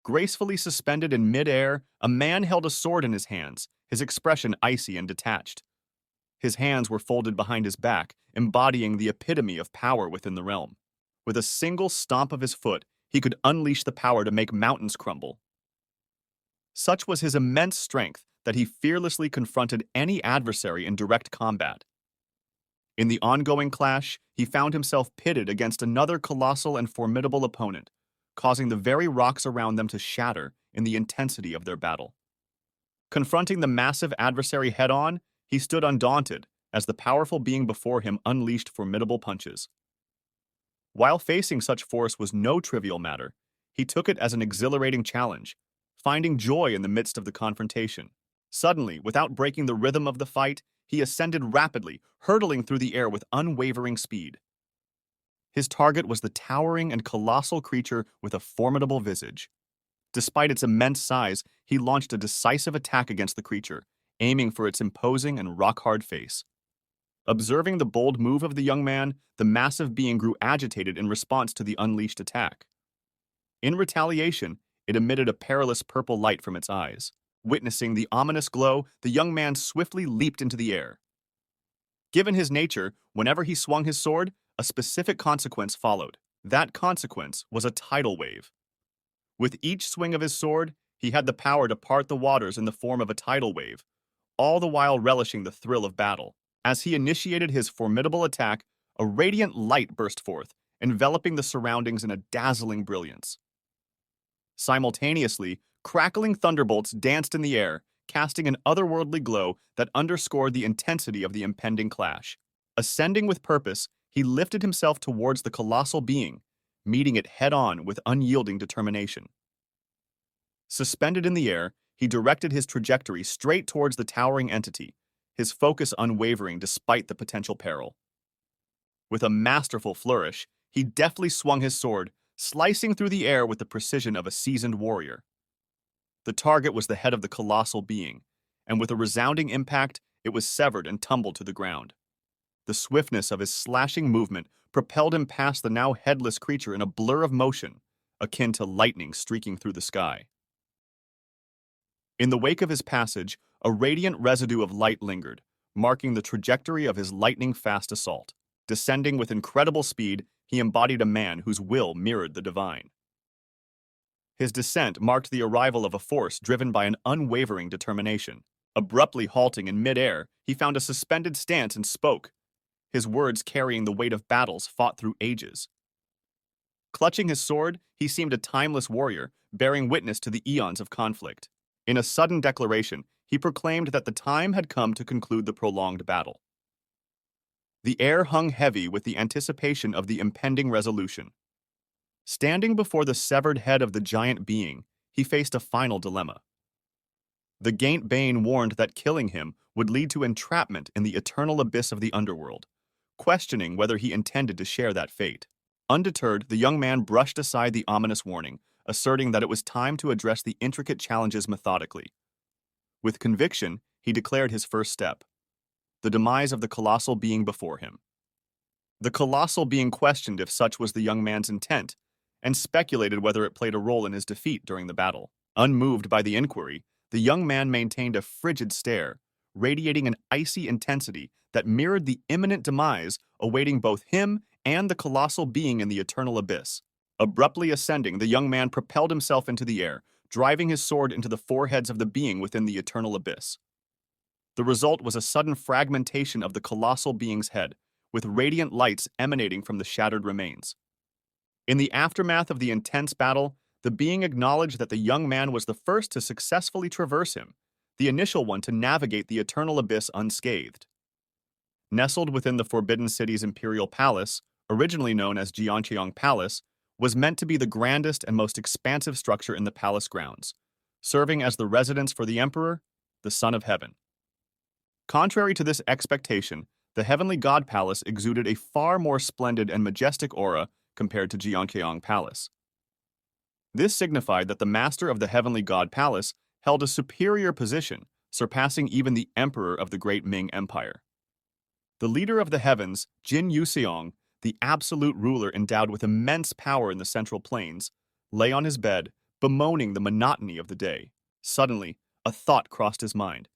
Gracefully suspended in midair, a man held a sword in his hands, his expression icy and detached. His hands were folded behind his back, embodying the epitome of power within the realm. With a single stomp of his foot, he could unleash the power to make mountains crumble. Such was his immense strength that he fearlessly confronted any adversary in direct combat. In the ongoing clash, he found himself pitted against another colossal and formidable opponent, causing the very rocks around them to shatter in the intensity of their battle. Confronting the massive adversary head-on, he stood undaunted as the powerful being before him unleashed formidable punches. While facing such force was no trivial matter, he took it as an exhilarating challenge, finding joy in the midst of the confrontation. Suddenly, without breaking the rhythm of the fight, he ascended rapidly, hurtling through the air with unwavering speed. His target was the towering and colossal creature with a formidable visage. Despite its immense size, he launched a decisive attack against the creature, aiming for its imposing and rock-hard face. Observing the bold move of the young man, the massive being grew agitated in response to the unleashed attack. In retaliation, it emitted a perilous purple light from its eyes. Witnessing the ominous glow, the young man swiftly leaped into the air. Given his nature, whenever he swung his sword, a specific consequence followed. That consequence was a tidal wave. With each swing of his sword, he had the power to part the waters in the form of a tidal wave, all the while relishing the thrill of battle. As he initiated his formidable attack, a radiant light burst forth, enveloping the surroundings in a dazzling brilliance. Simultaneously, crackling thunderbolts danced in the air, casting an otherworldly glow that underscored the intensity of the impending clash. Ascending with purpose, he lifted himself towards the colossal being, meeting it head-on with unyielding determination. Suspended in the air, he directed his trajectory straight towards the towering entity, his focus unwavering despite the potential peril. With a masterful flourish, he deftly swung his sword, slicing through the air with the precision of a seasoned warrior. The target was the head of the colossal being, and with a resounding impact, it was severed and tumbled to the ground. The swiftness of his slashing movement propelled him past the now headless creature in a blur of motion, akin to lightning streaking through the sky. In the wake of his passage, a radiant residue of light lingered, marking the trajectory of his lightning-fast assault. Descending with incredible speed, he embodied a man whose will mirrored the divine. His descent marked the arrival of a force driven by an unwavering determination. Abruptly halting in midair, he found a suspended stance and spoke, his words carrying the weight of battles fought through ages. Clutching his sword, he seemed a timeless warrior, bearing witness to the eons of conflict. In a sudden declaration, he proclaimed that the time had come to conclude the prolonged battle. The air hung heavy with the anticipation of the impending resolution. Standing before the severed head of the giant being, he faced a final dilemma. The Gaint Bane warned that killing him would lead to entrapment in the eternal abyss of the underworld, questioning whether he intended to share that fate. Undeterred, the young man brushed aside the ominous warning, asserting that it was time to address the intricate challenges methodically. With conviction, he declared his first step: the demise of the colossal being before him. The colossal being questioned if such was the young man's intent, and speculated whether it played a role in his defeat during the battle. Unmoved by the inquiry, the young man maintained a frigid stare, radiating an icy intensity that mirrored the imminent demise awaiting both him and the colossal being in the eternal abyss. Abruptly ascending, the young man propelled himself into the air, driving his sword into the foreheads of the being within the eternal abyss. The result was a sudden fragmentation of the colossal being's head, with radiant lights emanating from the shattered remains. In the aftermath of the intense battle, the being acknowledged that the young man was the first to successfully traverse him, the initial one to navigate the eternal abyss unscathed. Nestled within the Forbidden City's imperial palace, originally known as Jeoncheong Palace, was meant to be the grandest and most expansive structure in the palace grounds, serving as the residence for the emperor, the Son of Heaven. Contrary to this expectation, the Heavenly God Palace exuded a far more splendid and majestic aura compared to Jeoncheong Palace. This signified that the master of the Heavenly God Palace held a superior position, surpassing even the emperor of the great Ming Empire. The leader of the heavens, Jin Yusong, the absolute ruler endowed with immense power in the Central Plains, lay on his bed, bemoaning the monotony of the day. Suddenly, a thought crossed his mind,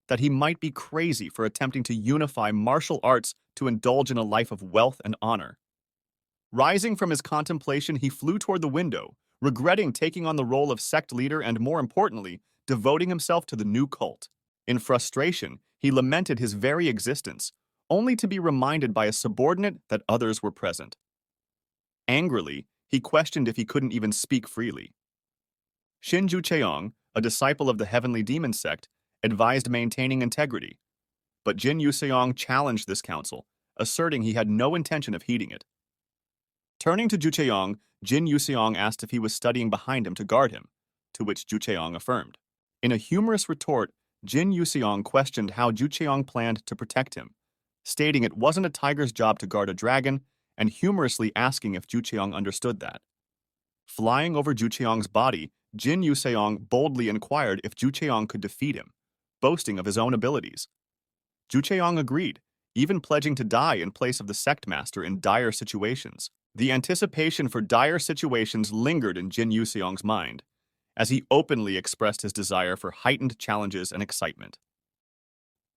that he might be crazy for attempting to unify martial arts to indulge in a life of wealth and honor. Rising from his contemplation, he flew toward the window, regretting taking on the role of sect leader and, more importantly, devoting himself to the new cult. In frustration, he lamented his very existence, only to be reminded by a subordinate that others were present. Angrily, he questioned if he couldn't even speak freely. Shin Ju-cheong, a disciple of the Heavenly Demon Sect, advised maintaining integrity, but Jin Yusong challenged this counsel, asserting he had no intention of heeding it. Turning to Ju-cheong, Jin Yusong asked if he was studying behind him to guard him, to which Ju-cheong affirmed. In a humorous retort, Jin Yusong questioned how Ju-cheong planned to protect him, stating it wasn't a tiger's job to guard a dragon, and humorously asking if Ju-cheong understood that. Flying over Ju-cheong's body, Jin Yusong boldly inquired if Ju-cheong could defeat him, boasting of his own abilities. Ju-cheong agreed, even pledging to die in place of the sect master in dire situations. The anticipation for dire situations lingered in Jin Yusong's mind, as he openly expressed his desire for heightened challenges and excitement.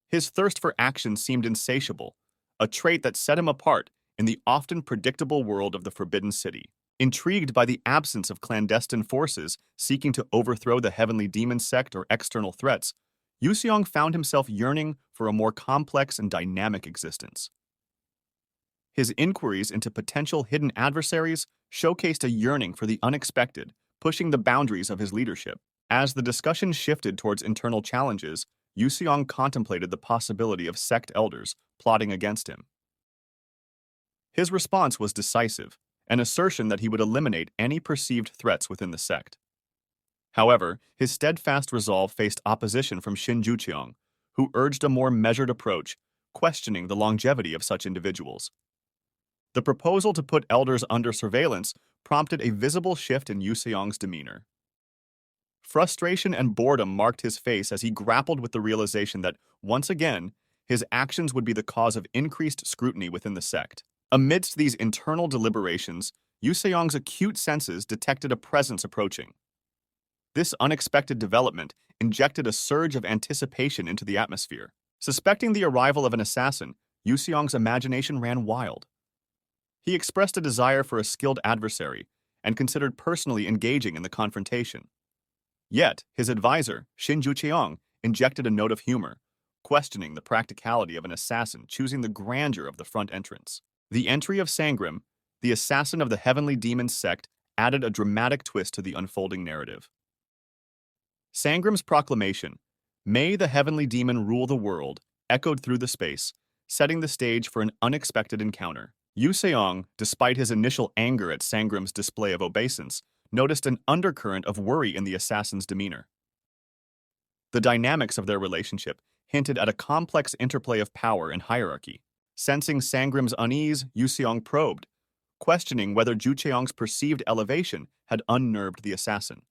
His thirst for action seemed insatiable, a trait that set him apart in the often predictable world of the Forbidden City. Intrigued by the absence of clandestine forces seeking to overthrow the Heavenly Demon Sect or external threats, Yusong found himself yearning for a more complex and dynamic existence. His inquiries into potential hidden adversaries showcased a yearning for the unexpected, pushing the boundaries of his leadership. As the discussion shifted towards internal challenges, Yusong contemplated the possibility of sect elders plotting against him. His response was decisive, an assertion that he would eliminate any perceived threats within the sect. However, his steadfast resolve faced opposition from Shin Ju-cheong, who urged a more measured approach, questioning the longevity of such individuals. The proposal to put elders under surveillance prompted a visible shift in Yusong's demeanor. Frustration and boredom marked his face as he grappled with the realization that, once again, his actions would be the cause of increased scrutiny within the sect. Amidst these internal deliberations, Yusong's acute senses detected a presence approaching. This unexpected development injected a surge of anticipation into the atmosphere. Suspecting the arrival of an assassin, Yusong's imagination ran wild. He expressed a desire for a skilled adversary and considered personally engaging in the confrontation. Yet, his advisor, Shin Ju-cheong, injected a note of humor, questioning the practicality of an assassin choosing the grandeur of the front entrance. The entry of Sangram, the assassin of the Heavenly Demon Sect, added a dramatic twist to the unfolding narrative. Sangram's proclamation, "May the Heavenly Demon rule the world," echoed through the space, setting the stage for an unexpected encounter. Yusong, despite his initial anger at Sangram's display of obeisance, noticed an undercurrent of worry in the assassin's demeanor. The dynamics of their relationship hinted at a complex interplay of power and hierarchy. Sensing Sangram's unease, Yusong probed, questioning whether Ju-cheong's perceived elevation had unnerved the assassin.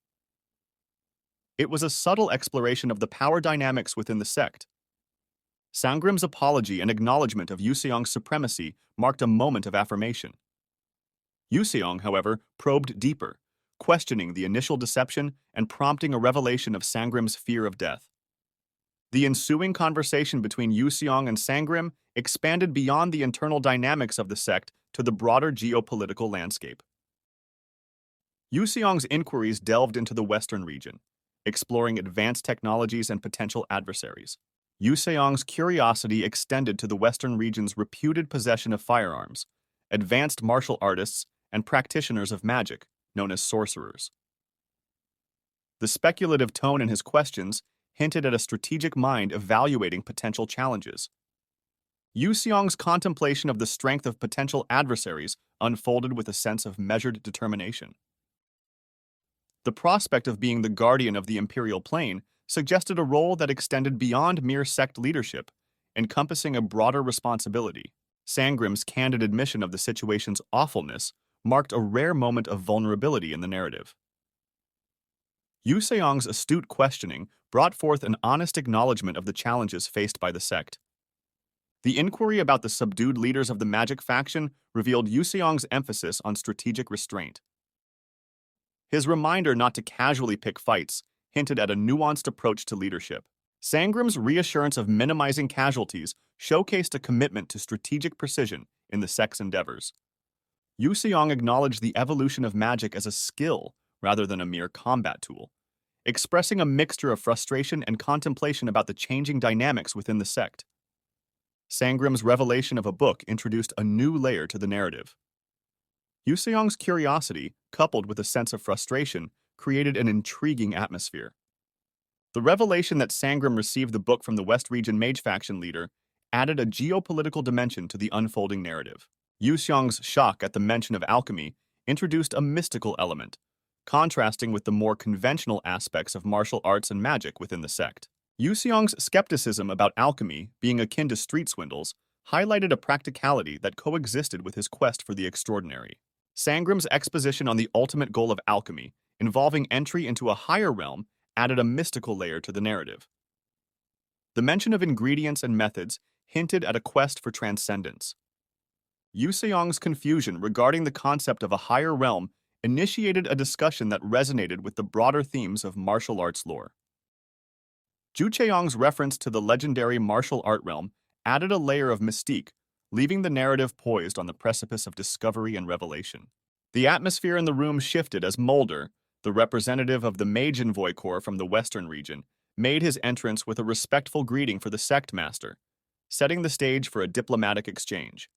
It was a subtle exploration of the power dynamics within the sect. Sangram's apology and acknowledgement of Yusong's supremacy marked a moment of affirmation. Yusong, however, probed deeper, questioning the initial deception and prompting a revelation of Sangram's fear of death. The ensuing conversation between Yusong and Sangram expanded beyond the internal dynamics of the sect to the broader geopolitical landscape. Yusong's inquiries delved into the Western region, exploring advanced technologies and potential adversaries. Yusong's curiosity extended to the Western region's reputed possession of firearms, advanced martial artists, and practitioners of magic, known as sorcerers. The speculative tone in his questions hinted at a strategic mind evaluating potential challenges. Yusong's contemplation of the strength of potential adversaries unfolded with a sense of measured determination. The prospect of being the guardian of the imperial plane suggested a role that extended beyond mere sect leadership, encompassing a broader responsibility. Sangram's candid admission of the situation's awfulness marked a rare moment of vulnerability in the narrative. Yusong's astute questioning brought forth an honest acknowledgement of the challenges faced by the sect. The inquiry about the subdued leaders of the magic faction revealed Yusong's emphasis on strategic restraint. His reminder not to casually pick fights hinted at a nuanced approach to leadership. Sangram's reassurance of minimizing casualties showcased a commitment to strategic precision in the Sect's endeavors. Yu Seong acknowledged the evolution of magic as a skill rather than a mere combat tool, expressing a mixture of frustration and contemplation about the changing dynamics within the sect. Sangram's revelation of a book introduced a new layer to the narrative. Yu Seong's curiosity, coupled with a sense of frustration, created an intriguing atmosphere. The revelation that Sangram received the book from the West Region Mage faction leader added a geopolitical dimension to the unfolding narrative. Yu Seong's shock at the mention of alchemy introduced a mystical element, contrasting with the more conventional aspects of martial arts and magic within the sect. Yu Seong's skepticism about alchemy being akin to street swindles highlighted a practicality that coexisted with his quest for the extraordinary. Sangram's exposition on the ultimate goal of alchemy, involving entry into a higher realm, added a mystical layer to the narrative. The mention of ingredients and methods hinted at a quest for transcendence. Yu Seong's confusion regarding the concept of a higher realm initiated a discussion that resonated with the broader themes of martial arts lore. Ju Cheong's reference to the legendary martial art realm added a layer of mystique, leaving the narrative poised on the precipice of discovery and revelation. The atmosphere in the room shifted as Mulder, the representative of the Mage Envoy Corps from the Western region, made his entrance with a respectful greeting for the sect master, setting the stage for a diplomatic exchange.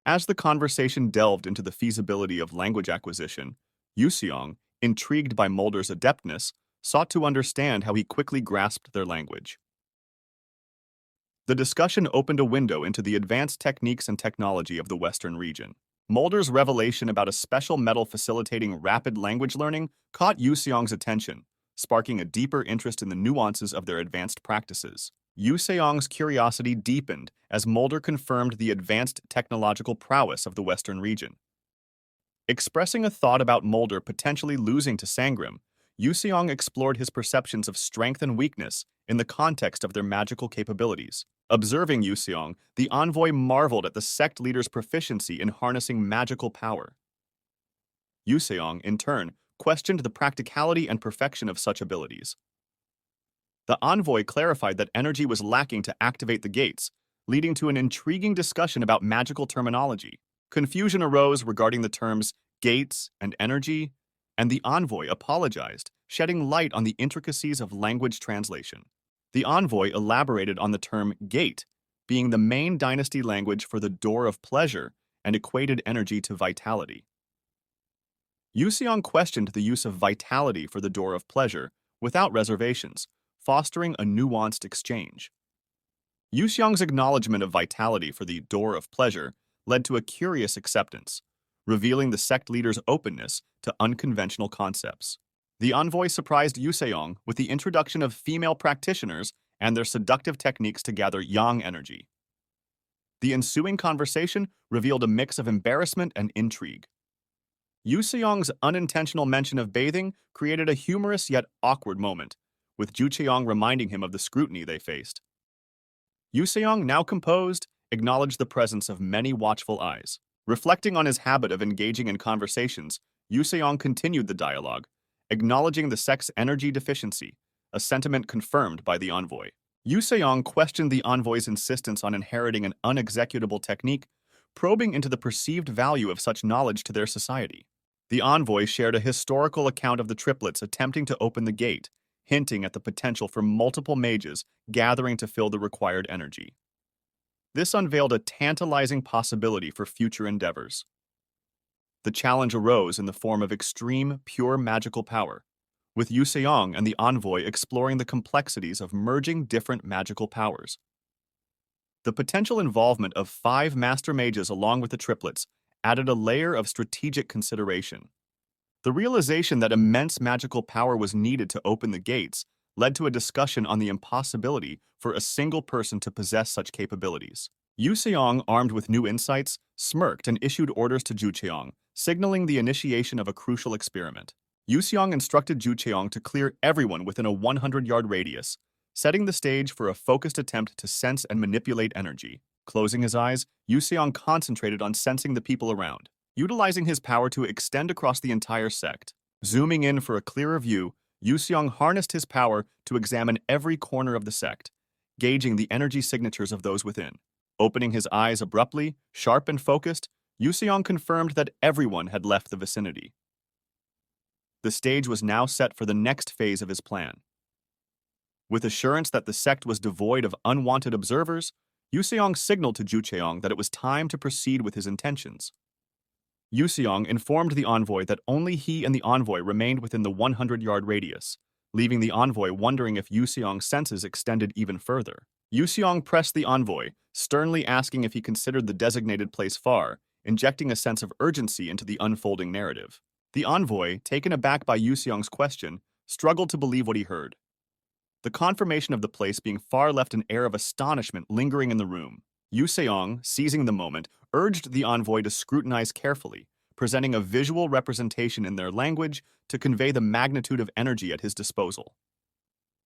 As the conversation delved into the feasibility of language acquisition, Yu Seong, intrigued by Mulder's adeptness, sought to understand how he quickly grasped their language. The discussion opened a window into the advanced techniques and technology of the Western region. Mulder's revelation about a special metal facilitating rapid language learning caught Yu Seong's attention, sparking a deeper interest in the nuances of their advanced practices. Yu Seong's curiosity deepened as Mulder confirmed the advanced technological prowess of the Western region. Expressing a thought about Mulder potentially losing to Sangram, Yu Seong explored his perceptions of strength and weakness in the context of their magical capabilities. Observing Yu Seong, the envoy marveled at the sect leader's proficiency in harnessing magical power. Yu Seong, in turn, questioned the practicality and perfection of such abilities. The envoy clarified that energy was lacking to activate the gates, leading to an intriguing discussion about magical terminology. Confusion arose regarding the terms gates and energy, and the envoy apologized, shedding light on the intricacies of language translation. The envoy elaborated on the term gate, being the main dynasty language for the door of pleasure, and equated energy to vitality. Yu Seong questioned the use of vitality for the door of pleasure without reservations, fostering a nuanced exchange. Yu Seong's acknowledgement of vitality for the door of pleasure led to a curious acceptance, revealing the sect leader's openness to unconventional concepts. The envoy surprised Yu Seong with the introduction of female practitioners and their seductive techniques to gather yang energy. The ensuing conversation revealed a mix of embarrassment and intrigue. Yu Seong's unintentional mention of bathing created a humorous yet awkward moment, with Ju Cheong reminding him of the scrutiny they faced. Yu Seong, now composed, acknowledged the presence of many watchful eyes. Reflecting on his habit of engaging in conversations, Yu Seong continued the dialogue, acknowledging the sect's energy deficiency, a sentiment confirmed by the envoy. Yu Seong questioned the envoy's insistence on inheriting an unexecutable technique, probing into the perceived value of such knowledge to their society. The envoy shared a historical account of the triplets attempting to open the gate, hinting at the potential for multiple mages gathering to fill the required energy. This unveiled a tantalizing possibility for future endeavors. The challenge arose in the form of extreme, pure magical power, with Yu Seong and the envoy exploring the complexities of merging different magical powers. The potential involvement of 5 master mages along with the triplets added a layer of strategic consideration. The realization that immense magical power was needed to open the gates led to a discussion on the impossibility for a single person to possess such capabilities. Yu Seong, armed with new insights, smirked and issued orders to Ju Cheong, signaling the initiation of a crucial experiment. Yu Seong instructed Ju Cheong to clear everyone within a 100-yard radius, setting the stage for a focused attempt to sense and manipulate energy. Closing his eyes, Yu Seong concentrated on sensing the people around, utilizing his power to extend across the entire sect. Zooming in for a clearer view, Yusong harnessed his power to examine every corner of the sect, gauging the energy signatures of those within. Opening his eyes abruptly, sharp and focused, Yusong confirmed that everyone had left the vicinity. The stage was now set for the next phase of his plan. With assurance that the sect was devoid of unwanted observers, Yusong signaled to Jucheong that it was time to proceed with his intentions. Yusong informed the envoy that only he and the envoy remained within the 100-yard radius, leaving the envoy wondering if Yusong's senses extended even further. Yusong pressed the envoy, sternly asking if he considered the designated place far, injecting a sense of urgency into the unfolding narrative. The envoy, taken aback by Yusong's question, struggled to believe what he heard. The confirmation of the place being far left an air of astonishment lingering in the room. Yusong, seizing the moment, urged the envoy to scrutinize carefully, presenting a visual representation in their language to convey the magnitude of energy at his disposal.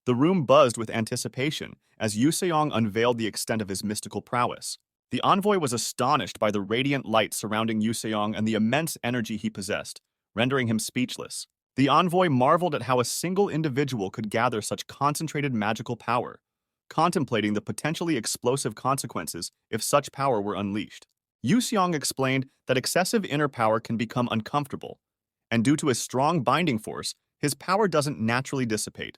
The room buzzed with anticipation as Yusong unveiled the extent of his mystical prowess. The envoy was astonished by the radiant light surrounding Yusong and the immense energy he possessed, rendering him speechless. The envoy marveled at how a single individual could gather such concentrated magical power, contemplating the potentially explosive consequences if such power were unleashed. Yusong explained that excessive inner power can become uncomfortable, and due to his strong binding force, his power doesn't naturally dissipate.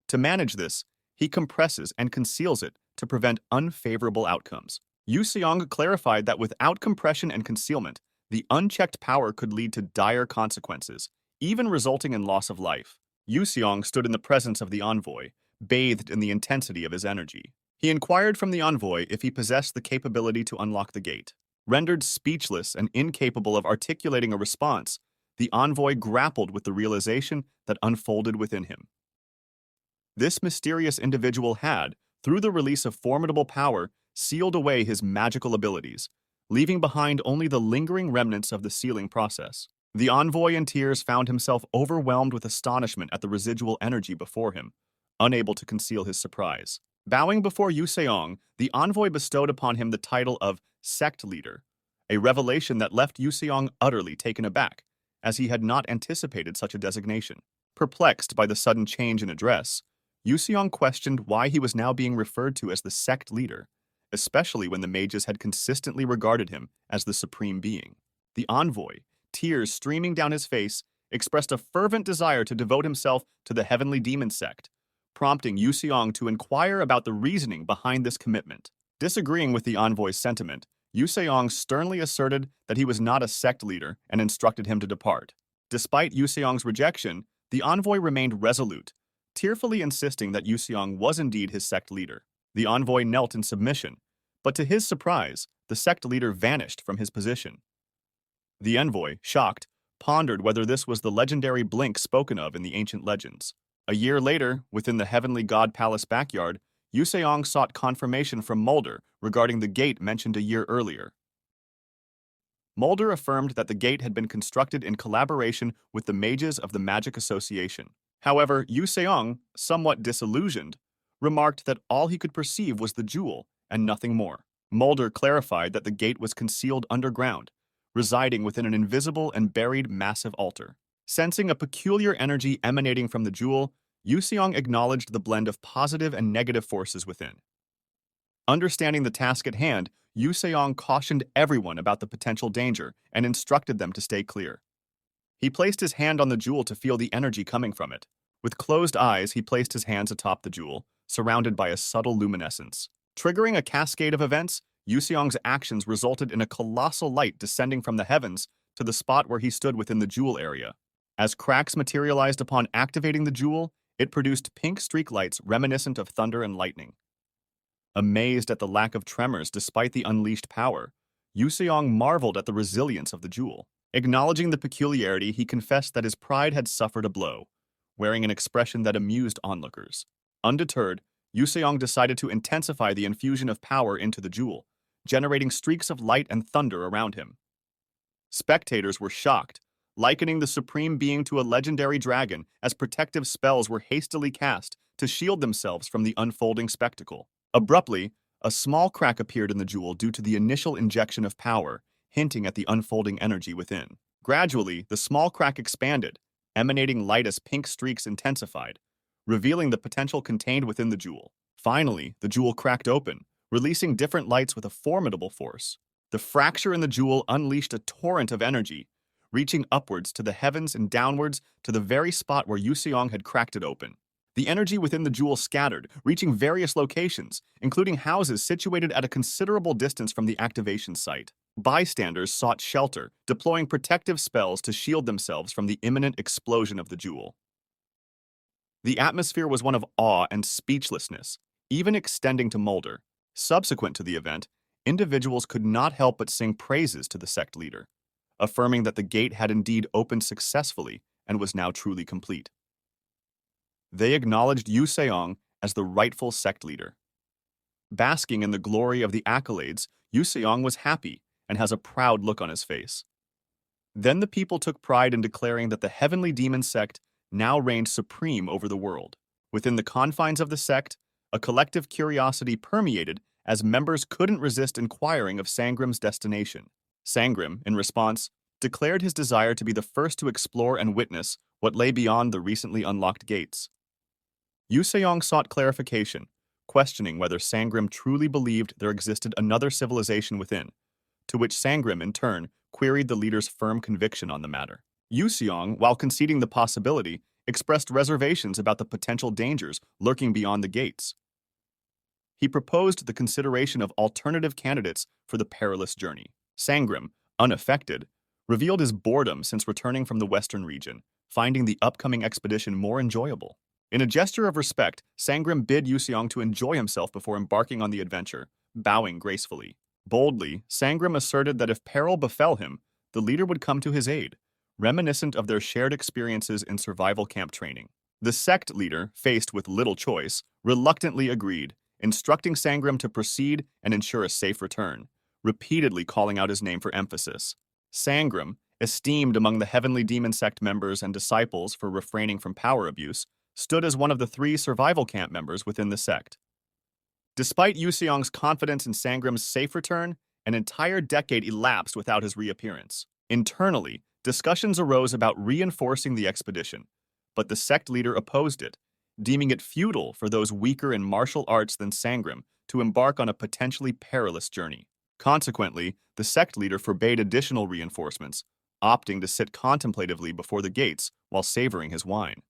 To manage this, he compresses and conceals it to prevent unfavorable outcomes. Yusong clarified that without compression and concealment, the unchecked power could lead to dire consequences, even resulting in loss of life. Yusong stood in the presence of the envoy, bathed in the intensity of his energy. He inquired from the envoy if he possessed the capability to unlock the gate. Rendered speechless and incapable of articulating a response, the envoy grappled with the realization that unfolded within him. This mysterious individual had, through the release of formidable power, sealed away his magical abilities, leaving behind only the lingering remnants of the sealing process. The envoy in tears found himself overwhelmed with astonishment at the residual energy before him, unable to conceal his surprise. Bowing before Yusong, the envoy bestowed upon him the title of Sect Leader, a revelation that left Yusong utterly taken aback, as he had not anticipated such a designation. Perplexed by the sudden change in address, Yusong questioned why he was now being referred to as the Sect Leader, especially when the mages had consistently regarded him as the supreme being. The envoy, tears streaming down his face, expressed a fervent desire to devote himself to the heavenly demon sect, prompting Yusong to inquire about the reasoning behind this commitment. Disagreeing with the envoy's sentiment, Yusong sternly asserted that he was not a sect leader and instructed him to depart. Despite Yusong's rejection, the envoy remained resolute, tearfully insisting that Yusong was indeed his sect leader. The envoy knelt in submission, but to his surprise, the sect leader vanished from his position. The envoy, shocked, pondered whether this was the legendary blink spoken of in the ancient legends. A year later, within the heavenly god palace backyard, Yusong sought confirmation from Mulder regarding the gate mentioned a year earlier. Mulder affirmed that the gate had been constructed in collaboration with the mages of the Magic Association. However, Yusong, somewhat disillusioned, remarked that all he could perceive was the jewel and nothing more. Mulder clarified that the gate was concealed underground, residing within an invisible and buried massive altar. Sensing a peculiar energy emanating from the jewel, Yusong acknowledged the blend of positive and negative forces within. Understanding the task at hand, Yusong cautioned everyone about the potential danger and instructed them to stay clear. He placed his hand on the jewel to feel the energy coming from it. With closed eyes, he placed his hands atop the jewel, surrounded by a subtle luminescence. Triggering a cascade of events, Yusong's actions resulted in a colossal light descending from the heavens to the spot where he stood within the jewel area. As cracks materialized upon activating the jewel, it produced pink streak lights reminiscent of thunder and lightning. Amazed at the lack of tremors despite the unleashed power, Yusong marveled at the resilience of the jewel. Acknowledging the peculiarity, he confessed that his pride had suffered a blow, wearing an expression that amused onlookers. Undeterred, Yusong decided to intensify the infusion of power into the jewel, generating streaks of light and thunder around him. Spectators were shocked, likening the supreme being to a legendary dragon as protective spells were hastily cast to shield themselves from the unfolding spectacle. Abruptly, a small crack appeared in the jewel due to the initial injection of power, hinting at the unfolding energy within. Gradually, the small crack expanded, emanating light as pink streaks intensified, revealing the potential contained within the jewel. Finally, the jewel cracked open, releasing different lights with a formidable force. The fracture in the jewel unleashed a torrent of energy, reaching upwards to the heavens and downwards to the very spot where Yuseong had cracked it open. The energy within the jewel scattered, reaching various locations, including houses situated at a considerable distance from the activation site. Bystanders sought shelter, deploying protective spells to shield themselves from the imminent explosion of the jewel. The atmosphere was one of awe and speechlessness, even extending to Mulder. Subsequent to the event, individuals could not help but sing praises to the sect leader, affirming that the gate had indeed opened successfully and was now truly complete. They acknowledged Yuseong as the rightful sect leader. Basking in the glory of the accolades, Yuseong was happy and has a proud look on his face. Then the people took pride in declaring that the heavenly demon sect now reigned supreme over the world. Within the confines of the sect, a collective curiosity permeated as members couldn't resist inquiring of Sangram's destination. Sangram, in response, declared his desire to be the first to explore and witness what lay beyond the recently unlocked gates. Yuseong sought clarification, questioning whether Sangram truly believed there existed another civilization within, to which Sangram, in turn, queried the leader's firm conviction on the matter. Yuseong, while conceding the possibility, expressed reservations about the potential dangers lurking beyond the gates. He proposed the consideration of alternative candidates for the perilous journey. Sangram, unaffected, revealed his boredom since returning from the western region, finding the upcoming expedition more enjoyable. In a gesture of respect, Sangram bid Yuseong to enjoy himself before embarking on the adventure, bowing gracefully. Boldly, Sangram asserted that if peril befell him, the leader would come to his aid, reminiscent of their shared experiences in survival camp training. The sect leader, faced with little choice, reluctantly agreed, instructing Sangram to proceed and ensure a safe return, repeatedly calling out his name for emphasis. Sangram, esteemed among the heavenly demon sect members and disciples for refraining from power abuse, stood as one of the 3 survival camp members within the sect. Despite Yuseong's confidence in Sangram's safe return, an entire decade elapsed without his reappearance. Internally, discussions arose about reinforcing the expedition, but the sect leader opposed it, deeming it futile for those weaker in martial arts than Sangram to embark on a potentially perilous journey. Consequently, the sect leader forbade additional reinforcements, opting to sit contemplatively before the gates while savoring his wine.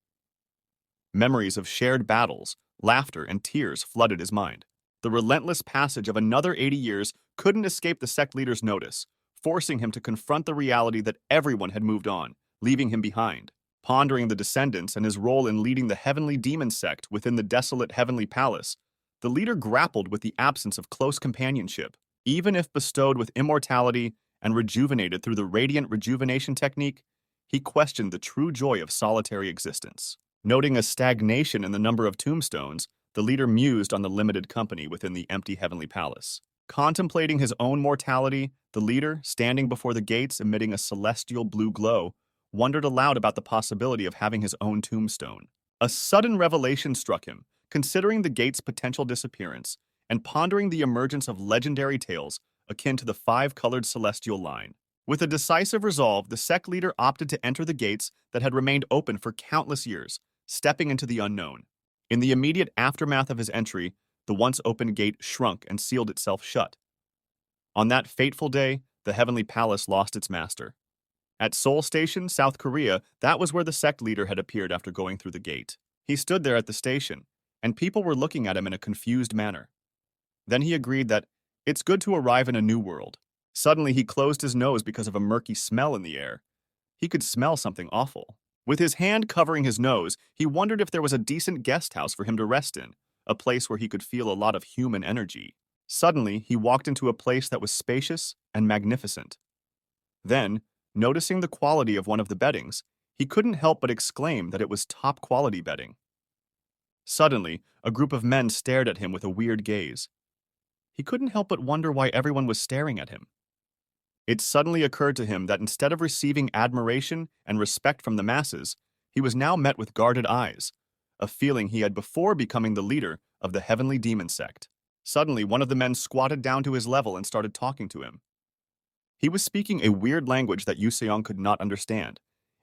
Memories of shared battles, laughter, and tears flooded his mind. The relentless passage of another 80 years couldn't escape the sect leader's notice, forcing him to confront the reality that everyone had moved on, leaving him behind. Pondering the descendants and his role in leading the heavenly demon sect within the desolate heavenly palace, the leader grappled with the absence of close companionship. Even if bestowed with immortality and rejuvenated through the radiant rejuvenation technique, he questioned the true joy of solitary existence. Noting a stagnation in the number of tombstones, the leader mused on the limited company within the empty heavenly palace. Contemplating his own mortality, the leader, standing before the gates emitting a celestial blue glow, wondered aloud about the possibility of having his own tombstone. A sudden revelation struck him, considering the gate's potential disappearance and pondering the emergence of legendary tales akin to the 5-colored celestial line. With a decisive resolve, the sect leader opted to enter the gates that had remained open for countless years, stepping into the unknown. In the immediate aftermath of his entry, the once open gate shrunk and sealed itself shut. On that fateful day, the heavenly palace lost its master. At Seoul Station, South Korea, that was where the sect leader had appeared after going through the gate. He stood there at the station, and people were looking at him in a confused manner. Then he agreed that it's good to arrive in a new world. Suddenly, he closed his nose because of a murky smell in the air. He could smell something awful. With his hand covering his nose, he wondered if there was a decent guest house for him to rest in, a place where he could feel a lot of human energy. Suddenly, he walked into a place that was spacious and magnificent. Then, noticing the quality of one of the beddings, he couldn't help but exclaim that it was top-quality bedding. Suddenly, a group of men stared at him with a weird gaze. He couldn't help but wonder why everyone was staring at him. It suddenly occurred to him that instead of receiving admiration and respect from the masses, he was now met with guarded eyes, a feeling he had before becoming the leader of the heavenly demon sect. Suddenly, one of the men squatted down to his level and started talking to him. He was speaking a weird language that Yuseong could not understand,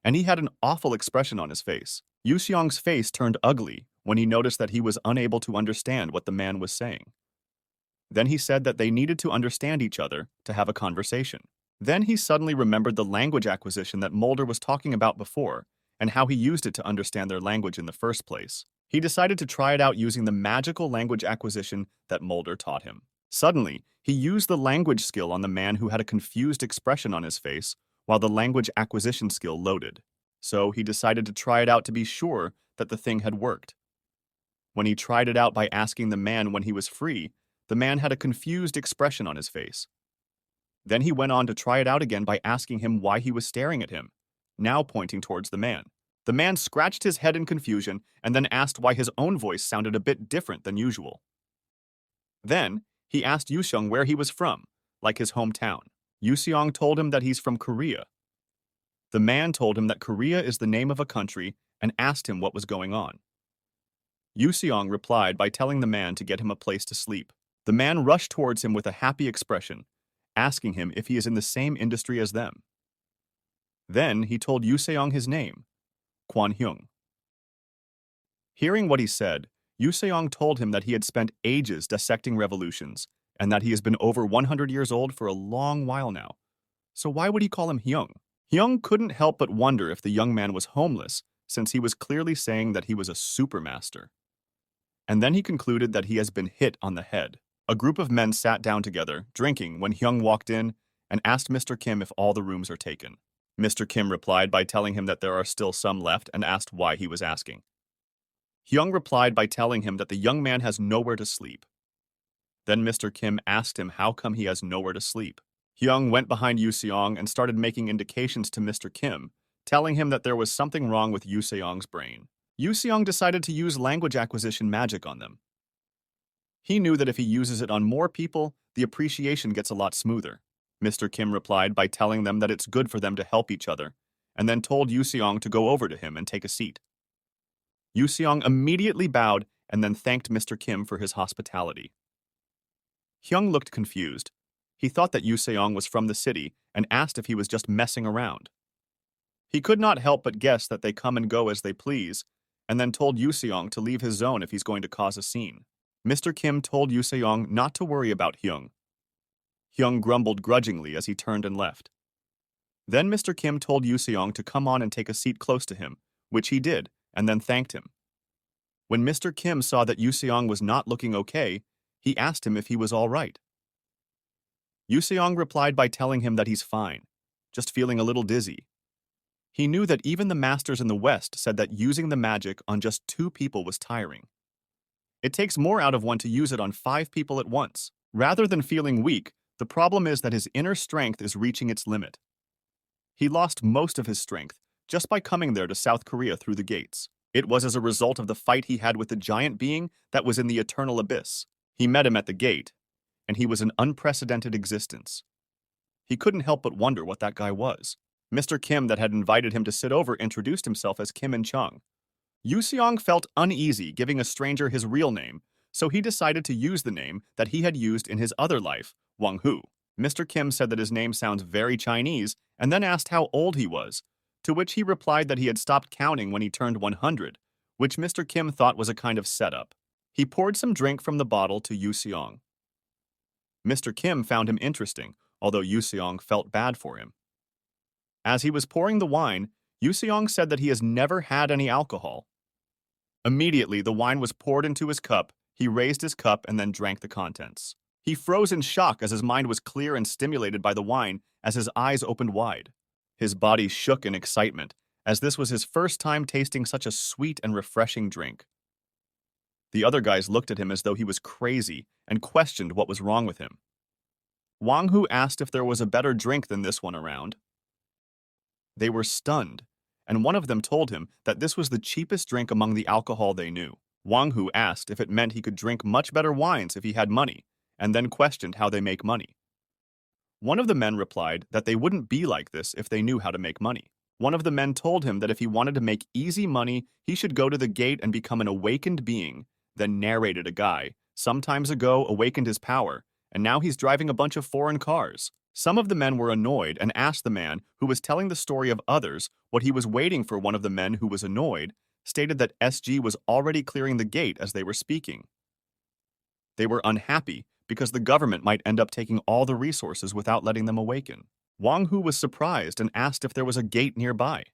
and he had an awful expression on his face. Yuxiong's face turned ugly when he noticed that he was unable to understand what the man was saying. Then he said that they needed to understand each other to have a conversation. Then he suddenly remembered the language acquisition that Mulder was talking about before and how he used it to understand their language in the first place. He decided to try it out using the magical language acquisition that Mulder taught him. Suddenly, he used the language skill on the man who had a confused expression on his face while the language acquisition skill loaded. So he decided to try it out to be sure that the thing had worked. When he tried it out by asking the man when he was free, the man had a confused expression on his face. Then he went on to try it out again by asking him why he was staring at him, now pointing towards the man. The man scratched his head in confusion and then asked why his own voice sounded a bit different than usual. Then, he asked Yusong where he was from, like his hometown. Yuseong told him that he's from Korea. The man told him that Korea is the name of a country and asked him what was going on. Yuseong replied by telling the man to get him a place to sleep. The man rushed towards him with a happy expression, asking him if he is in the same industry as them. Then he told Yuseong his name, Kwon Hyung. Hearing what he said, Yuseong told him that he had spent ages dissecting revolutions and that he has been over 100 years old for a long while now. So why would he call him Hyung? Hyung couldn't help but wonder if the young man was homeless, since he was clearly saying that he was a supermaster. And then he concluded that he has been hit on the head. A group of men sat down together, drinking, when Hyung walked in and asked Mr. Kim if all the rooms are taken. Mr. Kim replied by telling him that there are still some left and asked why he was asking. Hyung replied by telling him that the young man has nowhere to sleep. Then Mr. Kim asked him how come he has nowhere to sleep. Hyung went behind Yuseong and started making indications to Mr. Kim, telling him that there was something wrong with Yuseong's brain. Yuseong decided to use language acquisition magic on them. He knew that if he uses it on more people, the appreciation gets a lot smoother. Mr. Kim replied by telling them that it's good for them to help each other, and then told Yuseong to go over to him and take a seat. Yuseong immediately bowed and then thanked Mr. Kim for his hospitality. Hyung looked confused. He thought that Yuseong was from the city and asked if he was just messing around. He could not help but guess that they come and go as they please, and then told Yuseong to leave his zone if he's going to cause a scene. Mr. Kim told Yuseong not to worry about Hyung. Hyung grumbled grudgingly as he turned and left. Then Mr. Kim told Yuseong to come on and take a seat close to him, which he did, and then thanked him. When Mr. Kim saw that Yuseong was not looking okay, he asked him if he was all right. Yuseong replied by telling him that he's fine, just feeling a little dizzy. He knew that even the masters in the West said that using the magic on just 2 people was tiring. It takes more out of one to use it on 5 people at once. Rather than feeling weak, the problem is that his inner strength is reaching its limit. He lost most of his strength just by coming there to South Korea through the gates. It was as a result of the fight he had with the giant being that was in the eternal abyss. He met him at the gate, and he was an unprecedented existence. He couldn't help but wonder what that guy was. Mr. Kim that had invited him to sit over introduced himself as Kim Inchong. Yuseong felt uneasy giving a stranger his real name, so he decided to use the name that he had used in his other life, Wang Hu. Mr. Kim said that his name sounds very Chinese and then asked how old he was, to which he replied that he had stopped counting when he turned 100, which Mr. Kim thought was a kind of setup. He poured some drink from the bottle to Yuseong. Mr. Kim found him interesting, although Yuseong felt bad for him. As he was pouring the wine, Yuseong said that he has never had any alcohol. Immediately, the wine was poured into his cup. He raised his cup and then drank the contents. He froze in shock as his mind was clear and stimulated by the wine as his eyes opened wide. His body shook in excitement, as this was his first time tasting such a sweet and refreshing drink. The other guys looked at him as though he was crazy and questioned what was wrong with him. Wang Hu asked if there was a better drink than this one around. They were stunned, and one of them told him that this was the cheapest drink among the alcohol they knew. Wang Hu asked if it meant he could drink much better wines if he had money, and then questioned how they make money. One of the men replied that they wouldn't be like this if they knew how to make money. One of the men told him that if he wanted to make easy money, he should go to the gate and become an awakened being, then narrated a guy, some times ago awakened his power, and now he's driving a bunch of foreign cars. Some of the men were annoyed and asked the man who was telling the story of others what he was waiting for. One of the men who was annoyed stated that SG was already clearing the gate as they were speaking. They were unhappy because the government might end up taking all the resources without letting them awaken. Wang Hu was surprised and asked if there was a gate nearby.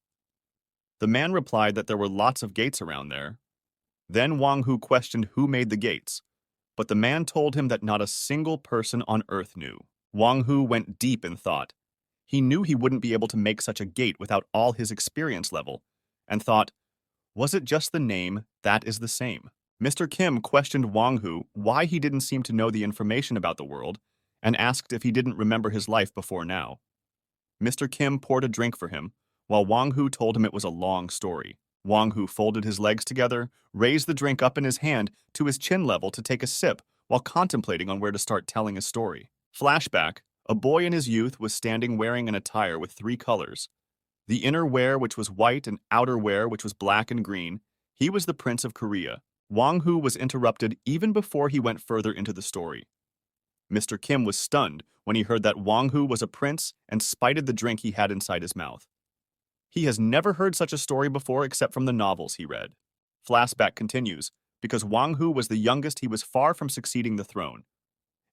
The man replied that there were lots of gates around there. Then Wang Hu questioned who made the gates, but the man told him that not a single person on Earth knew. Wang Hu went deep in thought. He knew he wouldn't be able to make such a gate without all his experience level, and thought, was it just the name that is the same? Mr. Kim questioned Wang Hu why he didn't seem to know the information about the world, and asked if he didn't remember his life before now. Mr. Kim poured a drink for him, while Wang Hu told him it was a long story. Wang Hu folded his legs together, raised the drink up in his hand to his chin level to take a sip, while contemplating on where to start telling his story. Flashback, a boy in his youth was standing wearing an attire with 3 colors. The inner wear, which was white, and outer wear, which was black and green. He was the Prince of Korea. Wang Hu was interrupted even before he went further into the story. Mr. Kim was stunned when he heard that Wang Hu was a prince and spited the drink he had inside his mouth. He has never heard such a story before except from the novels he read. Flashback continues, because Wang Hu was the youngest, he was far from succeeding the throne.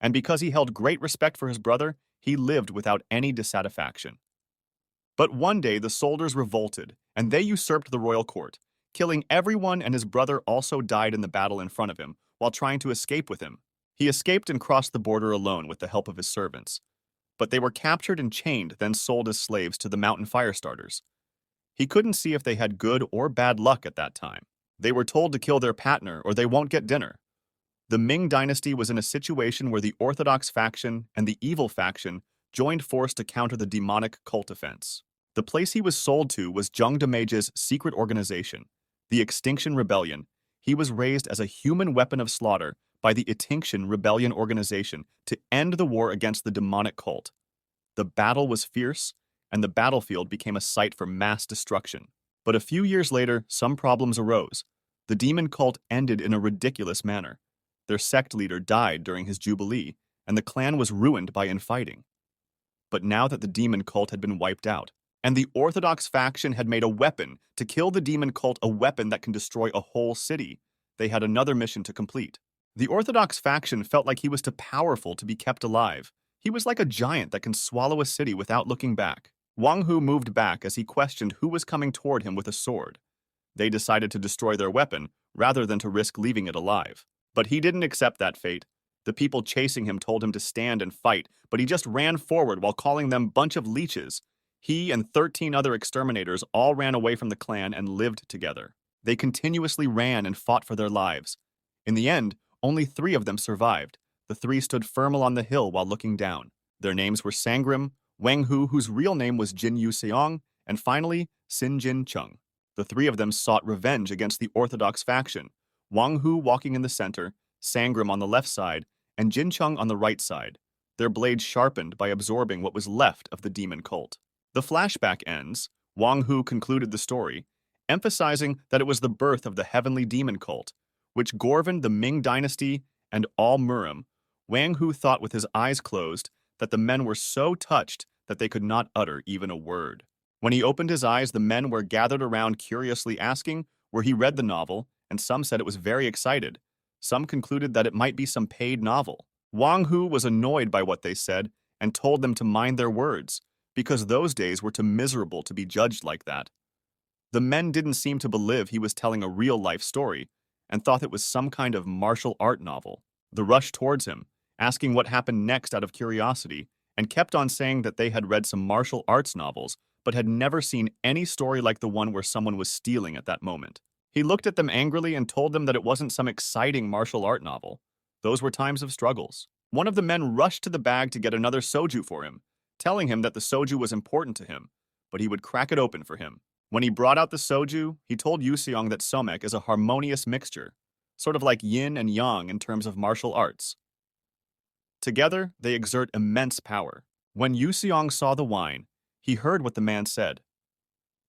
And because he held great respect for his brother, he lived without any dissatisfaction. But one day the soldiers revolted, and they usurped the royal court, killing everyone, and his brother also died in the battle in front of him while trying to escape with him. He escaped and crossed the border alone with the help of his servants. But they were captured and chained, then sold as slaves to the mountain fire starters. He couldn't see if they had good or bad luck at that time. They were told to kill their partner or they won't get dinner. The Ming dynasty was in a situation where the orthodox faction and the evil faction joined force to counter the demonic cult offense. The place he was sold to was Zheng Demeige's secret organization, the Extinction Rebellion. He was raised as a human weapon of slaughter by the Extinction Rebellion organization to end the war against the demonic cult. The battle was fierce, and the battlefield became a site for mass destruction. But a few years later, some problems arose. The demon cult ended in a ridiculous manner. Their sect leader died during his jubilee, and the clan was ruined by infighting. But now that the demon cult had been wiped out, and the orthodox faction had made a weapon to kill the demon cult, a weapon that can destroy a whole city, they had another mission to complete. The orthodox faction felt like he was too powerful to be kept alive. He was like a giant that can swallow a city without looking back. Wang Hu moved back as he questioned who was coming toward him with a sword. They decided to destroy their weapon rather than to risk leaving it alive. But he didn't accept that fate. The people chasing him told him to stand and fight, but he just ran forward while calling them a bunch of leeches. He and 13 other exterminators all ran away from the clan and lived together. They continuously ran and fought for their lives. In the end, only 3 of them survived. The 3 stood firm on the hill while looking down. Their names were Sangram, Wang Hu, whose real name was Jin Yusong, and finally, Jin Yusong. The 3 of them sought revenge against the orthodox faction, Wang Hu walking in the center, Sangram on the left side, and Jin Yusong on the right side, their blades sharpened by absorbing what was left of the demon cult. The flashback ends. Wang Hu concluded the story, emphasizing that it was the birth of the heavenly demon cult, which governed the Ming dynasty and all Murim. Wang Hu thought with his eyes closed that the men were so touched that they could not utter even a word. When he opened his eyes, the men were gathered around curiously asking where he read the novel, and some said it was very excited. Some concluded that it might be some paid novel. Wang Hu was annoyed by what they said and told them to mind their words, because those days were too miserable to be judged like that. The men didn't seem to believe he was telling a real-life story and thought it was some kind of martial art novel. They rushed towards him, asking what happened next out of curiosity, and kept on saying that they had read some martial arts novels but had never seen any story like the one where someone was stealing at that moment. He looked at them angrily and told them that it wasn't some exciting martial art novel. Those were times of struggles. One of the men rushed to the bag to get another soju for him, telling him that the soju was important to him, but he would crack it open for him. When he brought out the soju, he told Yusong that somek is a harmonious mixture, sort of like yin and yang in terms of martial arts. Together, they exert immense power. When Yusong saw the wine, he heard what the man said.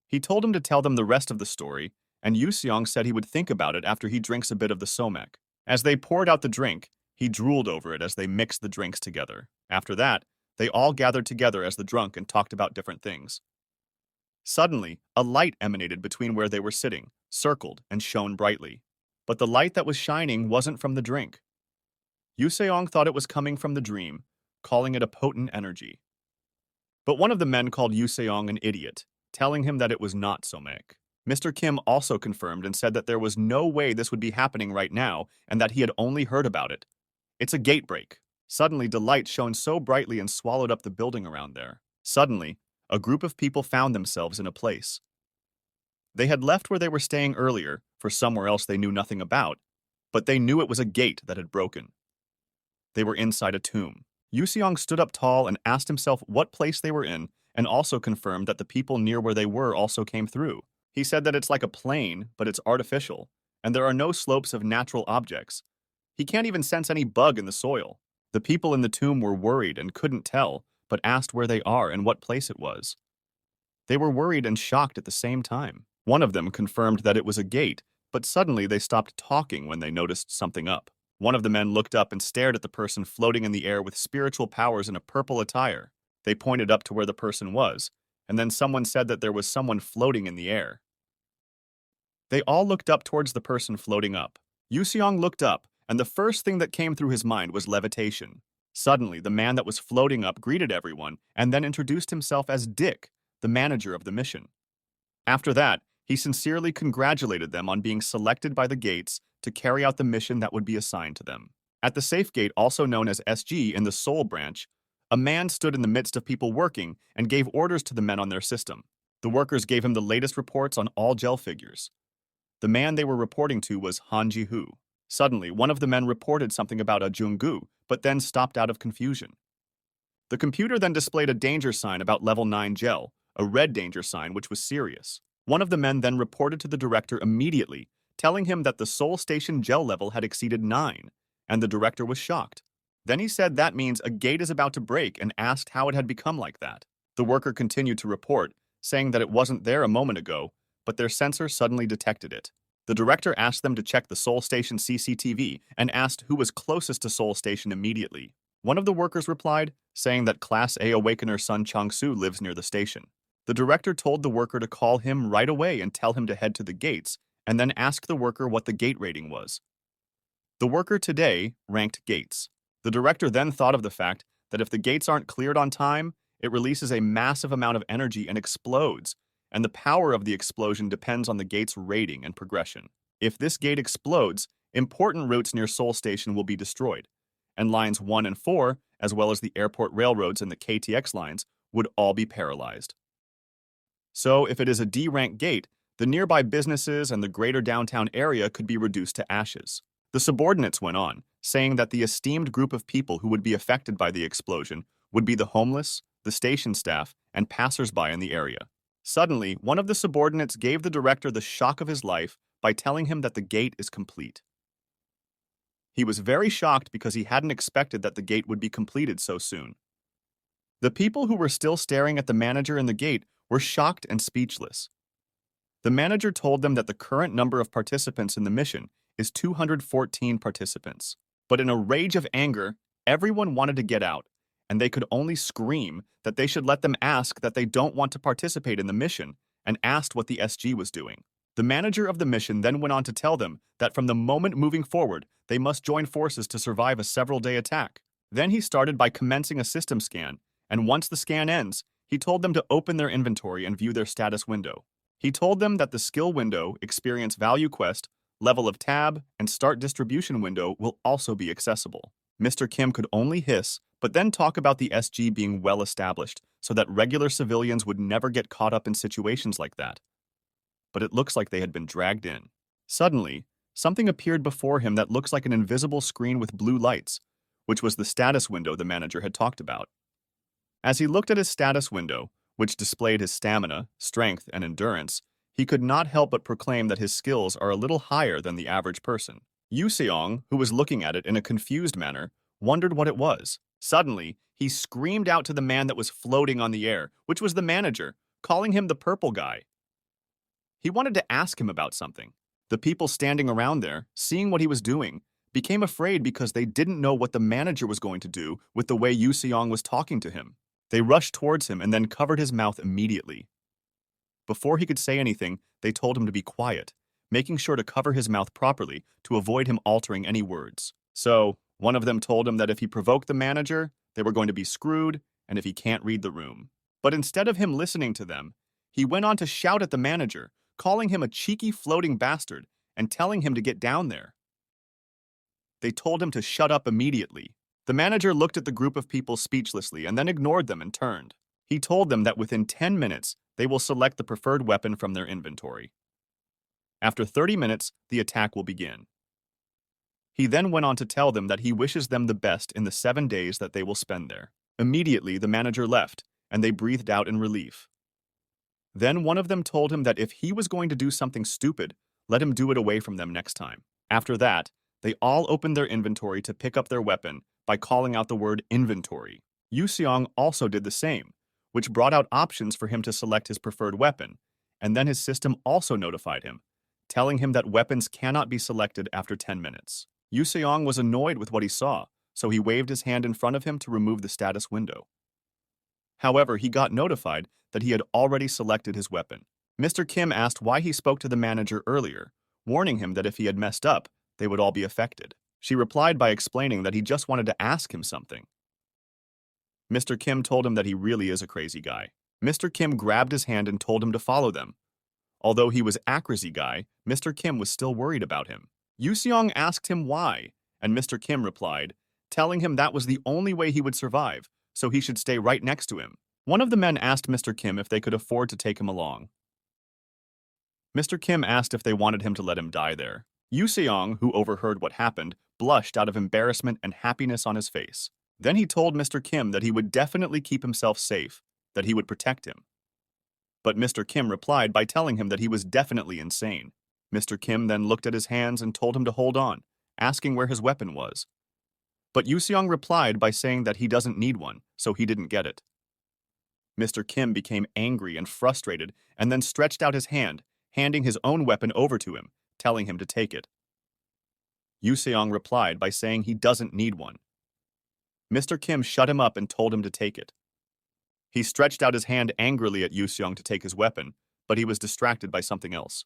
He told him to tell them the rest of the story, and Yusong said he would think about it after he drinks a bit of the somek. As they poured out the drink, he drooled over it as they mixed the drinks together. After that, They all gathered together as the drunk and talked about different things. Suddenly, a light emanated between where they were sitting, circled, and shone brightly. But the light that was shining wasn't from the drink. Yuseong thought it was coming from the dream, calling it a potent energy. But one of the men called Yuseong an idiot, telling him that it was not so mek. Mr. Kim also confirmed and said that there was no way this would be happening right now and that he had only heard about it. It's a gate break. Suddenly, the light shone so brightly and swallowed up the building around there. Suddenly, a group of people found themselves in a place. They had left where they were staying earlier for somewhere else they knew nothing about, but they knew it was a gate that had broken. They were inside a tomb. Yuseong stood up tall and asked himself what place they were in and also confirmed that the people near where they were also came through. He said that it's like a plane, but it's artificial, and there are no slopes of natural objects. He can't even sense any bug in the soil. The people in the tomb were worried and couldn't tell, but asked where they are and what place it was. They were worried and shocked at the same time. One of them confirmed that it was a gate, but suddenly they stopped talking when they noticed something up. One of the men looked up and stared at the person floating in the air with spiritual powers in a purple attire. They pointed up to where the person was, and then someone said that there was someone floating in the air. They all looked up towards the person floating up. Yuseong looked up, and the first thing that came through his mind was levitation. Suddenly, the man that was floating up greeted everyone and then introduced himself as Dick, the manager of the mission. After that, he sincerely congratulated them on being selected by the gates to carry out the mission that would be assigned to them. At the safe gate, also known as SG in the Seoul branch, a man stood in the midst of people working and gave orders to the men on their system. The workers gave him the latest reports on all gel figures. The man they were reporting to was Han Ji-hoo. Suddenly, one of the men reported something about a Jung-gu, but then stopped out of confusion. The computer then displayed a danger sign about level 9 gel, a red danger sign which was serious. One of the men then reported to the director immediately, telling him that the Seoul Station gel level had exceeded 9, and the director was shocked. Then he said that means a gate is about to break and asked how it had become like that. The worker continued to report, saying that it wasn't there a moment ago, but their sensor suddenly detected it. The director asked them to check the Seoul Station CCTV and asked who was closest to Seoul Station immediately. One of the workers replied, saying that Class A awakener Sun Chang-soo lives near the station. The director told the worker to call him right away and tell him to head to the gates, and then asked the worker what the gate rating was. The worker today ranked gates. The director then thought of the fact that if the gates aren't cleared on time, it releases a massive amount of energy and explodes, and the power of the explosion depends on the gate's rating and progression. If this gate explodes, important routes near Seoul Station will be destroyed, and lines 1 and 4, as well as the airport railroads and the KTX lines, would all be paralyzed. So, if it is a D-rank gate, the nearby businesses and the greater downtown area could be reduced to ashes. The subordinates went on, saying that the esteemed group of people who would be affected by the explosion would be the homeless, the station staff, and passers-by in the area. Suddenly, one of the subordinates gave the director the shock of his life by telling him that the gate is complete. He was very shocked because he hadn't expected that the gate would be completed so soon. The people who were still staring at the manager in the gate were shocked and speechless. The manager told them that the current number of participants in the mission is 214 participants. But in a rage of anger, everyone wanted to get out, and they could only scream that they should let them ask that they don't want to participate in the mission, and asked what the SG was doing. The manager of the mission then went on to tell them that from the moment moving forward, they must join forces to survive a several-day attack. Then he started by commencing a system scan, and once the scan ends, he told them to open their inventory and view their status window. He told them that the skill window, experience value quest, level of tab, and start distribution window will also be accessible. Mr. Kim could only hiss, but then talk about the SG being well established so that regular civilians would never get caught up in situations like that. But it looks like they had been dragged in. Suddenly, something appeared before him that looks like an invisible screen with blue lights, which was the status window the manager had talked about. As he looked at his status window, which displayed his stamina, strength, and endurance, he could not help but proclaim that his skills are a little higher than the average person. Yuseong, who was looking at it in a confused manner, wondered what it was. Suddenly, he screamed out to the man that was floating on the air, which was the manager, calling him the purple guy. He wanted to ask him about something. The people standing around there, seeing what he was doing, became afraid because they didn't know what the manager was going to do with the way Yusong was talking to him. They rushed towards him and then covered his mouth immediately. Before he could say anything, they told him to be quiet, making sure to cover his mouth properly to avoid him altering any words. So, one of them told him that if he provoked the manager, they were going to be screwed, and if he can't read the room. But instead of him listening to them, he went on to shout at the manager, calling him a cheeky floating bastard and telling him to get down there. They told him to shut up immediately. The manager looked at the group of people speechlessly and then ignored them and turned. He told them that within 10 minutes, they will select the preferred weapon from their inventory. After 30 minutes, the attack will begin. He then went on to tell them that he wishes them the best in the 7 days that they will spend there. Immediately, the manager left, and they breathed out in relief. Then one of them told him that if he was going to do something stupid, let him do it away from them next time. After that, they all opened their inventory to pick up their weapon by calling out the word inventory. Yusong also did the same, which brought out options for him to select his preferred weapon, and then his system also notified him, telling him that weapons cannot be selected after 10 minutes. Yusong was annoyed with what he saw, so he waved his hand in front of him to remove the status window. However, he got notified that he had already selected his weapon. Mr. Kim asked why he spoke to the manager earlier, warning him that if he had messed up, they would all be affected. She replied by explaining that he just wanted to ask him something. Mr. Kim told him that he really is a crazy guy. Mr. Kim grabbed his hand and told him to follow them. Although he was a crazy guy, Mr. Kim was still worried about him. Yusong asked him why, and Mr. Kim replied, telling him that was the only way he would survive, so he should stay right next to him. One of the men asked Mr. Kim if they could afford to take him along. Mr. Kim asked if they wanted him to let him die there. Yusong, who overheard what happened, blushed out of embarrassment and happiness on his face. Then he told Mr. Kim that he would definitely keep himself safe, that he would protect him. But Mr. Kim replied by telling him that he was definitely insane. Mr. Kim then looked at his hands and told him to hold on, asking where his weapon was. But Yusong replied by saying that he doesn't need one, so he didn't get it. Mr. Kim became angry and frustrated and then stretched out his hand, handing his own weapon over to him, telling him to take it. Yusong replied by saying he doesn't need one. Mr. Kim shut him up and told him to take it. He stretched out his hand angrily at Yusong to take his weapon, but he was distracted by something else.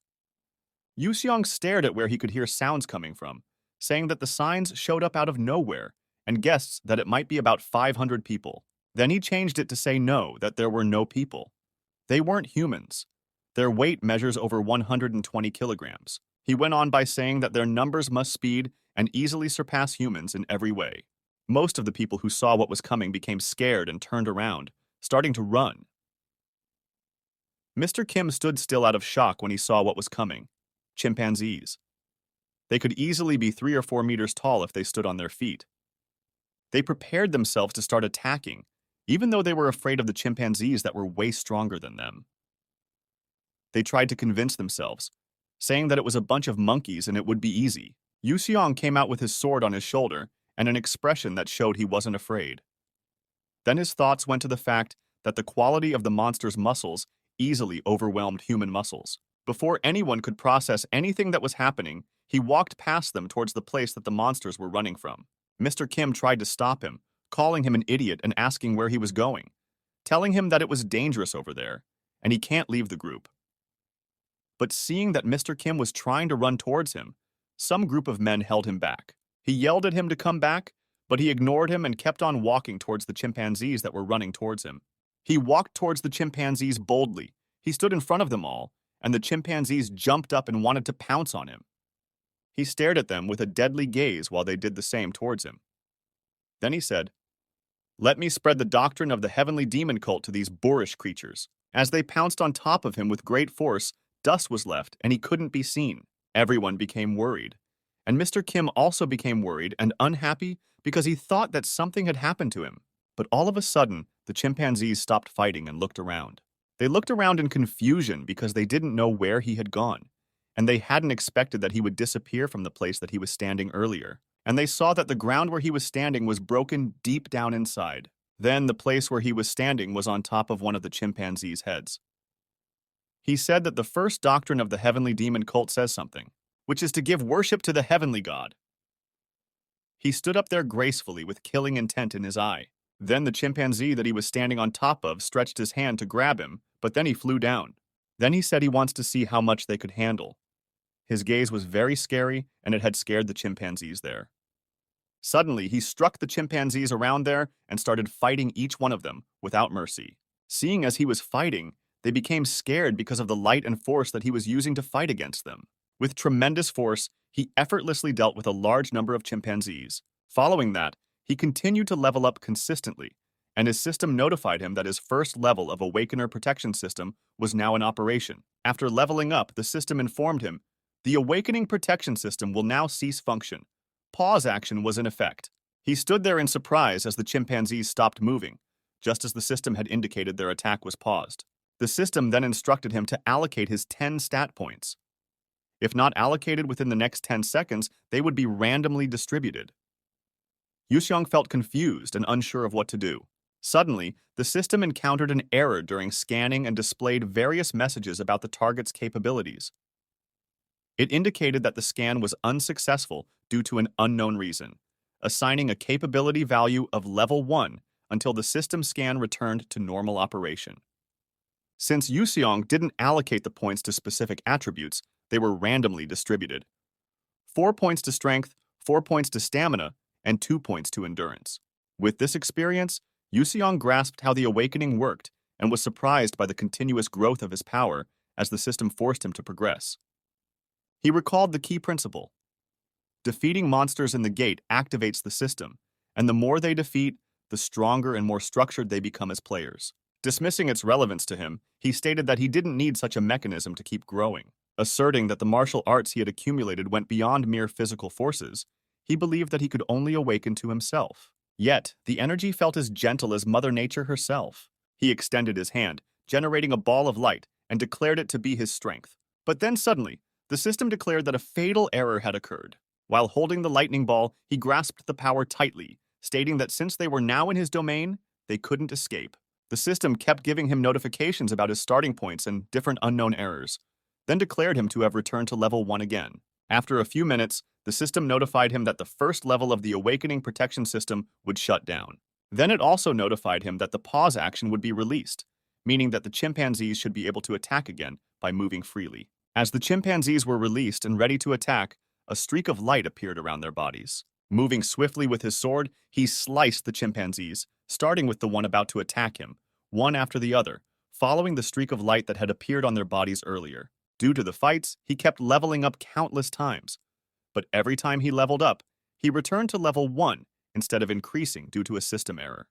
Yusong stared at where he could hear sounds coming from, saying that the signs showed up out of nowhere and guessed that it might be about 500 people. Then he changed it to say no, that there were no people. They weren't humans. Their weight measures over 120 kilograms. He went on by saying that their numbers must speed and easily surpass humans in every way. Most of the people who saw what was coming became scared and turned around, starting to run. Mr. Kim stood still out of shock when he saw what was coming. Chimpanzees. They could easily be 3 or 4 meters tall if they stood on their feet. They prepared themselves to start attacking, even though they were afraid of the chimpanzees that were way stronger than them. They tried to convince themselves, saying that it was a bunch of monkeys and it would be easy. Yusong came out with his sword on his shoulder and an expression that showed he wasn't afraid. Then his thoughts went to the fact that the quality of the monster's muscles easily overwhelmed human muscles. Before anyone could process anything that was happening, he walked past them towards the place that the monsters were running from. Mr. Kim tried to stop him, calling him an idiot and asking where he was going, telling him that it was dangerous over there, and he can't leave the group. But seeing that Mr. Kim was trying to run towards him, some group of men held him back. He yelled at him to come back, but he ignored him and kept on walking towards the chimpanzees that were running towards him. He walked towards the chimpanzees boldly. He stood in front of them all, and the chimpanzees jumped up and wanted to pounce on him. He stared at them with a deadly gaze while they did the same towards him. Then he said, "Let me spread the doctrine of the heavenly demon cult to these boorish creatures." As they pounced on top of him with great force, dust was left and he couldn't be seen. Everyone became worried. And Mr. Kim also became worried and unhappy because he thought that something had happened to him. But all of a sudden, the chimpanzees stopped fighting and looked around. They looked around in confusion because they didn't know where he had gone, and they hadn't expected that he would disappear from the place that he was standing earlier. And they saw that the ground where he was standing was broken deep down inside. Then the place where he was standing was on top of one of the chimpanzees' heads. He said that the first doctrine of the heavenly demon cult says something, which is to give worship to the heavenly god. He stood up there gracefully with killing intent in his eye. Then the chimpanzee that he was standing on top of stretched his hand to grab him, but then he flew down. Then he said he wants to see how much they could handle. His gaze was very scary, and it had scared the chimpanzees there. Suddenly, he struck the chimpanzees around there and started fighting each one of them without mercy. Seeing as he was fighting, they became scared because of the light and force that he was using to fight against them. With tremendous force, he effortlessly dealt with a large number of chimpanzees. Following that, he continued to level up consistently, and his system notified him that his first level of awakener protection system was now in operation. After leveling up, the system informed him, the awakening protection system will now cease function. Pause action was in effect. He stood there in surprise as the chimpanzees stopped moving, just as the system had indicated their attack was paused. The system then instructed him to allocate his 10 stat points. If not allocated within the next 10 seconds, they would be randomly distributed. Yusong felt confused and unsure of what to do. Suddenly, the system encountered an error during scanning and displayed various messages about the target's capabilities. It indicated that the scan was unsuccessful due to an unknown reason, assigning a capability value of level 1 until the system scan returned to normal operation. Since Yusong didn't allocate the points to specific attributes, they were randomly distributed. 4 points to strength, 4 points to stamina, and 2 points to endurance. With this experience, Yusong grasped how the awakening worked and was surprised by the continuous growth of his power as the system forced him to progress. He recalled the key principle. Defeating monsters in the gate activates the system, and the more they defeat, the stronger and more structured they become as players. Dismissing its relevance to him, he stated that he didn't need such a mechanism to keep growing. Asserting that the martial arts he had accumulated went beyond mere physical forces, he believed that he could only awaken to himself. Yet, the energy felt as gentle as Mother Nature herself. He extended his hand, generating a ball of light, and declared it to be his strength. But then suddenly, the system declared that a fatal error had occurred. While holding the lightning ball, he grasped the power tightly, stating that since they were now in his domain, they couldn't escape. The system kept giving him notifications about his starting points and different unknown errors, then declared him to have returned to level 1 again. After a few minutes, the system notified him that the first level of the awakening protection system would shut down. Then it also notified him that the pause action would be released, meaning that the chimpanzees should be able to attack again by moving freely. As the chimpanzees were released and ready to attack, a streak of light appeared around their bodies. Moving swiftly with his sword, he sliced the chimpanzees, starting with the one about to attack him, one after the other, following the streak of light that had appeared on their bodies earlier. Due to the fights, he kept leveling up countless times. But every time he leveled up, he returned to level 1 instead of increasing due to a system error.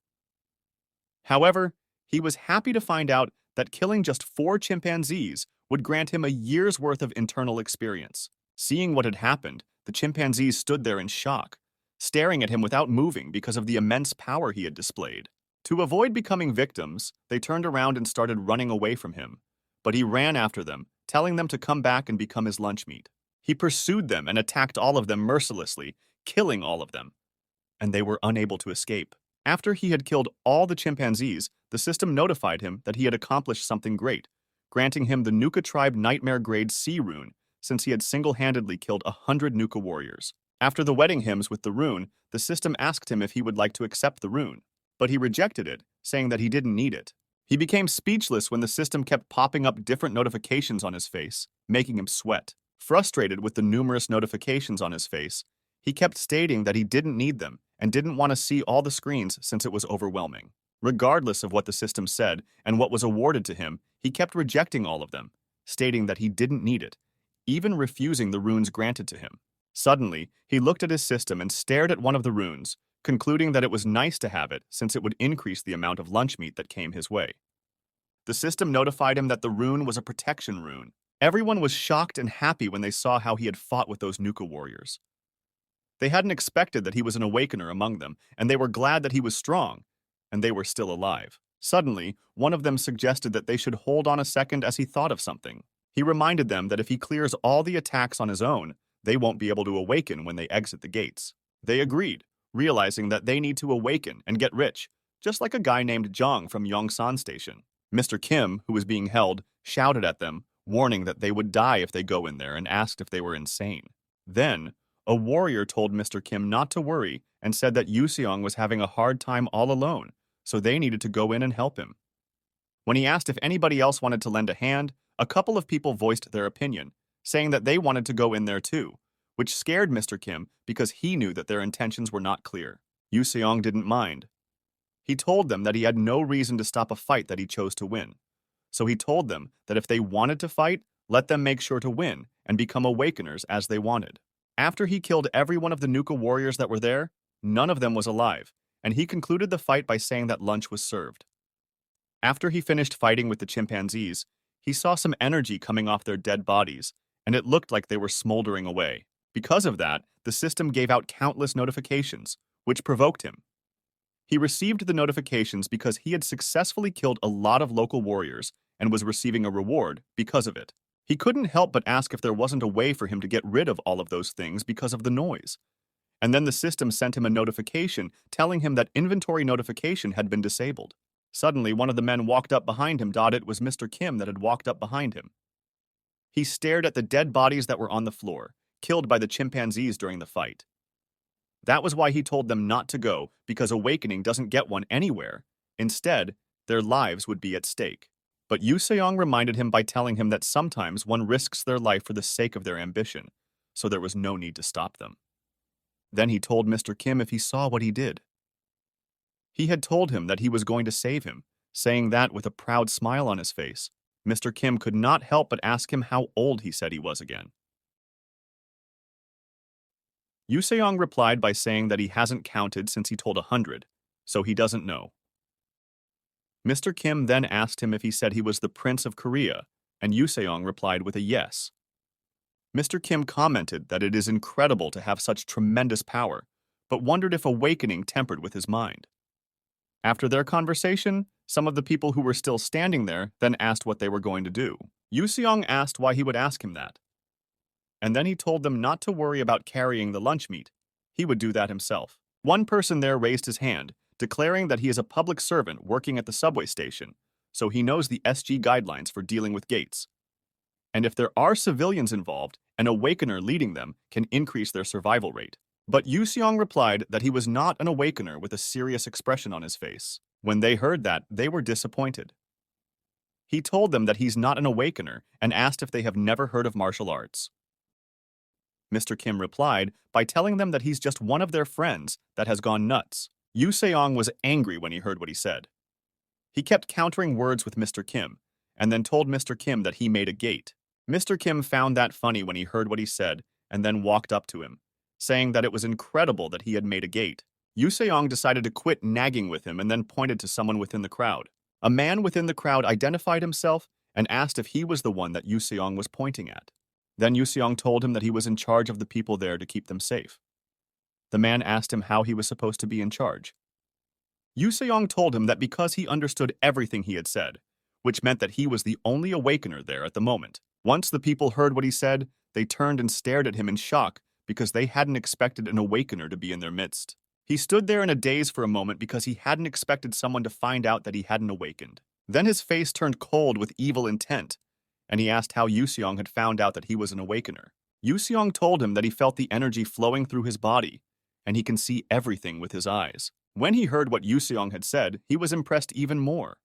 However, he was happy to find out that killing just 4 chimpanzees would grant him a year's worth of internal experience. Seeing what had happened, the chimpanzees stood there in shock, staring at him without moving because of the immense power he had displayed. To avoid becoming victims, they turned around and started running away from him, but he ran after them, telling them to come back and become his lunch meat. He pursued them and attacked all of them mercilessly, killing all of them, and they were unable to escape. After he had killed all the chimpanzees, the system notified him that he had accomplished something great, granting him the Nuka Tribe Nightmare Grade C rune, since he had single-handedly killed 100 Nuka warriors. After the wedding hymns with the rune, the system asked him if he would like to accept the rune, but he rejected it, saying that he didn't need it. He became speechless when the system kept popping up different notifications on his face, making him sweat. Frustrated with the numerous notifications on his face, he kept stating that he didn't need them and didn't want to see all the screens since it was overwhelming. Regardless of what the system said and what was awarded to him, he kept rejecting all of them, stating that he didn't need it, even refusing the runes granted to him. Suddenly, he looked at his system and stared at one of the runes, concluding that it was nice to have it since it would increase the amount of lunch meat that came his way. The system notified him that the rune was a protection rune. Everyone was shocked and happy when they saw how he had fought with those Nuka warriors. They hadn't expected that he was an awakener among them, and they were glad that he was strong, and they were still alive. Suddenly, one of them suggested that they should hold on a second as he thought of something. He reminded them that if he clears all the attacks on his own, they won't be able to awaken when they exit the gates. They agreed, realizing that they need to awaken and get rich, just like a guy named Jong from Yongsan Station. Mr. Kim, who was being held, shouted at them, warning that they would die if they go in there, and asked if they were insane. Then, A warrior told Mr. Kim not to worry and said that Yusong was having a hard time all alone, so they needed to go in and help him. When he asked if anybody else wanted to lend a hand, a couple of people voiced their opinion, saying that they wanted to go in there too, which scared Mr. Kim because he knew that their intentions were not clear. Yusong didn't mind. He told them that he had no reason to stop a fight that he chose to win. So he told them that if they wanted to fight, let them make sure to win and become awakeners as they wanted. After he killed every one of the Nuka warriors that were there, none of them was alive, and he concluded the fight by saying that lunch was served. After he finished fighting with the chimpanzees, he saw some energy coming off their dead bodies, and it looked like they were smoldering away. Because of that, the system gave out countless notifications, which provoked him. He received the notifications because he had successfully killed a lot of local warriors and was receiving a reward because of it. He couldn't help but ask if there wasn't a way for him to get rid of all of those things because of the noise. And then the system sent him a notification telling him that inventory notification had been disabled. Suddenly, one of the men walked up behind him. It was Mr. Kim that had walked up behind him. He stared at the dead bodies that were on the floor, killed by the chimpanzees during the fight. That was why he told them not to go, because awakening doesn't get one anywhere. Instead, their lives would be at stake. But Yusong reminded him by telling him that sometimes one risks their life for the sake of their ambition, so there was no need to stop them. Then he told Mr. Kim if he saw what he did. He had told him that he was going to save him, saying that with a proud smile on his face. Mr. Kim could not help but ask him how old he said he was again. Yusong replied by saying that he hasn't counted since he told 100, so he doesn't know. Mr. Kim then asked him if he said he was the Prince of Korea, and Yusong replied with a yes. Mr. Kim commented that it is incredible to have such tremendous power, but wondered if awakening tempered with his mind. After their conversation, some of the people who were still standing there then asked what they were going to do. Yusong asked why he would ask him that. And then he told them not to worry about carrying the lunch meat. He would do that himself. One person there raised his hand, declaring that he is a public servant working at the subway station, so he knows the SG guidelines for dealing with gates. And if there are civilians involved, an awakener leading them can increase their survival rate. But Yusong replied that he was not an awakener with a serious expression on his face. When they heard that, they were disappointed. He told them that he's not an awakener and asked if they have never heard of martial arts. Mr. Kim replied by telling them that he's just one of their friends that has gone nuts. Yusong was angry when he heard what he said. He kept countering words with Mr. Kim, and then told Mr. Kim that he made a gate. Mr. Kim found that funny when he heard what he said, and then walked up to him, saying that it was incredible that he had made a gate. Yusong decided to quit nagging with him and then pointed to someone within the crowd. A man within the crowd identified himself and asked if he was the one that Yusong was pointing at. Then Yusong told him that he was in charge of the people there to keep them safe. The man asked him how he was supposed to be in charge. Yusong told him that because he understood everything he had said, which meant that he was the only awakener there at the moment. Once the people heard what he said, they turned and stared at him in shock because they hadn't expected an awakener to be in their midst. He stood there in a daze for a moment because he hadn't expected someone to find out that he hadn't awakened. Then his face turned cold with evil intent, and he asked how Yusong had found out that he was an awakener. Yusong told him that he felt the energy flowing through his body, and he can see everything with his eyes. When he heard what Yusong had said, he was impressed even more.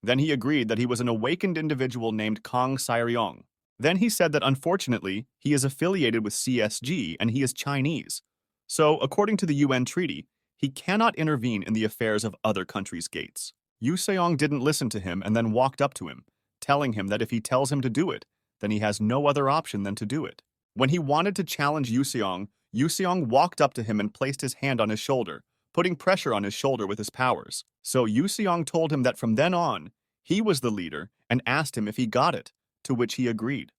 Then he agreed that he was an awakened individual named Kong Saeryong. Then he said that unfortunately, he is affiliated with CSG and he is Chinese. So, according to the UN treaty, he cannot intervene in the affairs of other countries' gates. Yusong didn't listen to him and then walked up to him, telling him that if he tells him to do it, then he has no other option than to do it. When he wanted to challenge Yusong, Yusong walked up to him and placed his hand on his shoulder, putting pressure on his shoulder with his powers. So Yusong told him that from then on, he was the leader and asked him if he got it, to which he agreed.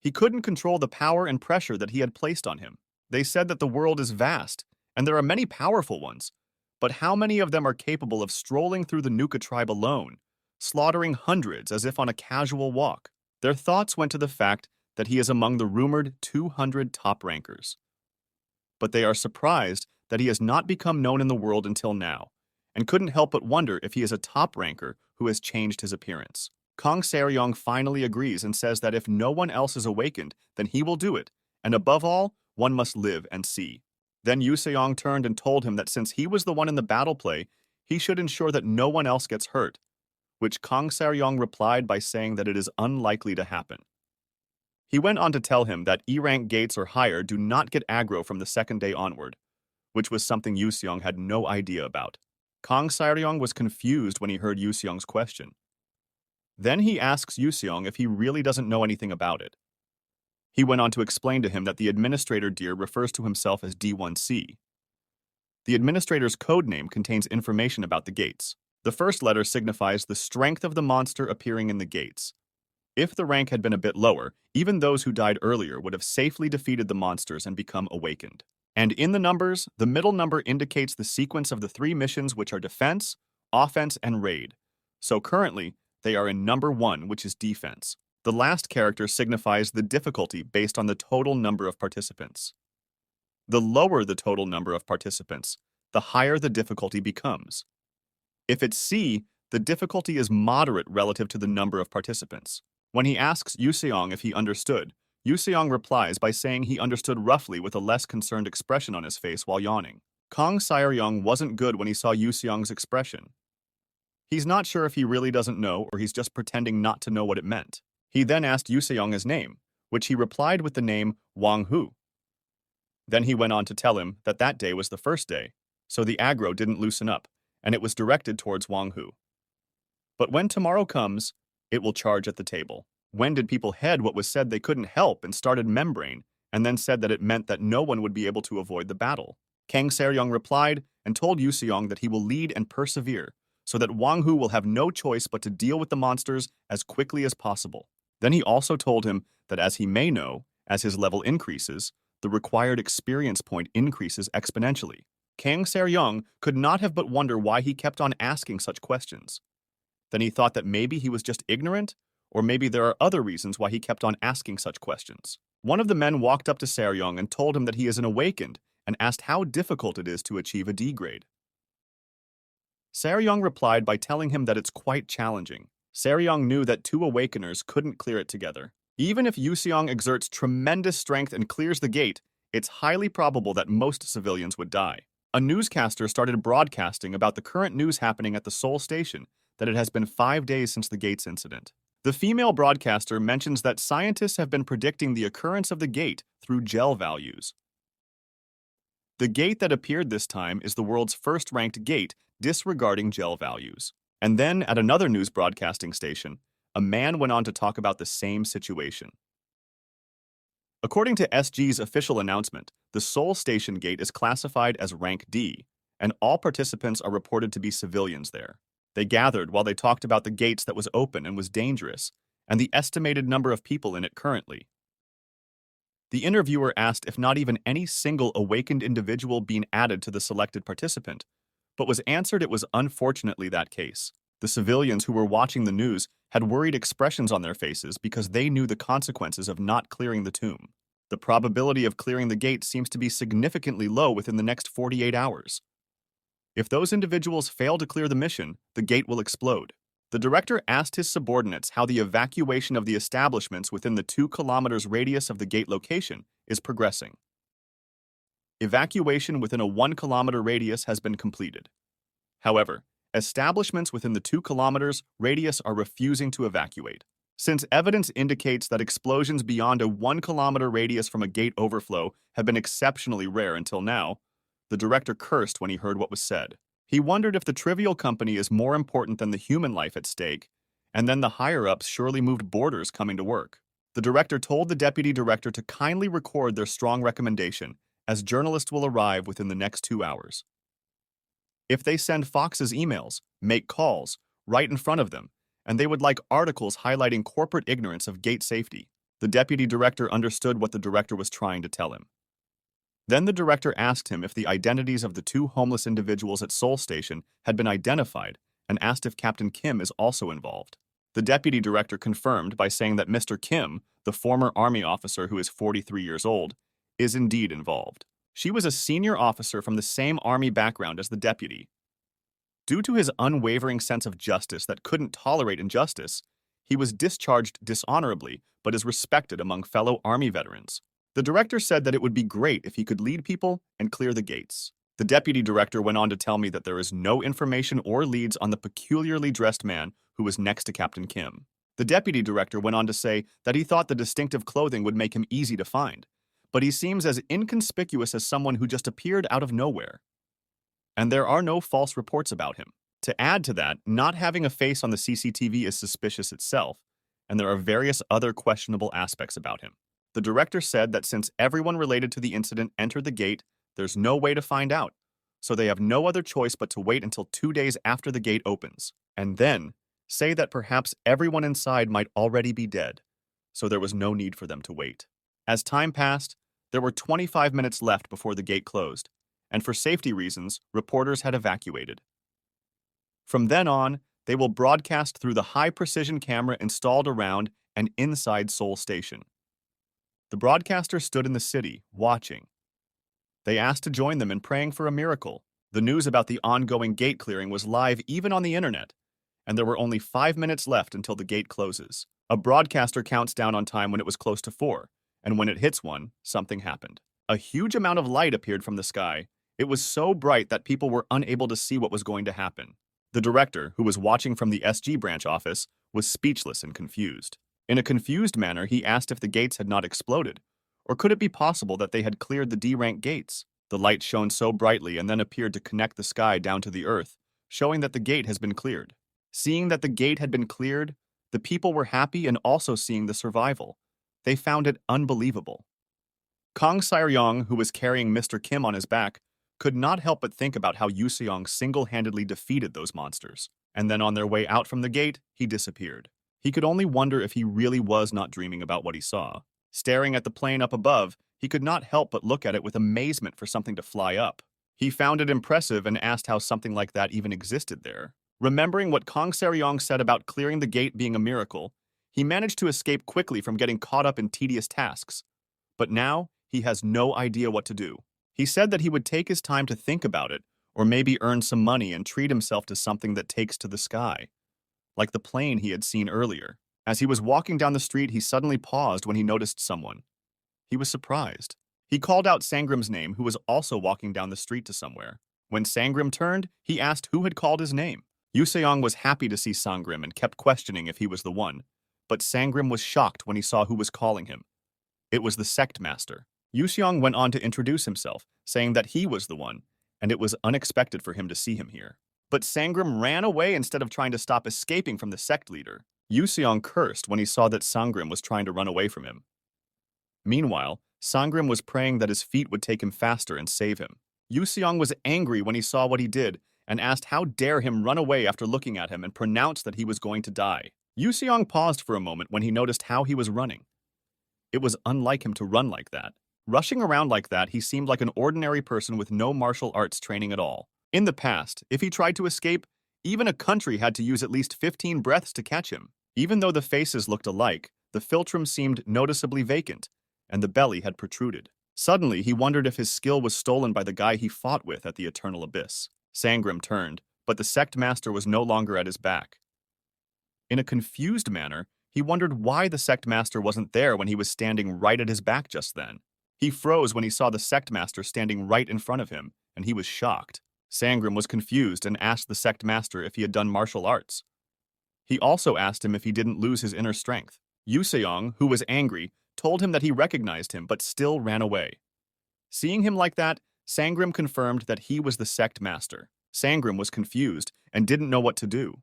He couldn't control the power and pressure that he had placed on him. They said that the world is vast, and there are many powerful ones, but how many of them are capable of strolling through the Nuka tribe alone, slaughtering hundreds as if on a casual walk? Their thoughts went to the fact that he is among the rumored 200 top rankers. But they are surprised that he has not become known in the world until now, and couldn't help but wonder if he is a top ranker who has changed his appearance. Kong Saeryong finally agrees and says that if no one else is awakened, then he will do it, and above all, one must live and see. Then Yusong turned and told him that since he was the one in the battle play, he should ensure that no one else gets hurt, which Kang Saryong replied by saying that it is unlikely to happen. He went on to tell him that E-rank gates or higher do not get aggro from the second day onward, which was something Yusong had no idea about. Kang Saryong was confused when he heard Yusong's question. Then he asks Yusong if he really doesn't know anything about it. He went on to explain to him that the administrator deer refers to himself as D1C. The administrator's code name contains information about the gates. The first letter signifies the strength of the monster appearing in the gates. If the rank had been a bit lower, even those who died earlier would have safely defeated the monsters and become awakened. And in the numbers, the middle number indicates the sequence of the 3 missions, which are defense, offense, and raid. So currently, they are in number 1, which is defense. The last character signifies the difficulty based on the total number of participants. The lower the total number of participants, the higher the difficulty becomes. If it's C, the difficulty is moderate relative to the number of participants. When he asks Yusong if he understood, Yusong replies by saying he understood roughly with a less concerned expression on his face while yawning. Kang Saryong wasn't good when he saw Yusong's expression. He's not sure if he really doesn't know or he's just pretending not to know what it meant. He then asked Yusong his name, which he replied with the name Wang Hu. Then he went on to tell him that that day was the first day, so the aggro didn't loosen up, and it was directed towards Wang Hu. But when tomorrow comes, it will charge at the table. When did people head what was said they couldn't help and started membrane, and then said that it meant that no one would be able to avoid the battle? Kang Saryong replied and told Yusong that he will lead and persevere, so that Wang Hu will have no choice but to deal with the monsters as quickly as possible. Then he also told him that as he may know, as his level increases, the required experience point increases exponentially. Kang Saryong could not have but wonder why he kept on asking such questions. Then he thought that maybe he was just ignorant, or maybe there are other reasons why he kept on asking such questions. One of the men walked up to Saryong and told him that he is an awakened and asked how difficult it is to achieve a D grade. Saryong replied by telling him that it's quite challenging. Saryong knew that 2 awakeners couldn't clear it together. Even if Yusong exerts tremendous strength and clears the gate, it's highly probable that most civilians would die. A newscaster started broadcasting about the current news happening at the Seoul station, that it has been 5 days since the gates incident. The female broadcaster mentions that scientists have been predicting the occurrence of the gate through gel values. The gate that appeared this time is the world's first-ranked gate, disregarding gel values. And then, at another news broadcasting station, a man went on to talk about the same situation. According to SG's official announcement, the Seoul station gate is classified as rank D, and all participants are reported to be civilians there. They gathered while they talked about the gates that was open and was dangerous, and the estimated number of people in it currently. The interviewer asked if not even any single awakened individual being added to the selected participant, but was answered it was unfortunately that case. The civilians who were watching the news had worried expressions on their faces because they knew the consequences of not clearing the tomb. The probability of clearing the gate seems to be significantly low within the next 48 hours. If those individuals fail to clear the mission, the gate will explode. The director asked his subordinates how the evacuation of the establishments within the 2 kilometers radius of the gate location is progressing. Evacuation within a 1 kilometer radius has been completed. However, establishments within the 2 kilometers radius are refusing to evacuate. Since evidence indicates that explosions beyond a 1 kilometer radius from a gate overflow have been exceptionally rare until now, the director cursed when he heard what was said. He wondered if the trivial company is more important than the human life at stake, and then the higher-ups surely moved borders coming to work. The director told the deputy director to kindly record their strong recommendation, as journalists will arrive within the next 2 hours. If they send Fox's emails, make calls, right in front of them, and they would like articles highlighting corporate ignorance of gate safety. The deputy director understood what the director was trying to tell him. Then the director asked him if the identities of the 2 homeless individuals at Seoul Station had been identified and asked if Captain Kim is also involved. The deputy director confirmed by saying that Mr. Kim, the former army officer who is 43 years old, is indeed involved. She was a senior officer from the same army background as the deputy. Due to his unwavering sense of justice that couldn't tolerate injustice, he was discharged dishonorably but is respected among fellow army veterans. The director said that it would be great if he could lead people and clear the gates. The deputy director went on to tell me that there is no information or leads on the peculiarly dressed man who was next to Captain Kim. The deputy director went on to say that he thought the distinctive clothing would make him easy to find, but he seems as inconspicuous as someone who just appeared out of nowhere. And there are no false reports about him. To add to that, not having a face on the CCTV is suspicious itself, and there are various other questionable aspects about him. The director said that since everyone related to the incident entered the gate, there's no way to find out, so they have no other choice but to wait until 2 days after the gate opens, and then say that perhaps everyone inside might already be dead, so there was no need for them to wait. As time passed, there were 25 minutes left before the gate closed, and for safety reasons, reporters had evacuated. From then on, they will broadcast through the high-precision camera installed around and inside Seoul Station. The broadcaster stood in the city, watching. They asked to join them in praying for a miracle. The news about the ongoing gate clearing was live even on the internet, and there were only 5 minutes left until the gate closes. A broadcaster counts down on time when it was close to 4, and when it hits 1, something happened. A huge amount of light appeared from the sky. It was so bright that people were unable to see what was going to happen. The director, who was watching from the SG branch office, was speechless and confused. In a confused manner, he asked if the gates had not exploded, or could it be possible that they had cleared the D-rank gates? The light shone so brightly and then appeared to connect the sky down to the earth, showing that the gate has been cleared. Seeing that the gate had been cleared, the people were happy and also seeing the survival. They found it unbelievable. Kang Sae-ryong, who was carrying Mr. Kim on his back, could not help but think about how Yusong single-handedly defeated those monsters. And then on their way out from the gate, he disappeared. He could only wonder if he really was not dreaming about what he saw. Staring at the plane up above, he could not help but look at it with amazement for something to fly up. He found it impressive and asked how something like that even existed there. Remembering what Kang Sae-ryong said about clearing the gate being a miracle, he managed to escape quickly from getting caught up in tedious tasks. But now, he has no idea what to do. He said that he would take his time to think about it, or maybe earn some money and treat himself to something that takes to the sky, like the plane he had seen earlier. As he was walking down the street, he suddenly paused when he noticed someone. He was surprised. He called out Sangram's name, who was also walking down the street to somewhere. When Sangram turned, he asked who had called his name. Yusong was happy to see Sangram and kept questioning if he was the one, but Sangram was shocked when he saw who was calling him. It was the Sect master. Yusong went on to introduce himself, saying that he was the one, and it was unexpected for him to see him here. But Sangram ran away instead of trying to stop escaping from the Sect leader. Yusong cursed when he saw that Sangram was trying to run away from him. Meanwhile, Sangram was praying that his feet would take him faster and save him. Yusong was angry when he saw what he did and asked how dare him run away after looking at him and pronounced that he was going to die. Yusong paused for a moment when he noticed how he was running. It was unlike him to run like that. Rushing around like that, he seemed like an ordinary person with no martial arts training at all. In the past, if he tried to escape, even a country had to use at least 15 breaths to catch him. Even though the faces looked alike, the philtrum seemed noticeably vacant, and the belly had protruded. Suddenly, he wondered if his skill was stolen by the guy he fought with at the Eternal Abyss. Sangram turned, but the Sect master was no longer at his back. In a confused manner, he wondered why the Sect master wasn't there when he was standing right at his back just then. He froze when he saw the Sect master standing right in front of him, and he was shocked. Sangram was confused and asked the Sect master if he had done martial arts. He also asked him if he didn't lose his inner strength. Yusong, who was angry, told him that he recognized him but still ran away. Seeing him like that, Sangram confirmed that he was the Sect master. Sangram was confused and didn't know what to do.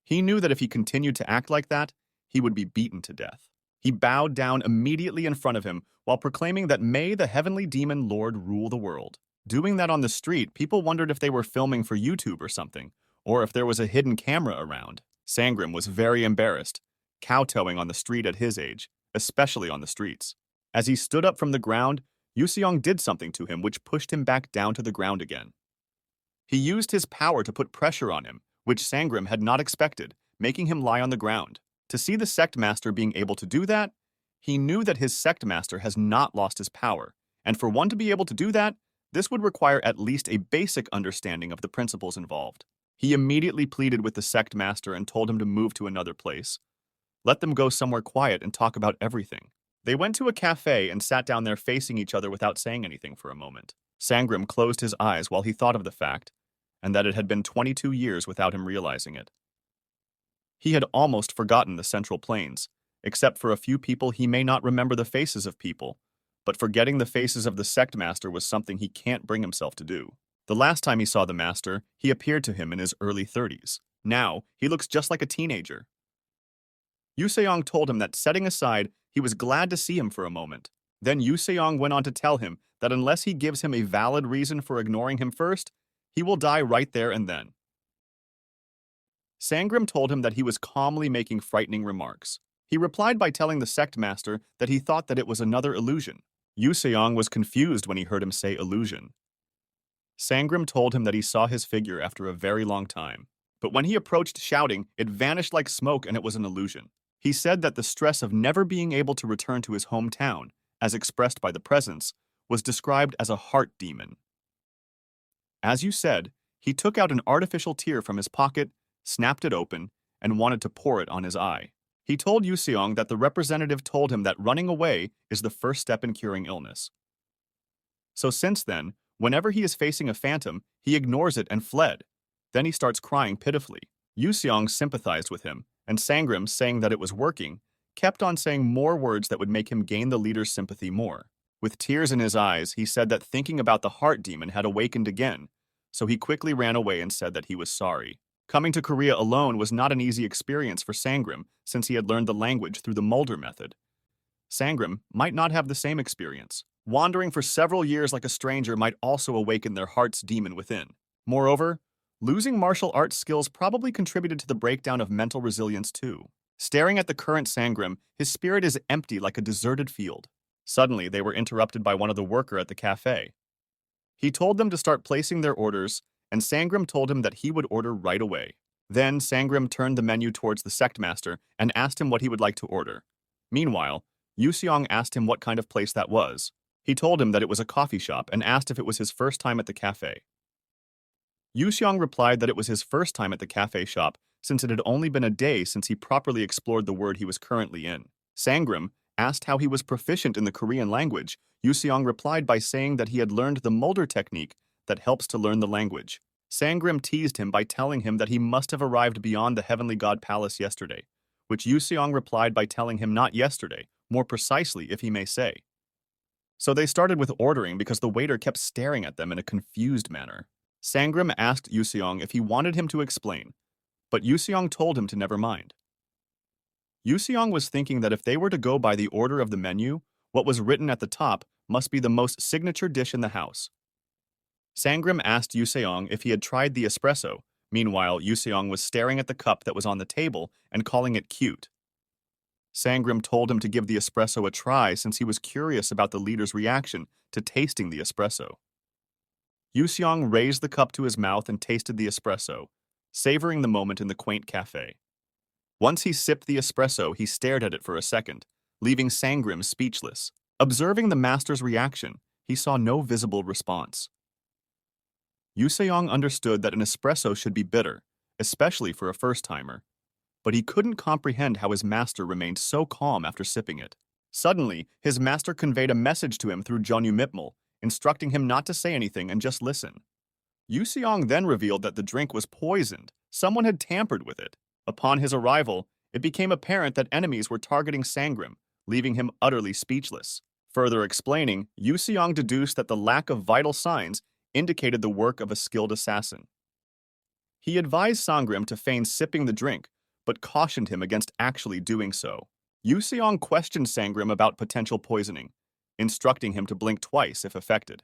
He knew that if he continued to act like that, he would be beaten to death. He bowed down immediately in front of him while proclaiming that may the heavenly demon lord rule the world. Doing that on the street, people wondered if they were filming for YouTube or something, or if there was a hidden camera around. Sangram was very embarrassed, kowtowing on the street at his age, especially on the streets. As he stood up from the ground, Yusong did something to him which pushed him back down to the ground again. He used his power to put pressure on him, which Sangram had not expected, making him lie on the ground. To see the Sect master being able to do that, he knew that his Sect master has not lost his power, and for one to be able to do that, this would require at least a basic understanding of the principles involved. He immediately pleaded with the Sect master and told him to move to another place. Let them go somewhere quiet and talk about everything. They went to a cafe and sat down there facing each other without saying anything for a moment. Sangram closed his eyes while he thought of the fact, and that it had been 22 years without him realizing it. He had almost forgotten the Central Plains. Except for a few people, he may not remember the faces of people, but forgetting the faces of the Sect Master was something he can't bring himself to do. The last time he saw the Master, he appeared to him in his early 30s. Now, he looks just like a teenager. Yusong told him that setting aside, he was glad to see him for a moment. Then Yusong went on to tell him that unless he gives him a valid reason for ignoring him first, he will die right there and then. Sangram told him that he was calmly making frightening remarks. He replied by telling the Sect Master that he thought that it was another illusion. Yusong was confused when he heard him say illusion. Sangram told him that he saw his figure after a very long time. But when he approached shouting, it vanished like smoke and it was an illusion. He said that the stress of never being able to return to his hometown, as expressed by the presence, was described as a heart demon. As you said, he took out an artificial tear from his pocket, snapped it open, and wanted to pour it on his eye. He told Yusong that the representative told him that running away is the first step in curing illness. So since then, whenever he is facing a phantom, he ignores it and fled. Then he starts crying pitifully. Yusong sympathized with him, and Sangram, saying that it was working, kept on saying more words that would make him gain the leader's sympathy more. With tears in his eyes, he said that thinking about the heart demon had awakened again, so he quickly ran away and said that he was sorry. Coming to Korea alone was not an easy experience for Sangram, since he had learned the language through the Mulder method. Sangram might not have the same experience. Wandering for several years like a stranger might also awaken their heart's demon within. Moreover, losing martial arts skills probably contributed to the breakdown of mental resilience too. Staring at the current Sangram, his spirit is empty like a deserted field. Suddenly, they were interrupted by one of the workers at the cafe. He told them to start placing their orders, and Sangram told him that he would order right away. Then Sangram turned the menu towards the Sect Master and asked him what he would like to order. Meanwhile, Yusong asked him what kind of place that was. He told him that it was a coffee shop and asked if it was his first time at the cafe. Yusong replied that it was his first time at the cafe shop since it had only been a day since he properly explored the word he was currently in. Sangram asked how he was proficient in the Korean language. Yusong replied by saying that he had learned the Mulder technique that helps to learn the language. Sangram teased him by telling him that he must have arrived beyond the Heavenly God Palace yesterday, which Yusong replied by telling him not yesterday, more precisely if he may say. So they started with ordering because the waiter kept staring at them in a confused manner. Sangram asked Yusong if he wanted him to explain, but Yusong told him to never mind. Yusong was thinking that if they were to go by the order of the menu, what was written at the top must be the most signature dish in the house. Sangram asked Yusong if he had tried the espresso. Meanwhile, Yusong was staring at the cup that was on the table and calling it cute. Sangram told him to give the espresso a try since he was curious about the leader's reaction to tasting the espresso. Yusong raised the cup to his mouth and tasted the espresso, savoring the moment in the quaint cafe. Once he sipped the espresso, he stared at it for a second, leaving Sangram speechless. Observing the master's reaction, he saw no visible response. Yusong understood that an espresso should be bitter, especially for a first-timer, but he couldn't comprehend how his master remained so calm after sipping it. Suddenly, his master conveyed a message to him through Jonyu Mipmal, instructing him not to say anything and just listen. Yusong then revealed that the drink was poisoned. Someone had tampered with it. Upon his arrival, it became apparent that enemies were targeting Sangram, leaving him utterly speechless. Further explaining, Yusong deduced that the lack of vital signs indicated the work of a skilled assassin. He advised Sangram to feign sipping the drink, but cautioned him against actually doing so. Yusong questioned Sangram about potential poisoning, instructing him to blink twice if affected.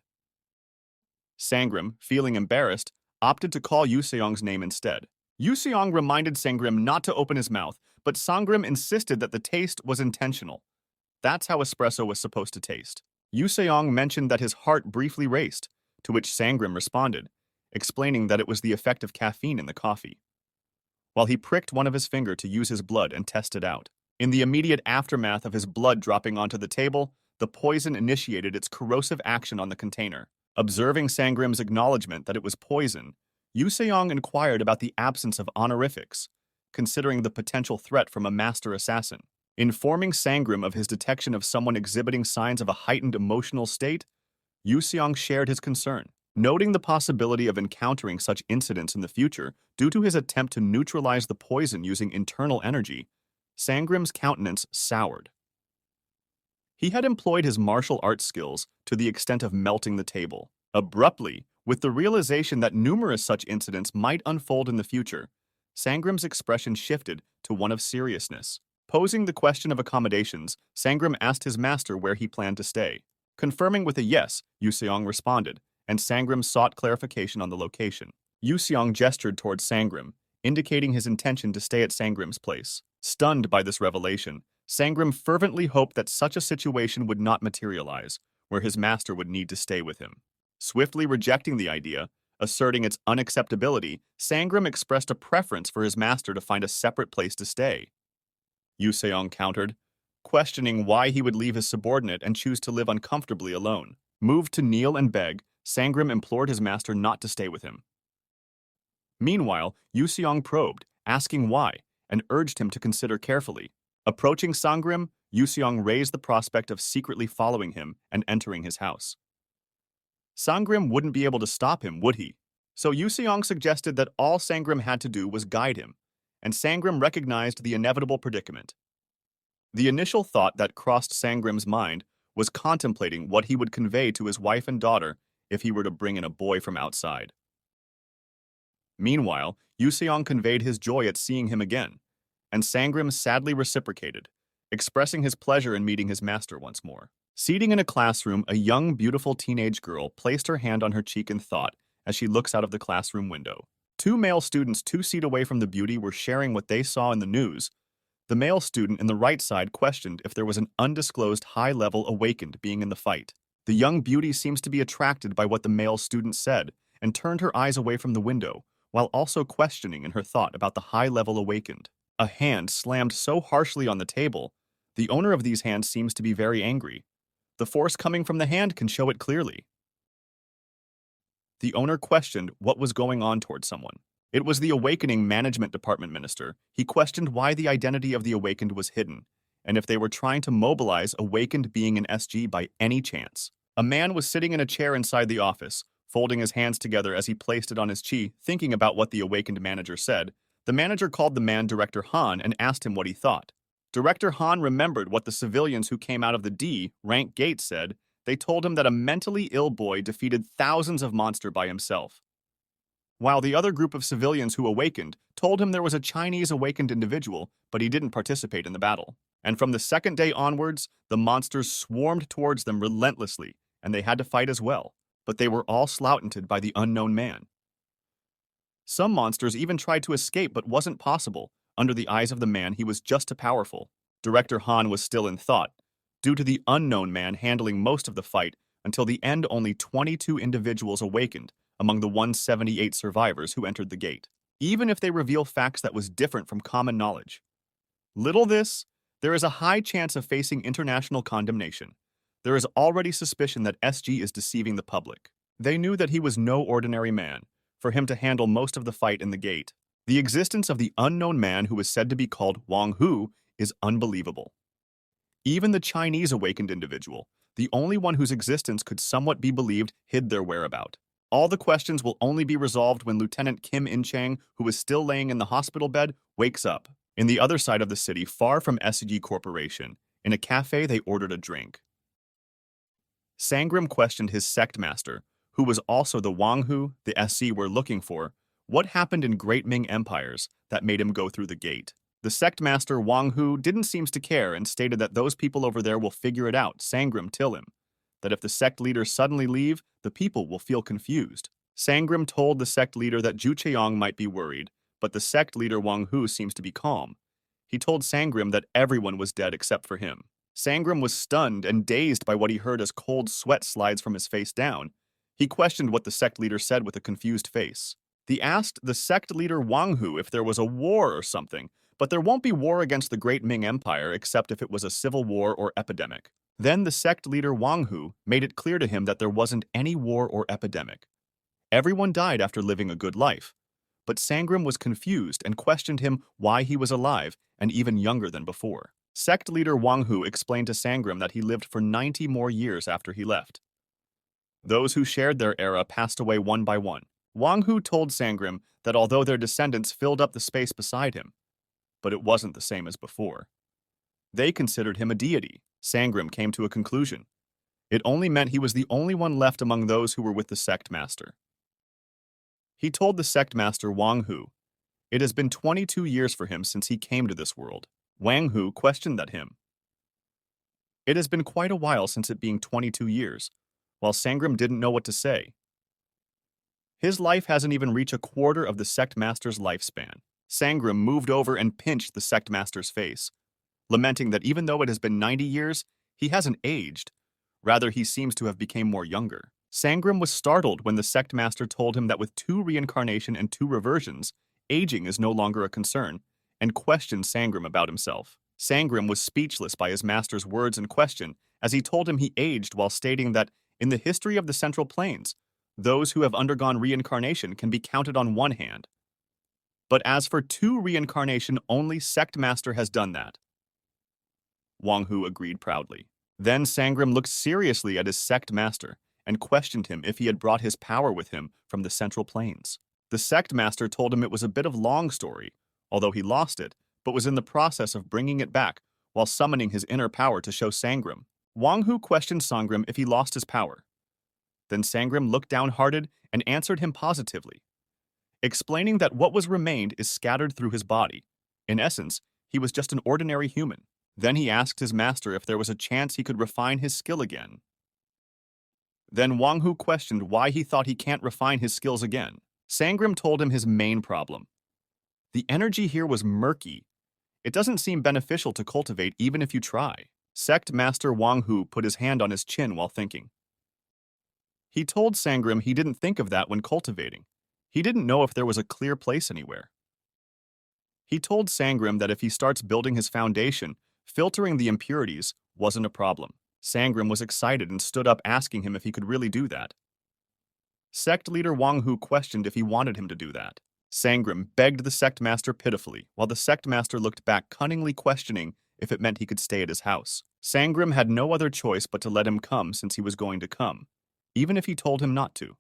Sangram, feeling embarrassed, opted to call Yusong's name instead. Yusong reminded Sangram not to open his mouth, but Sangram insisted that the taste was intentional. That's how espresso was supposed to taste. Yusong mentioned that his heart briefly raced, to which Sangram responded, explaining that it was the effect of caffeine in the coffee, while he pricked one of his fingers to use his blood and test it out. In the immediate aftermath of his blood dropping onto the table, the poison initiated its corrosive action on the container. Observing Sangram's acknowledgement that it was poison, Yusong inquired about the absence of honorifics, considering the potential threat from a master assassin. Informing Sangram of his detection of someone exhibiting signs of a heightened emotional state, Yusong shared his concern, noting the possibility of encountering such incidents in the future due to his attempt to neutralize the poison using internal energy. Sangram's countenance soured. He had employed his martial arts skills to the extent of melting the table. Abruptly, with the realization that numerous such incidents might unfold in the future, Sangram's expression shifted to one of seriousness. Posing the question of accommodations, Sangram asked his master where he planned to stay. Confirming with a yes, Yusong responded, and Sangram sought clarification on the location. Yusong gestured towards Sangram, indicating his intention to stay at Sangram's place. Stunned by this revelation, Sangram fervently hoped that such a situation would not materialize, where his master would need to stay with him. Swiftly rejecting the idea, asserting its unacceptability, Sangram expressed a preference for his master to find a separate place to stay. Yusong countered, questioning why he would leave his subordinate and choose to live uncomfortably alone. Moved to kneel and beg, Sangram implored his master not to stay with him. Meanwhile, Yusong probed, asking why, and urged him to consider carefully. Approaching Sangram, Yusong raised the prospect of secretly following him and entering his house. Sangram wouldn't be able to stop him, would he? So Yusong suggested that all Sangram had to do was guide him, and Sangram recognized the inevitable predicament. The initial thought that crossed Sangram's mind was contemplating what he would convey to his wife and daughter if he were to bring in a boy from outside. Meanwhile, Yusong conveyed his joy at seeing him again, and Sangram sadly reciprocated, expressing his pleasure in meeting his master once more. Seating in a classroom, a young, beautiful teenage girl placed her hand on her cheek in thought as she looks out of the classroom window. Two male students 2 seats away from the beauty were sharing what they saw in the news. The male student in the right side questioned if there was an undisclosed high-level awakened being in the fight. The young beauty seems to be attracted by what the male student said and turned her eyes away from the window, while also questioning in her thought about the high-level awakened. A hand slammed so harshly on the table, the owner of these hands seems to be very angry. The force coming from the hand can show it clearly. The owner questioned what was going on towards someone. It was the Awakening Management Department minister. He questioned why the identity of the awakened was hidden, and if they were trying to mobilize awakened being an SG by any chance. A man was sitting in a chair inside the office, folding his hands together as he placed it on his chi, thinking about what the awakened manager said. The manager called the man Director Han and asked him what he thought. Director Han remembered what the civilians who came out of the D rank gate said. They told him that a mentally ill boy defeated thousands of monsters by himself, while the other group of civilians who awakened told him there was a Chinese awakened individual, but he didn't participate in the battle. And from the second day onwards, the monsters swarmed towards them relentlessly, and they had to fight as well, but they were all sloutened by the unknown man. Some monsters even tried to escape but wasn't possible. Under the eyes of the man, he was just too powerful. Director Han was still in thought, due to the unknown man handling most of the fight. Until the end, only 22 individuals awakened among the 178 survivors who entered the gate, even if they reveal facts that was different from common knowledge. Little this, there is a high chance of facing international condemnation. There is already suspicion that SG is deceiving the public. They knew that he was no ordinary man, for him to handle most of the fight in the gate. The existence of the unknown man who is said to be called Wang Hu is unbelievable. Even the Chinese awakened individual, the only one whose existence could somewhat be believed, hid their whereabout. All the questions will only be resolved when Lieutenant Kim Inchong, who is still laying in the hospital bed, wakes up. In the other side of the city, far from SG Corporation, in a cafe they ordered a drink. Sangram questioned his sect master, who was also the Wang Hu the SC were looking for, what happened in Great Ming empires that made him go through the gate. The sect master Wang Hu didn't seem to care and stated that those people over there will figure it out. Sangram told him that if the sect leaders suddenly leave, the people will feel confused. Sangram told the sect leader that Zhu Cheong might be worried, but the sect leader Wang Hu seems to be calm. He told Sangram that everyone was dead except for him. Sangram was stunned and dazed by what he heard as cold sweat slides from his face down. He questioned what the sect leader said with a confused face. He asked the sect leader Wang Hu if there was a war or something, but there won't be war against the Great Ming Empire except if it was a civil war or epidemic. Then the sect leader Wang Hu made it clear to him that there wasn't any war or epidemic. Everyone died after living a good life. But Sangram was confused and questioned him why he was alive and even younger than before. Sect leader Wang Hu explained to Sangram that he lived for 90 more years after he left. Those who shared their era passed away one by one. Wang Hu told Sangram that although their descendants filled up the space beside him, but it wasn't the same as before. They considered him a deity. Sangram came to a conclusion. It only meant he was the only one left among those who were with the sect master. He told the sect master Wang Hu, it has been 22 years for him since he came to this world. Wang Hu questioned at him. It has been quite a while since it being 22 years, while Sangram didn't know what to say. His life hasn't even reached a quarter of the sect master's lifespan. Sangram moved over and pinched the sect master's face, lamenting that even though it has been 90 years, he hasn't aged. Rather, he seems to have become more younger. Sangram was startled when the sect master told him that with 2 reincarnation and 2 reversions, aging is no longer a concern, and questioned Sangram about himself. Sangram was speechless by his master's words and question, as he told him he aged while stating that, in the history of the Central Plains, those who have undergone reincarnation can be counted on one hand. But as for 2 reincarnation, only sect master has done that. Wang Hu agreed proudly. Then Sangram looked seriously at his sect master and questioned him if he had brought his power with him from the Central Plains. The sect master told him it was a bit of long story, although he lost it, but was in the process of bringing it back while summoning his inner power to show Sangram. Wang Hu questioned Sangram if he lost his power. Then Sangram looked downhearted and answered him positively, explaining that what was remained is scattered through his body. In essence, he was just an ordinary human. Then he asked his master if there was a chance he could refine his skill again. Then Wang Hu questioned why he thought he can't refine his skills again. Sangram told him his main problem. The energy here was murky. It doesn't seem beneficial to cultivate even if you try. Sect Master Wang Hu put his hand on his chin while thinking. He told Sangram he didn't think of that when cultivating. He didn't know if there was a clear place anywhere. He told Sangram that if he starts building his foundation, filtering the impurities wasn't a problem. Sangram was excited and stood up asking him if he could really do that. Sect leader Wang Hu questioned if he wanted him to do that. Sangram begged the sect master pitifully, while the sect master looked back cunningly questioning if it meant he could stay at his house. Sangram had no other choice but to let him come since he was going to come, even if he told him not to.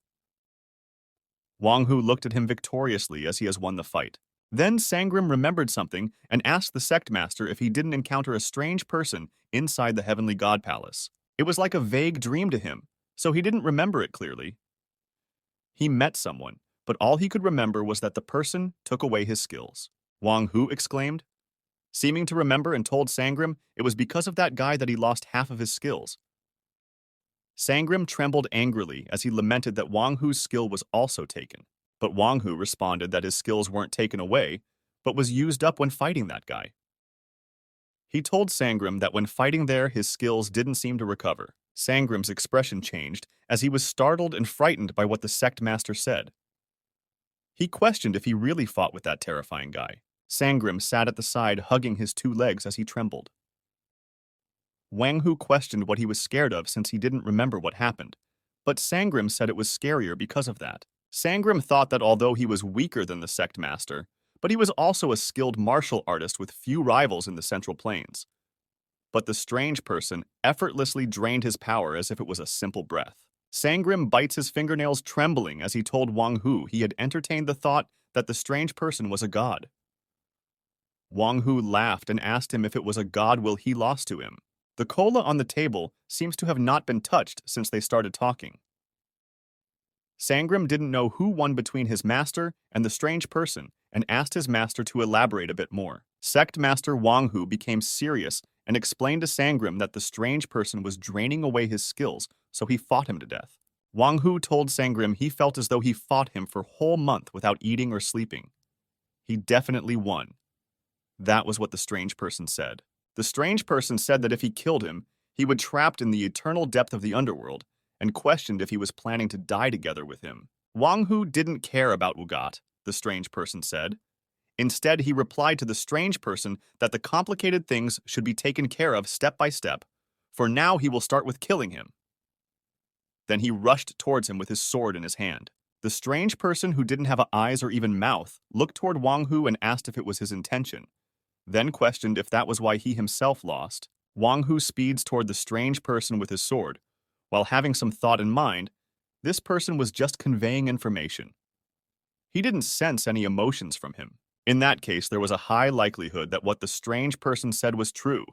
Wang Hu looked at him victoriously as he has won the fight. Then Sangram remembered something and asked the sect master if he didn't encounter a strange person inside the heavenly god palace. It was like a vague dream to him, so he didn't remember it clearly. He met someone, but all he could remember was that the person took away his skills. Wang Hu exclaimed, seeming to remember, and told Sangram it was because of that guy that he lost half of his skills. Sangram trembled angrily as he lamented that Wang Hu's skill was also taken. But Wang Hu responded that his skills weren't taken away, but was used up when fighting that guy. He told Sangram that when fighting there, his skills didn't seem to recover. Sangram's expression changed as he was startled and frightened by what the sect master said. He questioned if he really fought with that terrifying guy. Sangram sat at the side, hugging his 2 legs as he trembled. Wang Hu questioned what he was scared of since he didn't remember what happened, but Sangram said it was scarier because of that. Sangram thought that although he was weaker than the sect master, but he was also a skilled martial artist with few rivals in the Central Plains. But the strange person effortlessly drained his power as if it was a simple breath. Sangram bites his fingernails trembling as he told Wang Hu he had entertained the thought that the strange person was a god. Wang Hu laughed and asked him if it was a god will he lost to him. The cola on the table seems to have not been touched since they started talking. Sangram didn't know who won between his master and the strange person and asked his master to elaborate a bit more. Sect Master Wang Hu became serious and explained to Sangram that the strange person was draining away his skills, so he fought him to death. Wang Hu told Sangram he felt as though he fought him for a whole month without eating or sleeping. He definitely won. That was what the strange person said. The strange person said that if he killed him, he would be trapped in the eternal depth of the underworld, and questioned if he was planning to die together with him. Wang Hu didn't care about Wugat, the strange person said. Instead, he replied to the strange person that the complicated things should be taken care of step by step. For now, he will start with killing him. Then he rushed towards him with his sword in his hand. The strange person, who didn't have eyes or even mouth, looked toward Wang Hu and asked if it was his intention. then questioned if that was why he himself lost. Wang Hu speeds toward the strange person with his sword. While having some thought in mind, this person was just conveying information. He didn't sense any emotions from him. In that case, there was a high likelihood that what the strange person said was true,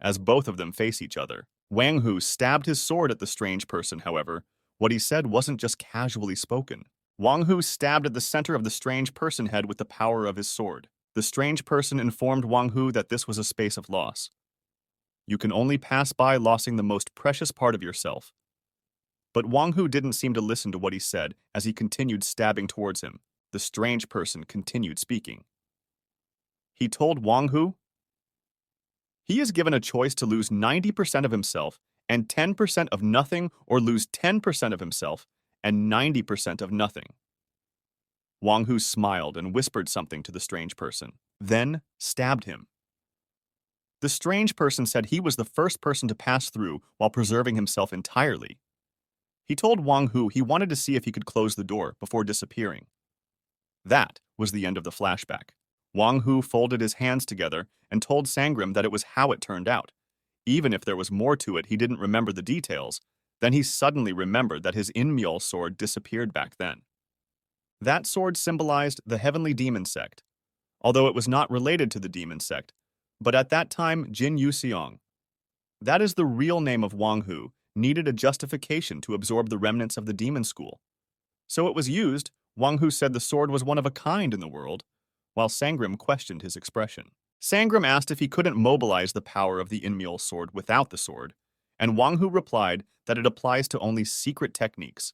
as both of them face each other. Wang Hu stabbed his sword at the strange person, however. What he said wasn't just casually spoken. Wang Hu stabbed at the center of the strange person head with the power of his sword. The strange person informed Wang Hu that this was a space of loss. You can only pass by losing the most precious part of yourself. But Wang Hu didn't seem to listen to what he said as he continued stabbing towards him. The strange person continued speaking. He told Wang Hu, he is given a choice to lose 90% of himself and 10% of nothing, or lose 10% of himself and 90% of nothing. Wang Hu smiled and whispered something to the strange person, then stabbed him. The strange person said he was the first person to pass through while preserving himself entirely. He told Wang Hu he wanted to see if he could close the door before disappearing. That was the end of the flashback. Wang Hu folded his hands together and told Sangram that it was how it turned out. Even if there was more to it, he didn't remember the details. Then he suddenly remembered that his Inmyeol sword disappeared back then. That sword symbolized the heavenly demon sect, although it was not related to the demon sect, but at that time Jin Yusong, that is the real name of Wang Hu, needed a justification to absorb the remnants of the demon school. So it was used. Wang Hu said the sword was one of a kind in the world, while Sangram questioned his expression. Sangram asked if he couldn't mobilize the power of the Inmyeol sword without the sword, and Wang Hu replied that it applies to only secret techniques.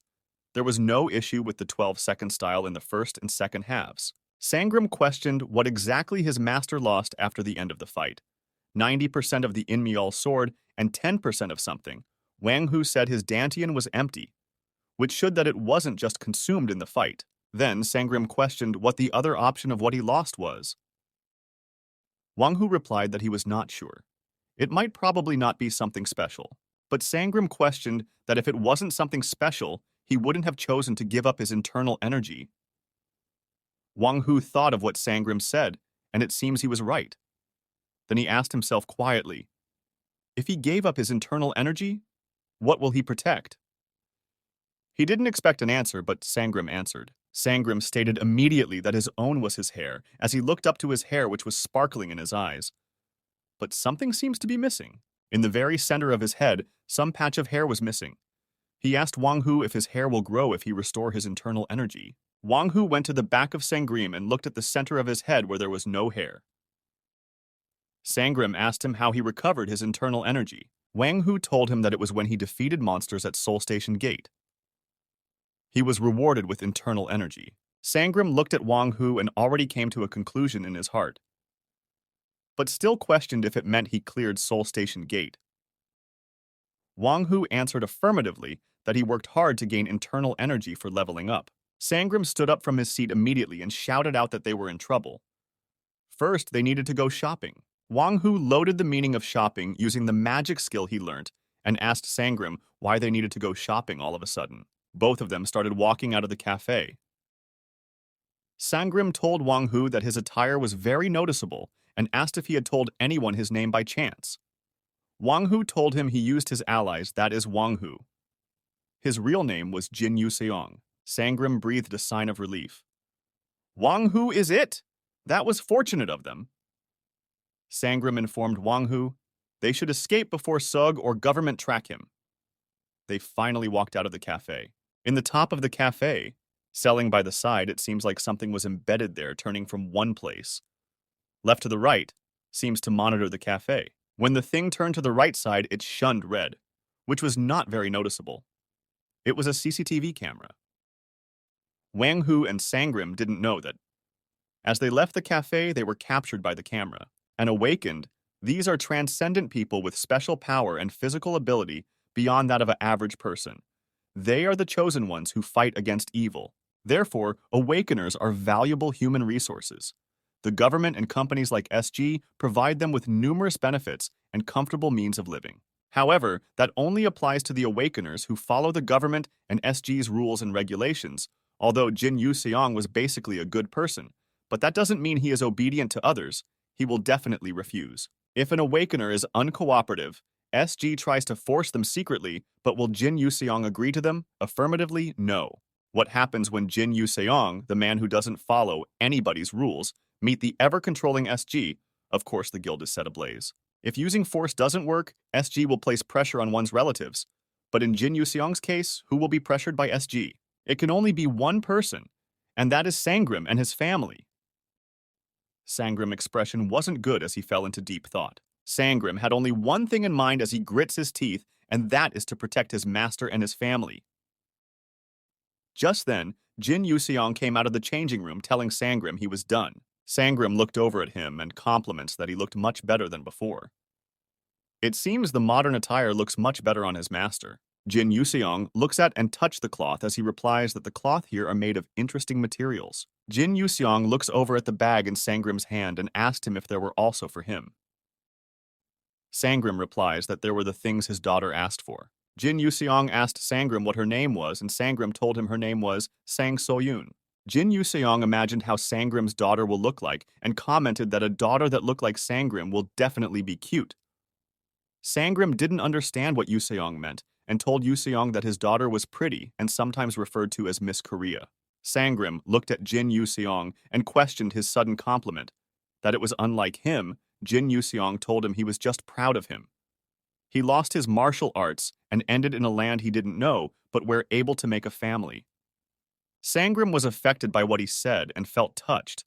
There was no issue with the 12-second style in the first and second halves. Sangram questioned what exactly his master lost after the end of the fight. 90% of the Inmyeol sword and 10% of something. Wang Hu said his dantian was empty, which showed that it wasn't just consumed in the fight. Then Sangram questioned what the other option of what he lost was. Wang Hu replied that he was not sure. It might probably not be something special. But Sangram questioned that if it wasn't something special, he wouldn't have chosen to give up his internal energy. Wang Hu thought of what Sangram said, and it seems he was right. Then he asked himself quietly, if he gave up his internal energy, what will he protect? He didn't expect an answer, but Sangram answered. Sangram stated immediately that his own was his hair, as he looked up to his hair which was sparkling in his eyes. But something seems to be missing. In the very center of his head, some patch of hair was missing. He asked Wang Hu if his hair will grow if he restore his internal energy. Wang Hu went to the back of Sangram and looked at the center of his head where there was no hair. Sangram asked him how he recovered his internal energy. Wang Hu told him that it was when he defeated monsters at Seoul Station Gate. He was rewarded with internal energy. Sangram looked at Wang Hu and already came to a conclusion in his heart, but still questioned if it meant he cleared Seoul Station Gate. Wang Hu answered affirmatively that he worked hard to gain internal energy for leveling up. Sangram stood up from his seat immediately and shouted out that they were in trouble. First, they needed to go shopping. Wang Hu loaded the meaning of shopping using the magic skill he learnt and asked Sangram why they needed to go shopping all of a sudden. Both of them started walking out of the cafe. Sangram told Wang Hu that his attire was very noticeable and asked if he had told anyone his name by chance. Wang Hu told him he used his allies, that is Wang Hu. His real name was Jin Yusong. Sangram breathed a sign of relief. Wang Hu is it! That was fortunate of them. Sangram informed Wang Hu they should escape before Sug or government track him. They finally walked out of the cafe. In the top of the cafe, selling by the side, it seems like something was embedded there, turning from one place. Left to the right seems to monitor the cafe. When the thing turned to the right side, it shunned red, which was not very noticeable. It was a CCTV camera. Wang Hu and Sangram didn't know that. As they left the cafe, they were captured by the camera. And awakened, these are transcendent people with special power and physical ability beyond that of an average person. They are the chosen ones who fight against evil. Therefore, awakeners are valuable human resources. The government and companies like SG provide them with numerous benefits and comfortable means of living. However, that only applies to the awakeners who follow the government and SG's rules and regulations, although Jin Yusong was basically a good person. But that doesn't mean he is obedient to others. he will definitely refuse. If an awakener is uncooperative, SG tries to force them secretly, but will Jin Yusong agree to them? Affirmatively, no. What happens when Jin Yusong, the man who doesn't follow anybody's rules, meet the ever-controlling SG? Of course the guild is set ablaze. If using force doesn't work, SG will place pressure on one's relatives. But in Jin Yusong's case, who will be pressured by SG? It can only be one person, and that is Sangram and his family. Sangram's expression wasn't good as he fell into deep thought. Sangram had only one thing in mind as he grits his teeth, and that is to protect his master and his family. Just then, Jin Yusong came out of the changing room telling Sangram he was done. Sangram looked over at him and compliments that he looked much better than before. It seems the modern attire looks much better on his master. Jin Yusong looks at and touches the cloth as he replies that the cloth here are made of interesting materials. Jin Yusong looks over at the bag in Sangram's hand and asked him if there were also for him. Sangram replies that there were the things his daughter asked for. Jin Yusong asked Sangram what her name was, and Sangram told him her name was Sang Soyun. Jin Yusong imagined how Sangram's daughter will look like and commented that a daughter that looked like Sangram will definitely be cute. Sangram didn't understand what Yusong meant and told Yusong that his daughter was pretty and sometimes referred to as Miss Korea. Sangram looked at Jin Yusong and questioned his sudden compliment. That it was unlike him, Jin Yusong told him he was just proud of him. He lost his martial arts and ended in a land he didn't know, but were able to make a family. Sangram was affected by what he said and felt touched.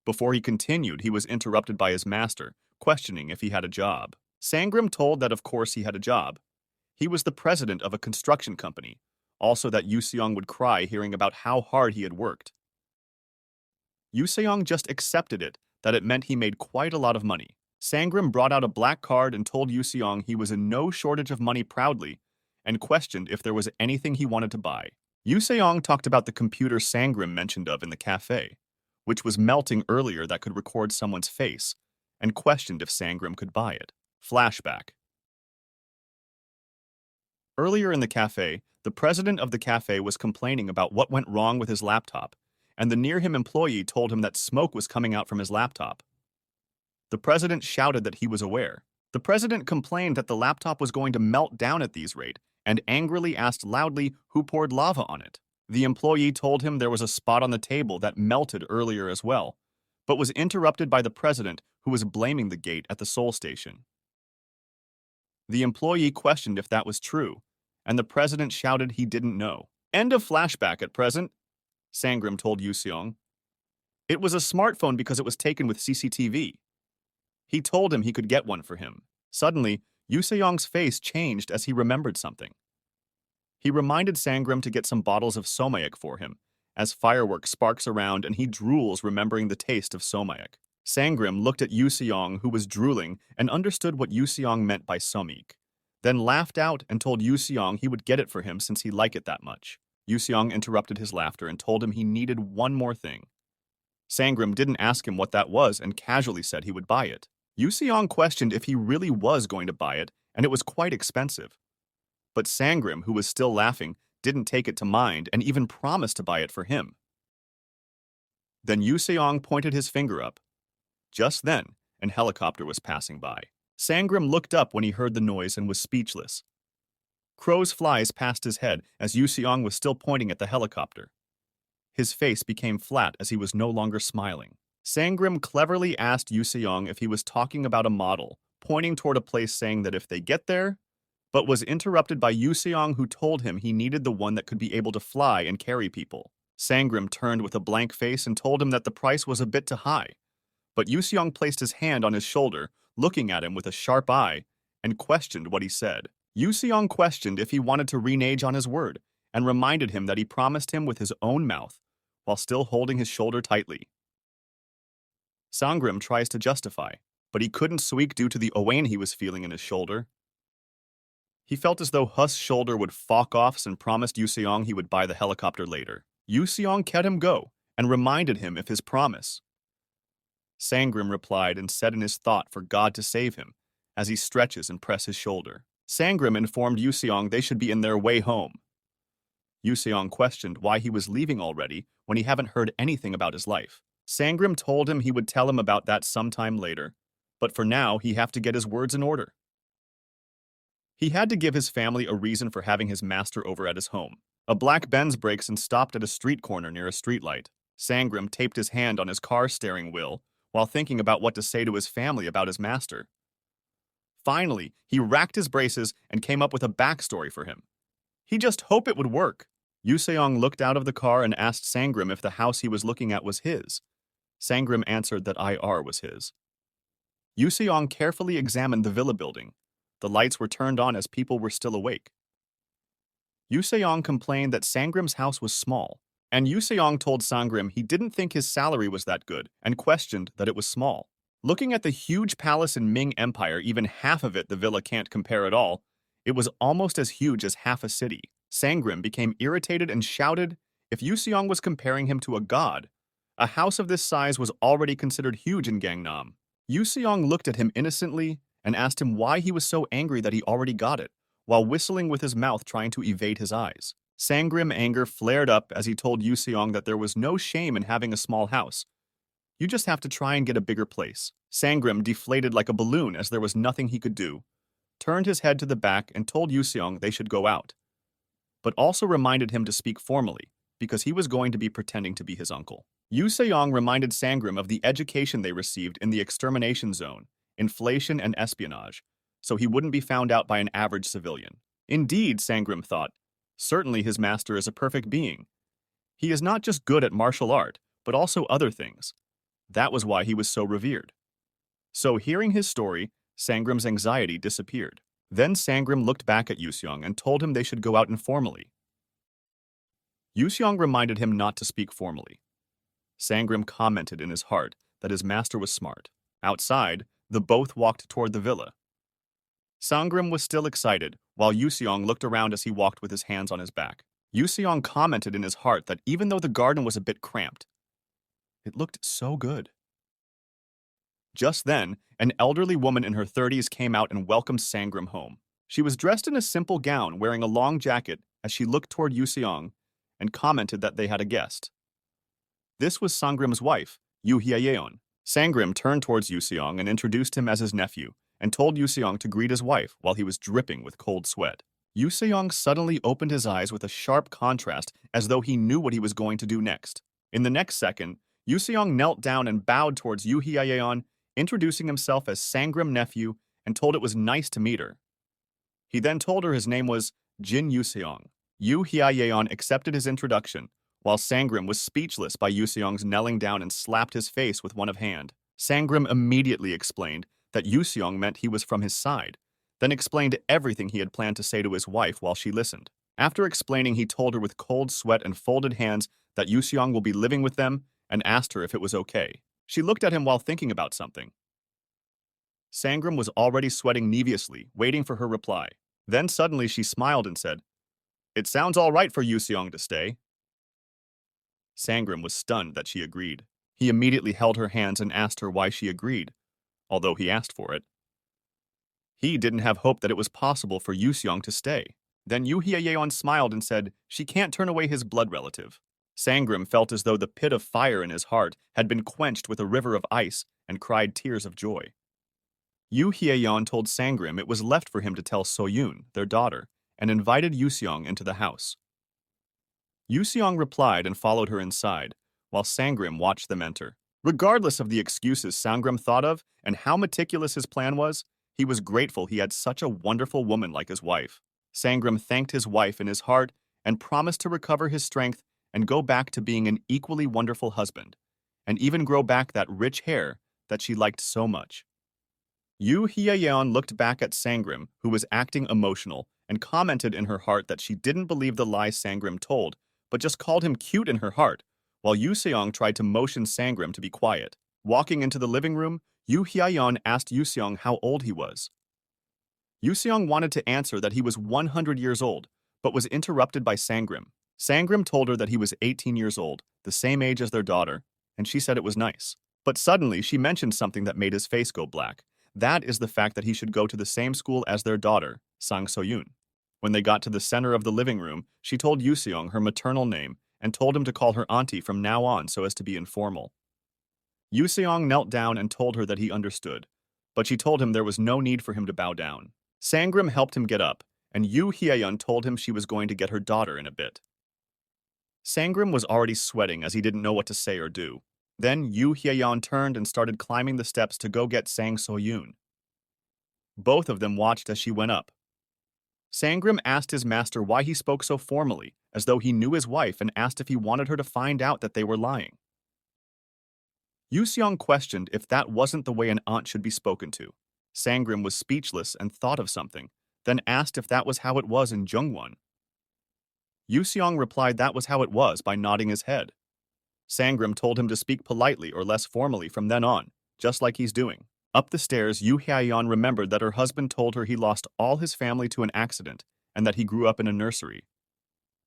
Before he continued, he was interrupted by his master, questioning if he had a job. Sangram told that of course he had a job. He was the president of a construction company, also that Yusong would cry hearing about how hard he had worked. Yusong just accepted it, that it meant he made quite a lot of money. Sangram brought out a black card and told Yusong he was in no shortage of money proudly, and questioned if there was anything he wanted to buy. Yusong talked about the computer Sangram mentioned of in the cafe, which was melting earlier that could record someone's face, and questioned if Sangram could buy it. Flashback. Earlier in the cafe, the president of the cafe was complaining about what went wrong with his laptop, and the near him employee told him that smoke was coming out from his laptop. The president shouted that he was aware. The president complained that the laptop was going to melt down at these rate, and angrily asked loudly who poured lava on it. The employee told him there was a spot on the table that melted earlier as well, but was interrupted by the president, who was blaming the gate at the Seoul station. The employee questioned if that was true, and the president shouted he didn't know. End of flashback at present, Sangram told Yusong. It was a smartphone because it was taken with CCTV. He told him he could get one for him. Suddenly, Yusong's face changed as he remembered something. He reminded Sangram to get some bottles of somayak for him, as fireworks sparks around and he drools remembering the taste of somayak. Sangram looked at Yusong, who was drooling, and understood what Yusong meant by somik, then laughed out and told Yusong he would get it for him since he liked it that much. Yusong interrupted his laughter and told him he needed one more thing. Sangram didn't ask him what that was and casually said he would buy it. Yusong questioned if he really was going to buy it, and it was quite expensive. But Sangram, who was still laughing, didn't take it to mind and even promised to buy it for him. Then Yusong pointed his finger up. Just then, an helicopter was passing by. Sangram looked up when he heard the noise and was speechless. Crows flies past his head as Yusong was still pointing at the helicopter. His face became flat as he was no longer smiling. Sangram cleverly asked Yusong if he was talking about a model, pointing toward a place saying that if they get there, but was interrupted by Yusong, who told him he needed the one that could be able to fly and carry people. Sangram turned with a blank face and told him that the price was a bit too high. But Yusong placed his hand on his shoulder, looking at him with a sharp eye, and questioned what he said. Yusong questioned if he wanted to renege on his word, and reminded him that he promised him with his own mouth, while still holding his shoulder tightly. Sangram tries to justify, but he couldn't speak due to the owain he was feeling in his shoulder. He felt as though Hus's shoulder would fuck off and promised Yusong he would buy the helicopter later. Yusong let him go, and reminded him of his promise. Sangram replied and said in his thought for God to save him, as he stretches and presses his shoulder. Sangram informed Yusong they should be in their way home. Yusong questioned why he was leaving already when he hadn't heard anything about his life. Sangram told him he would tell him about that sometime later, but for now he have to get his words in order. He had to give his family a reason for having his master over at his home. A black Benz brakes and stopped at a street corner near a streetlight. Sangram taped his hand on his car steering wheel while thinking about what to say to his family about his master. Finally, he racked his braces and came up with a backstory for him. He just hoped it would work. Yuseong looked out of the car and asked Sangram if the house he was looking at was his. Sangram answered that IR was his. Yuseong carefully examined the villa building. The lights were turned on as people were still awake. Yuseong complained that Sangram's house was small, and Yuseong told Sangram he didn't think his salary was that good and questioned that it was small. Looking at the huge palace in Ming Empire, even half of it the villa can't compare at all, it was almost as huge as half a city. Sangram became irritated and shouted if Yuseong was comparing him to a god. A house of this size was already considered huge in Gangnam. Yuseong looked at him innocently and asked him why he was so angry that he already got it, while whistling with his mouth trying to evade his eyes. Sangram's anger flared up as he told Yuseong that there was no shame in having a small house. You just have to try and get a bigger place. Sangram deflated like a balloon as there was nothing he could do, turned his head to the back and told Yuseong they should go out, but also reminded him to speak formally, because he was going to be pretending to be his uncle. Yuseong reminded Sangram of the education they received in the extermination zone, inflation and espionage, so he wouldn't be found out by an average civilian. Indeed, Sangram thought, certainly his master is a perfect being. He is not just good at martial art, but also other things. That was why he was so revered. So hearing his story, Sangram's anxiety disappeared. Then Sangram looked back at Yuseong and told him they should go out informally. Yuseong reminded him not to speak formally. Sangram commented in his heart that his master was smart. Outside, the both walked toward the villa. Sangram was still excited, while Yuseong looked around as he walked with his hands on his back. Yuseong commented in his heart that even though the garden was a bit cramped, it looked so good. Just then, an elderly woman in her 30s came out and welcomed Sangram home. She was dressed in a simple gown, wearing a long jacket as she looked toward Yuseong and commented that they had a guest. This was Sangram's wife, Yu Hyeon. Sangram turned towards Yuseong and introduced him as his nephew and told Yuseong to greet his wife while he was dripping with cold sweat. Yuseong suddenly opened his eyes with a sharp contrast as though he knew what he was going to do next. In the next second, Yuseong knelt down and bowed towards Yu Hyeon, introducing himself as Sangram's nephew and told it was nice to meet her. He then told her his name was Jin Yusong. Yu Hyeon accepted his introduction, while Sangram was speechless by Yuseong's knelling down and slapped his face with one of hand. Sangram immediately explained that Yuseong meant he was from his side, then explained everything he had planned to say to his wife while she listened. After explaining, he told her with cold sweat and folded hands that Yuseong will be living with them and asked her if it was okay. She looked at him while thinking about something. Sangram was already sweating neviously, waiting for her reply. Then suddenly she smiled and said, "It sounds all right for Yuseong to stay." Sangram was stunned that she agreed. He immediately held her hands and asked her why she agreed, although he asked for it. He didn't have hope that it was possible for Yuseong to stay. Then Yu Hyeon smiled and said she can't turn away his blood relative. Sangram felt as though the pit of fire in his heart had been quenched with a river of ice and cried tears of joy. Yu Hyeon told Sangram it was left for him to tell Soyun, their daughter, and invited Yuseong into the house. Yuseong replied and followed her inside, while Sangram watched them enter. Regardless of the excuses Sangram thought of and how meticulous his plan was, he was grateful he had such a wonderful woman like his wife. Sangram thanked his wife in his heart and promised to recover his strength and go back to being an equally wonderful husband, and even grow back that rich hair that she liked so much. Yu Hyeon looked back at Sangram, who was acting emotional, and commented in her heart that she didn't believe the lies Sangram told, but just called him cute in her heart, while Yuseong tried to motion Sangram to be quiet. Walking into the living room, Yu Hyeon asked Yuseong how old he was. Yuseong wanted to answer that he was 100 years old, but was interrupted by Sangram. Sangram told her that he was 18 years old, the same age as their daughter, and she said it was nice. But suddenly, she mentioned something that made his face go black. That is the fact that he should go to the same school as their daughter, Sang Soyun. When they got to the center of the living room, she told Yuseong her maternal name and told him to call her auntie from now on so as to be informal. Yuseong knelt down and told her that he understood, but she told him there was no need for him to bow down. Sangram helped him get up, and Yu Hyeon told him she was going to get her daughter in a bit. Sangram was already sweating as he didn't know what to say or do. Then Yu Hyeon turned and started climbing the steps to go get Sang Soyun. Both of them watched as she went up. Sangram asked his master why he spoke so formally, as though he knew his wife, and asked if he wanted her to find out that they were lying. Yuseong questioned if that wasn't the way an aunt should be spoken to. Sangram was speechless and thought of something, then asked if that was how it was in Jungwon. Yuseong replied that was how it was by nodding his head. Sangram told him to speak politely or less formally from then on, just like he's doing. Up the stairs, Yu Hyeon remembered that her husband told her he lost all his family to an accident and that he grew up in a nursery.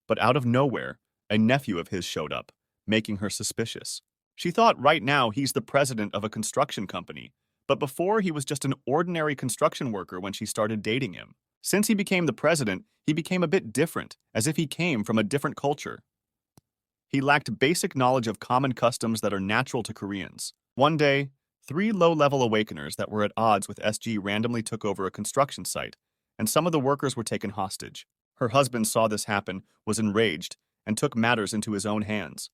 But out of nowhere, a nephew of his showed up, making her suspicious. She thought right now he's the president of a construction company, but before he was just an ordinary construction worker when she started dating him. Since he became the president, he became a bit different, as if he came from a different culture. He lacked basic knowledge of common customs that are natural to Koreans. One day, 3 low-level awakeners that were at odds with SG randomly took over a construction site, and some of the workers were taken hostage. Her husband saw this happen, was enraged, and took matters into his own hands.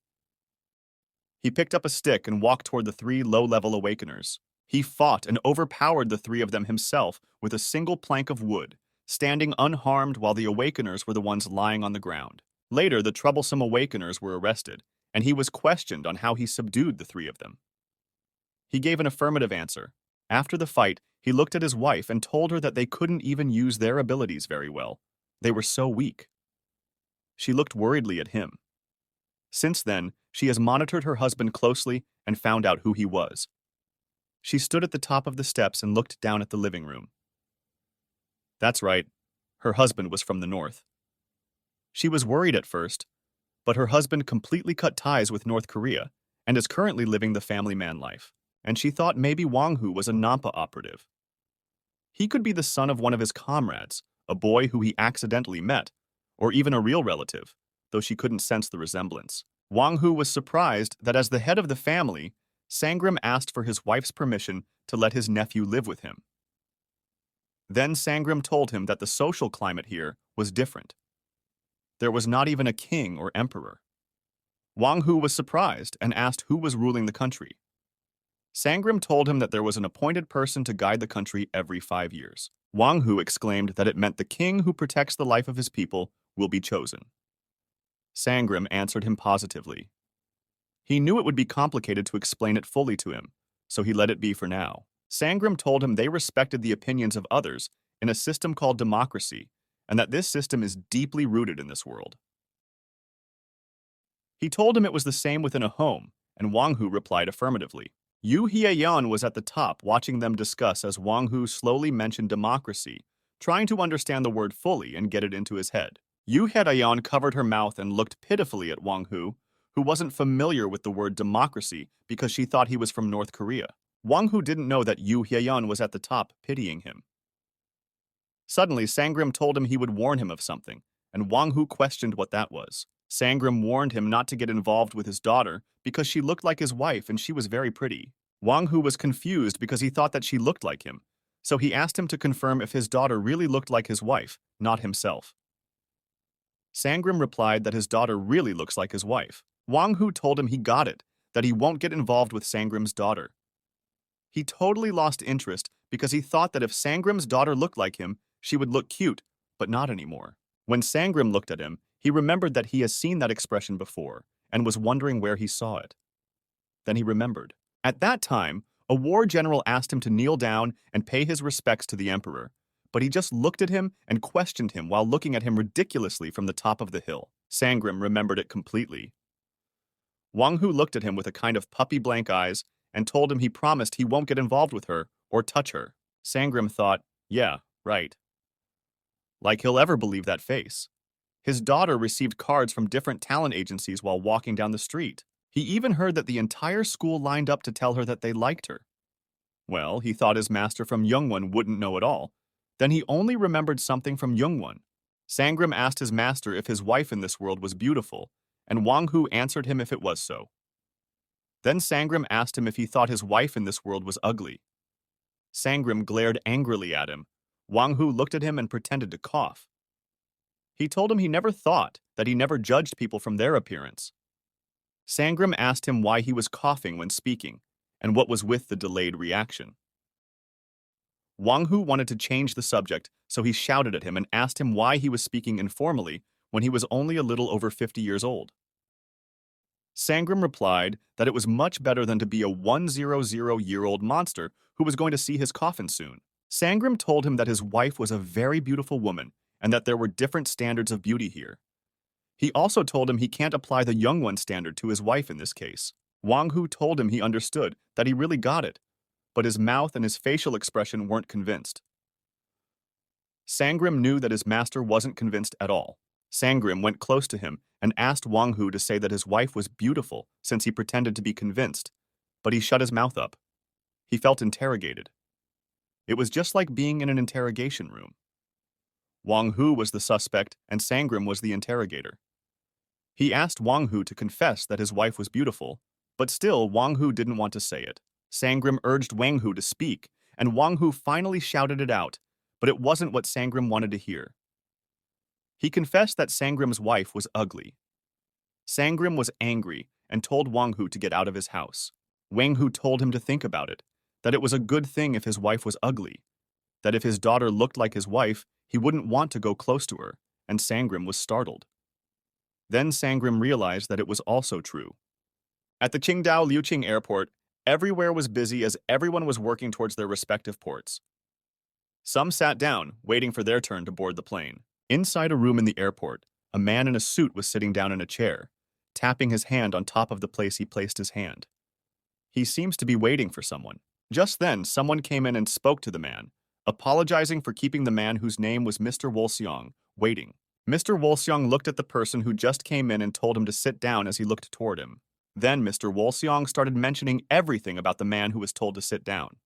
He picked up a stick and walked toward the 3 low-level awakeners. He fought and overpowered the 3 of them himself with a single plank of wood, standing unharmed while the awakeners were the ones lying on the ground. Later, the troublesome awakeners were arrested, and he was questioned on how he subdued the 3 of them. He gave an affirmative answer. After the fight, he looked at his wife and told her that they couldn't even use their abilities very well. They were so weak. She looked worriedly at him. Since then, she has monitored her husband closely and found out who he was. She stood at the top of the steps and looked down at the living room. That's right, her husband was from the north. She was worried at first, but her husband completely cut ties with North Korea and is currently living the family man life, and she thought maybe Wang-hoo was a Nampa operative. He could be the son of one of his comrades, a boy who he accidentally met, or even a real relative, though she couldn't sense the resemblance. Wang-hoo was surprised that as the head of the family, Sangram asked for his wife's permission to let his nephew live with him. Then Sangram told him that the social climate here was different. There was not even a king or emperor. Wang-hoo was surprised and asked who was ruling the country. Sangram told him that there was an appointed person to guide the country every 5 years. Wang-hoo exclaimed that it meant the king who protects the life of his people will be chosen. Sangram answered him positively. He knew it would be complicated to explain it fully to him, so he let it be for now. Sangram told him they respected the opinions of others in a system called democracy, and that this system is deeply rooted in this world. He told him it was the same within a home, and Wang-hoo replied affirmatively. Yu Hyeon was at the top watching them discuss as Wang-hoo slowly mentioned democracy, trying to understand the word fully and get it into his head. Yu Hyeon covered her mouth and looked pitifully at Wang-hoo, who wasn't familiar with the word democracy because she thought he was from North Korea. Wang-hoo didn't know that Yu Hyeon was at the top pitying him. Suddenly, Sangram told him he would warn him of something, and Wang-hoo questioned what that was. Sangram warned him not to get involved with his daughter because she looked like his wife and she was very pretty. Wang-hoo was confused because he thought that she looked like him, so he asked him to confirm if his daughter really looked like his wife, not himself. Sangram replied that his daughter really looks like his wife. Wang-hoo told him he got it, that he won't get involved with Sangram's daughter. He totally lost interest because he thought that if Sangram's daughter looked like him, she would look cute, but not anymore. When Sangram looked at him, he remembered that he has seen that expression before and was wondering where he saw it. Then he remembered. At that time, a war general asked him to kneel down and pay his respects to the emperor, but he just looked at him and questioned him while looking at him ridiculously from the top of the hill. Sangram remembered it completely. Wang-hoo looked at him with a kind of puppy blank eyes and told him he promised he won't get involved with her or touch her. Sangram thought, yeah, right. Like he'll ever believe that face. His daughter received cards from different talent agencies while walking down the street. He even heard that the entire school lined up to tell her that they liked her. Well, he thought his master from Youngwon wouldn't know it all. Then he only remembered something from Youngwon. Sangram asked his master if his wife in this world was beautiful, and Wang-hoo answered him if it was so. Then Sangram asked him if he thought his wife in this world was ugly. Sangram glared angrily at him. Wang Hu looked at him and pretended to cough. He told him he never thought, that he never judged people from their appearance. Sangram asked him why he was coughing when speaking, and what was with the delayed reaction. Wang Hu wanted to change the subject, so he shouted at him and asked him why he was speaking informally when he was only a little over 50 years old. Sangram replied that it was much better than to be a 100-year-old monster who was going to see his coffin soon. Sangram told him that his wife was a very beautiful woman and that there were different standards of beauty here. He also told him he can't apply the young one standard to his wife in this case. Wang Hu told him he understood, that he really got it, but his mouth and his facial expression weren't convinced. Sangram knew that his master wasn't convinced at all. Sangram went close to him and asked Wang Hu to say that his wife was beautiful since he pretended to be convinced, but he shut his mouth up. He felt interrogated. It was just like being in an interrogation room. Wang Hu was the suspect and Sangram was the interrogator. He asked Wang Hu to confess that his wife was beautiful, but still Wang Hu didn't want to say it. Sangram urged Wang Hu to speak, and Wang Hu finally shouted it out, but it wasn't what Sangram wanted to hear. He confessed that Sangram's wife was ugly. Sangram was angry and told Wang Hu to get out of his house. Wang Hu told him to think about it, that it was a good thing if his wife was ugly, that if his daughter looked like his wife, he wouldn't want to go close to her, and Sangram was startled. Then Sangram realized that it was also true. At the Qingdao Liuqing airport, everywhere was busy as everyone was working towards their respective ports. Some sat down, waiting for their turn to board the plane. Inside a room in the airport, a man in a suit was sitting down in a chair, tapping his hand on top of the place he placed his hand. He seems to be waiting for someone. Just then, someone came in and spoke to the man, apologizing for keeping the man whose name was Mr. Wolseong waiting. Mr. Wolseong looked at the person who just came in and told him to sit down as he looked toward him. Then Mr. Wolseong started mentioning everything about the man who was told to sit down.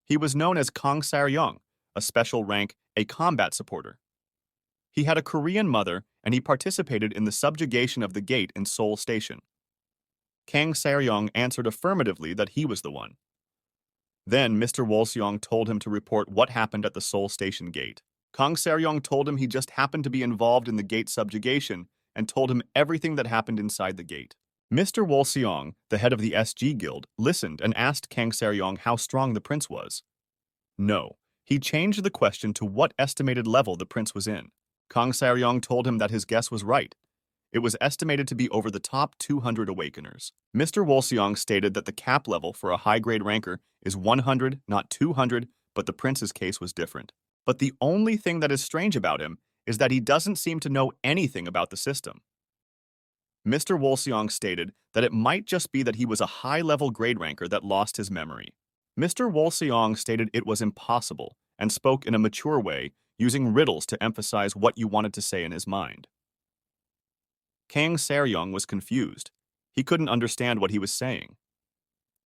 He was known as Kang Saryong, a special rank, a combat supporter. He had a Korean mother and he participated in the subjugation of the gate in Seoul Station. Kang Saryong answered affirmatively that he was the one. Then Mr. Wolseong told him to report what happened at the Seoul Station gate. Kang Saryong told him he just happened to be involved in the gate subjugation and told him everything that happened inside the gate. Mr. Wolseong, the head of the SG Guild, listened and asked Kang Saryong how strong the prince was. No, he changed the question to what estimated level the prince was in. Kang Saryong told him that his guess was right. It was estimated to be over the top 200 awakeners. Mr. Wolseong stated that the cap level for a high-grade ranker is 100, not 200, but the prince's case was different. But the only thing that is strange about him is that he doesn't seem to know anything about the system. Mr. Wolseong stated that it might just be that he was a high-level grade ranker that lost his memory. Mr. Wolseong stated it was impossible and spoke in a mature way, using riddles to emphasize what you wanted to say in his mind. Kang Saryong was confused. He couldn't understand what he was saying.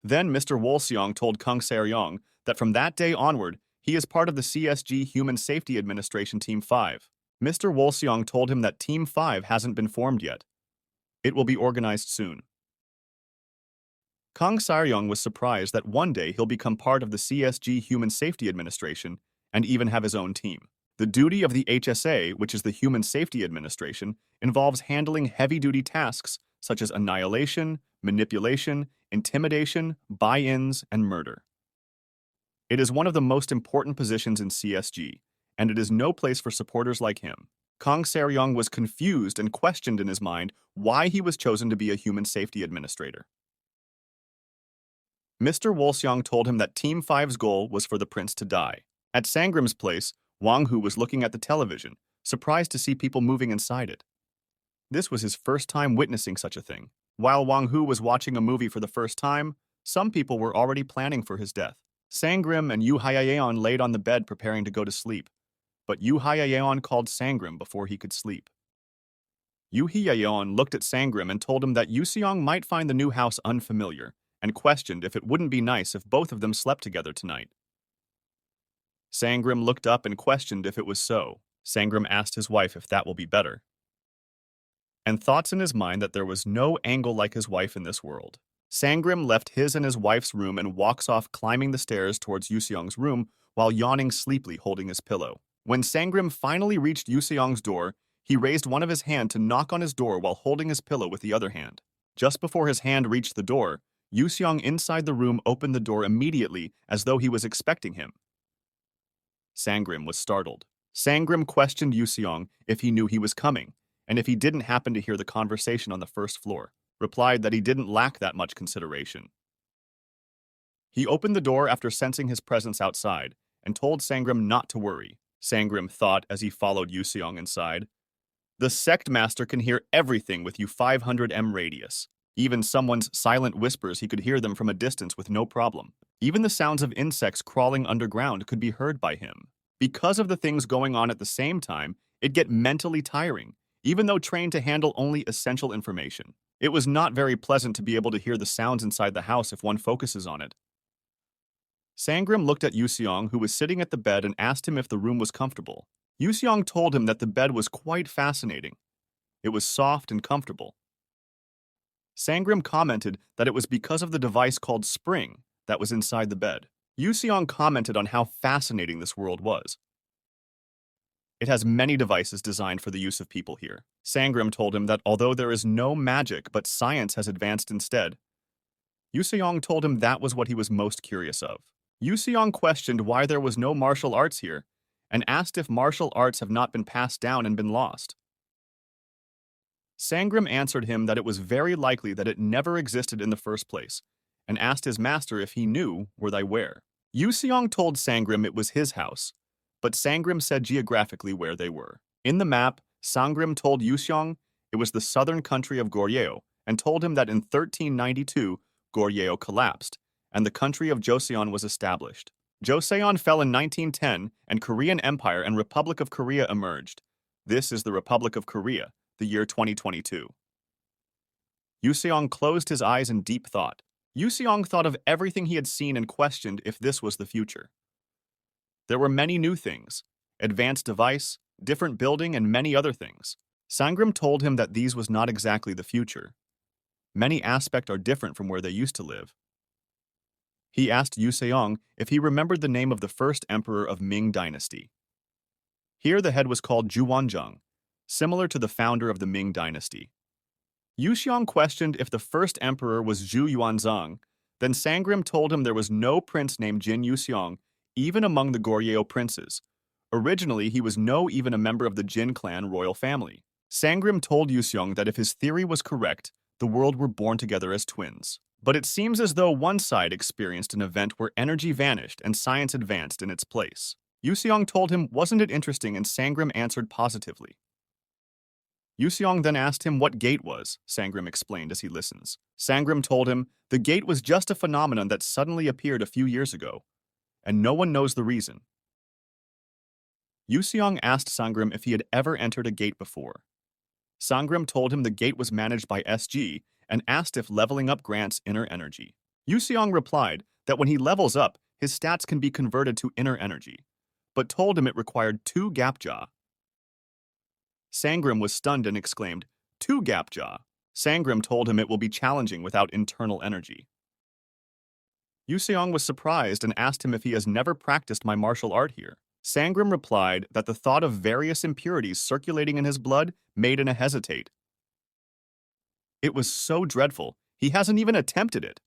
Then Mr. Wolseong told Kang Saryong that from that day onward, he is part of the CSG Human Safety Administration Team 5. Mr. Wolseong told him that Team 5 hasn't been formed yet. It will be organized soon. Kang Saryong was surprised that one day he'll become part of the CSG Human Safety Administration and even have his own team. The duty of the HSA, which is the Human Safety Administration, involves handling heavy-duty tasks such as annihilation, manipulation, intimidation, buy-ins, and murder. It is one of the most important positions in CSG, and it is no place for supporters like him. Kang Saryong was confused and questioned in his mind why he was chosen to be a human safety administrator. Mr. Wolseong told him that Team 5's goal was for the prince to die. At Sangram's place, Wang Hu was looking at the television, surprised to see people moving inside it. This was his first time witnessing such a thing. While Wang Hu was watching a movie for the first time, some people were already planning for his death. Sangram and Yu Hayayeon laid on the bed preparing to go to sleep, but Yu Hayayeon called Sangram before he could sleep. Yu Hayayeon looked at Sangram and told him that Yuseong might find the new house unfamiliar, and questioned if it wouldn't be nice if both of them slept together tonight. Sangram looked up and questioned if it was so. Sangram asked his wife if that will be better. and thoughts in his mind that there was no angle like his wife in this world. Sangram left his and his wife's room and walks off climbing the stairs towards Yuseong's room while yawning sleepily holding his pillow. When Sangram finally reached Yuseong's door, he raised one of his hands to knock on his door while holding his pillow with the other hand. Just before his hand reached the door, Yuseong inside the room opened the door immediately as though he was expecting him. Sangram was startled. Sangram questioned Yuseong if he knew he was coming, and if he didn't happen to hear the conversation on the first floor, replied that he didn't lack that much consideration. He opened the door after sensing his presence outside, and told Sangram not to worry. Sangram thought as he followed Yuseong inside. The Sect master can hear everything with you 500 m radius. Even someone's silent whispers, he could hear them from a distance with no problem. Even the sounds of insects crawling underground could be heard by him. Because of the things going on at the same time, it'd get mentally tiring, even though trained to handle only essential information. It was not very pleasant to be able to hear the sounds inside the house if one focuses on it. Sangram looked at Yuseong, who was sitting at the bed, and asked him if the room was comfortable. Yuseong told him that the bed was quite fascinating. It was soft and comfortable. Sangram commented that it was because of the device called Spring that was inside the bed. Yuseong commented on how fascinating this world was. It has many devices designed for the use of people here. Sangram told him that although there is no magic but science has advanced instead, Yuseong told him that was what he was most curious of. Yuseong questioned why there was no martial arts here, and asked if martial arts have not been passed down and been lost. Sangram answered him that it was very likely that it never existed in the first place, and asked his master if he knew where they were. Yuseong told Sangram it was his house, but Sangram said geographically where they were. In the map, Sangram told Yuseong it was the southern country of Goryeo, and told him that in 1392, Goryeo collapsed, and the country of Joseon was established. Joseon fell in 1910, and Korean Empire and Republic of Korea emerged. This is the Republic of Korea, the year 2022. Yuseong closed his eyes in deep thought. Yuseong thought of everything he had seen and questioned if this was the future. There were many new things, advanced device, different building, and many other things. Sangram told him that these was not exactly the future. Many aspects are different from where they used to live. He asked Yuseong if he remembered the name of the first emperor of Ming dynasty. Here the head was called Zhuwanzhang, similar to the founder of the Ming dynasty. Yuseong questioned if the first emperor was Zhu Yuanzhang. Then Sangram told him there was no prince named Jin Yusong, even among the Goryeo princes. Originally, he was even a member of the Jin clan royal family. Sangram told Yuseong that if his theory was correct, the world were born together as twins. But it seems as though one side experienced an event where energy vanished and science advanced in its place. Yuseong told him, wasn't it interesting, and Sangram answered positively. Yuseong then asked him what gate was, Sangram explained as he listens. Sangram told him the gate was just a phenomenon that suddenly appeared a few years ago, and no one knows the reason. Yuseong asked Sangram if he had ever entered a gate before. Sangram told him the gate was managed by SG and asked if leveling up grants inner energy. Yuseong replied that when he levels up, his stats can be converted to inner energy, but told him it required 2 Gapja. Sangram was stunned and exclaimed, 2 Gapja. Sangram told him it will be challenging without internal energy. Yuseong was surprised and asked him if he has never practiced my martial art here. Sangram replied that the thought of various impurities circulating in his blood made him hesitate. It was so dreadful, he hasn't even attempted it.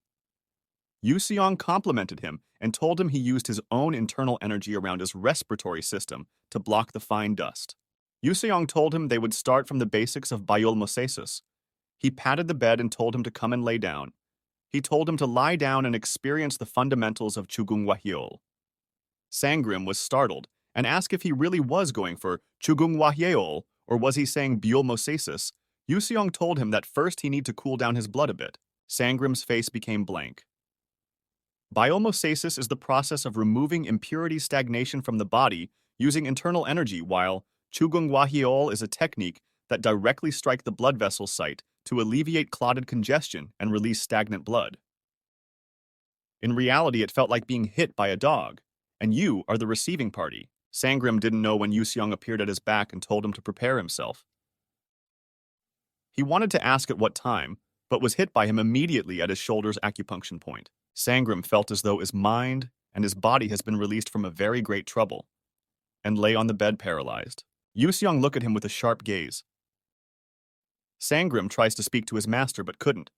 Yuseong complimented him and told him he used his own internal energy around his respiratory system to block the fine dust. Yuseong told him they would start from the basics of biolmosasis. He patted the bed and told him to come and lay down. He told him to lie down and experience the fundamentals of Chugung Sangram was startled and asked if he really was going for Chugung or was he saying biolmosasis. Yuseong told him that first he need to cool down his blood a bit. Sangram's face became blank. Biolmosasis is the process of removing impurity stagnation from the body using internal energy, while Chugung is a technique that directly strike the blood vessel site to alleviate clotted congestion and release stagnant blood. In reality, it felt like being hit by a dog, and you are the receiving party. Sangram didn't know when Yuseong appeared at his back and told him to prepare himself. He wanted to ask at what time, but was hit by him immediately at his shoulder's acupuncture point. Sangram felt as though his mind and his body has been released from a very great trouble, and lay on the bed paralyzed. Yusong looked at him with a sharp gaze. Sangram tries to speak to his master but couldn't.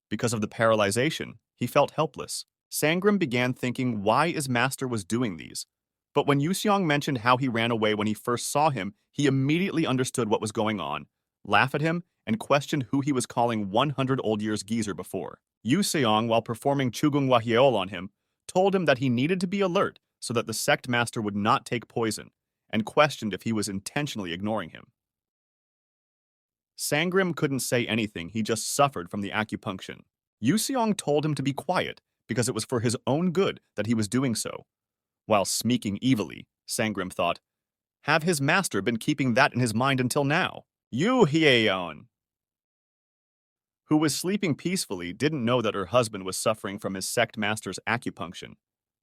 Because of the paralyzation, he felt helpless. Sangram began thinking why his master was doing these. But when Yusong mentioned how he ran away when he first saw him, he immediately understood what was going on, laughed at him, and questioned who he was calling 100-old years geezer before. Yusong, while performing Chugung Wahyeol on him, told him that he needed to be alert so that the sect master would not take poison, and questioned if he was intentionally ignoring him. Sangram couldn't say anything, he just suffered from the acupuncture. Yusong told him to be quiet because it was for his own good that he was doing so. While smirking evilly, Sangram thought, have his master been keeping that in his mind until now? Yu Hyeon, who was sleeping peacefully, didn't know that her husband was suffering from his sect master's acupuncture.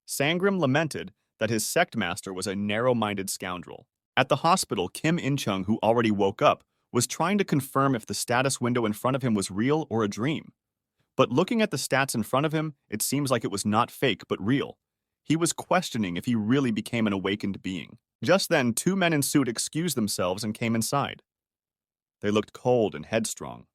Sangram lamented that his sect master was a narrow-minded scoundrel. At the hospital, Kim Inchong, who already woke up, was trying to confirm if the status window in front of him was real or a dream. But looking at the stats in front of him, it seems like it was not fake but real. He was questioning if he really became an awakened being. Just then, two men in suit excused themselves and came inside. They looked cold and headstrong.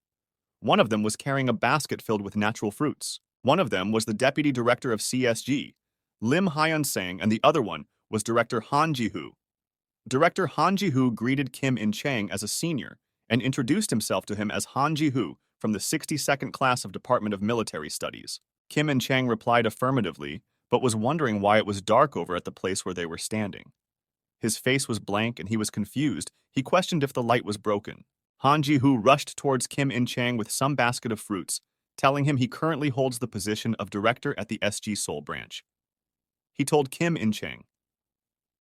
One of them was carrying a basket filled with natural fruits. One of them was the deputy director of CSG, Lim Hyun-sang, and the other one was Director Han Ji-hoo. Director Han Ji-hoo greeted Kim Inchong as a senior and introduced himself to him as Han Ji-hoo from the 62nd class of Department of Military Studies. Kim Inchong replied affirmatively, but was wondering why it was dark over at the place where they were standing. His face was blank and he was confused. He questioned if the light was broken. Han Ji-hoo rushed towards Kim Inchong with some basket of fruits, telling him he currently holds the position of director at the SG Seoul branch. He told Kim Inchong.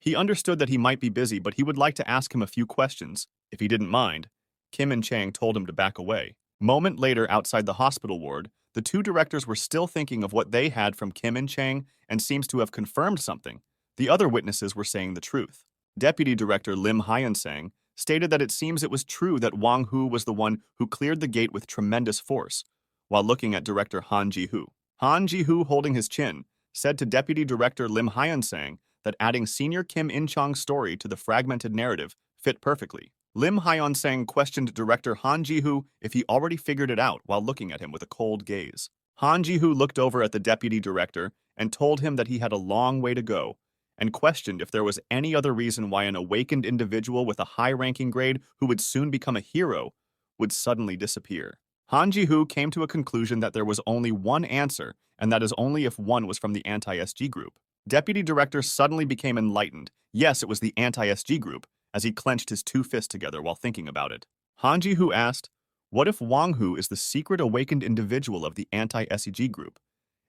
He understood that he might be busy, but he would like to ask him a few questions. If he didn't mind, Kim Inchong told him to back away. Moment later, outside the hospital ward, the two directors were still thinking of what they had from Kim Inchong and seems to have confirmed something. The other witnesses were saying the truth. Deputy Director Lim Hyun-sang stated that it seems it was true that Wang Hu was the one who cleared the gate with tremendous force, while looking at Director Han Ji-hoo. Han Ji-hoo, holding his chin, said to Deputy Director Lim Hyun-sang that adding Senior Kim In-chong's story to the fragmented narrative fit perfectly. Lim Hyun-sang questioned Director Han Ji-hoo if he already figured it out while looking at him with a cold gaze. Han Ji-hoo looked over at the Deputy Director and told him that he had a long way to go, and questioned if there was any other reason why an awakened individual with a high-ranking grade who would soon become a hero would suddenly disappear. Han Ji-hoo came to a conclusion that there was only one answer, and that is only if one was from the anti-SG group. Deputy Director suddenly became enlightened. Yes, it was the anti-SG group, as he clenched his two fists together while thinking about it. Han Ji-hoo asked, what if Wang Hu is the secret awakened individual of the anti-SEG group?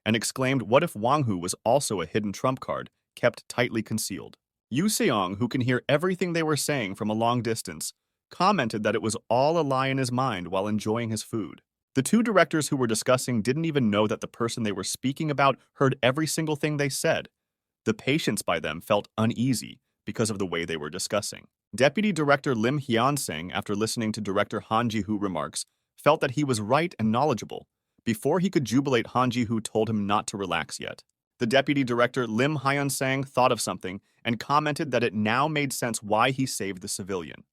And exclaimed, what if Wang Hu was also a hidden trump card, kept tightly concealed? Yu Seong, who can hear everything they were saying from a long distance, commented that it was all a lie in his mind while enjoying his food. The two directors who were discussing didn't even know that the person they were speaking about heard every single thing they said. The patients by them felt uneasy because of the way they were discussing. Deputy Director Lim Hyun-sang, after listening to Director Han Ji-hoo remarks, felt that he was right and knowledgeable. Before he could jubilate, Han Ji-hoo told him not to relax yet. The Deputy Director Lim Hyun-sang thought of something and commented that it now made sense why he saved the civilian.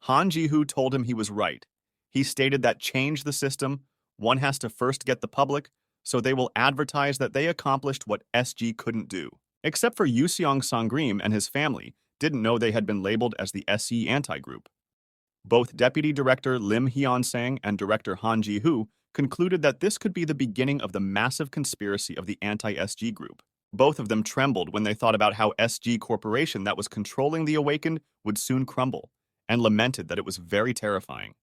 Han Ji-hoo told him he was right. He stated that change the system, one has to first get the public, so they will advertise that they accomplished what SG couldn't do. Except for Yuseong Sangram and his family didn't know they had been labeled as the SE anti-group. Both Deputy Director Lim Hyun-sang and Director Han Ji-hoo concluded that this could be the beginning of the massive conspiracy of the anti-SG group. Both of them trembled when they thought about how SG Corporation that was controlling the Awakened would soon crumble, and lamented that it was very terrifying.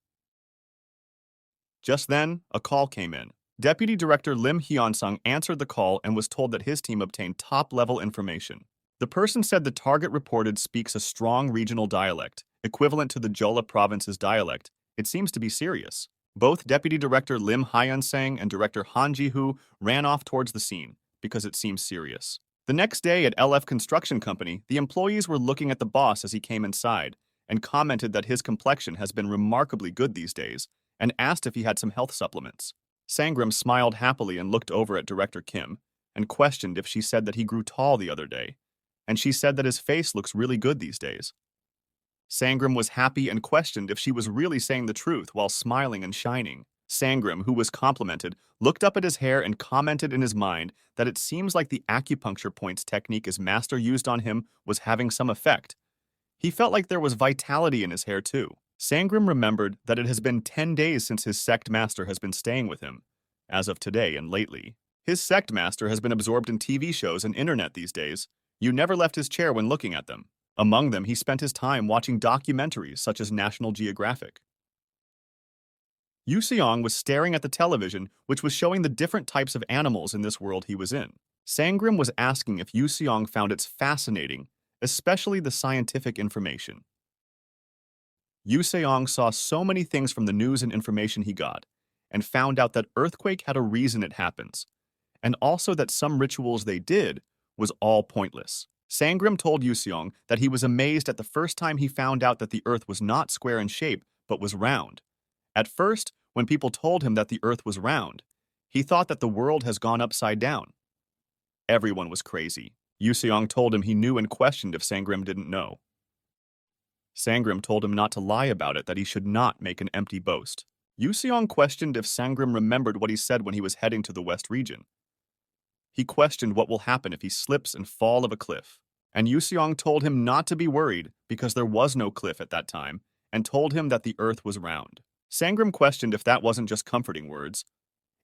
Just then, a call came in. Deputy Director Lim Hyun-sung answered the call and was told that his team obtained top-level information. The person said the target reported speaks a strong regional dialect, equivalent to the Jeolla province's dialect. It seems to be serious. Both Deputy Director Lim Hyun-sang and Director Han Ji-hoo ran off towards the scene because it seemed serious. The next day at LF Construction Company, the employees were looking at the boss as he came inside and commented that his complexion has been remarkably good these days and asked if he had some health supplements. Sangram smiled happily and looked over at Director Kim and questioned if she said that he grew tall the other day, and she said that his face looks really good these days. Sangram was happy and questioned if she was really saying the truth while smiling and shining. Sangram, who was complimented, looked up at his hair and commented in his mind that it seems like the acupuncture points technique his master used on him was having some effect. He felt like there was vitality in his hair too. Sangram remembered that it has been 10 days since his sect master has been staying with him, as of today and lately. His sect master has been absorbed in TV shows and internet these days. You never left his chair when looking at them. Among them, he spent his time watching documentaries such as National Geographic. Yusong was staring at the television, which was showing the different types of animals in this world he was in. Sangram was asking if Yusong found it fascinating, especially the scientific information. Yusong saw so many things from the news and information he got, and found out that earthquake had a reason it happens, and also that some rituals they did was all pointless. Sangram told Yusong that he was amazed at the first time he found out that the earth was not square in shape, but was round. At first, when people told him that the earth was round, he thought that the world has gone upside down. Everyone was crazy. Yusong told him he knew and questioned if Sangram didn't know. Sangram told him not to lie about it, that he should not make an empty boast. Yusong questioned if Sangram remembered what he said when he was heading to the West region. He questioned what will happen if he slips and falls of a cliff. And Yusong told him not to be worried because there was no cliff at that time, and told him that the earth was round. Sangram questioned if that wasn't just comforting words.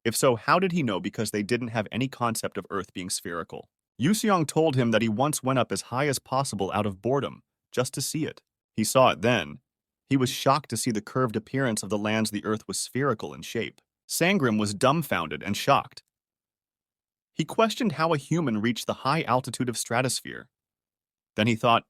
If so, how did he know, because they didn't have any concept of earth being spherical? Yusong told him that he once went up as high as possible out of boredom, just to see it. He saw it then. He was shocked to see the curved appearance of the lands. The earth was spherical in shape. Sangram was dumbfounded and shocked. He questioned how a human reached the high altitude of stratosphere. Then he thought,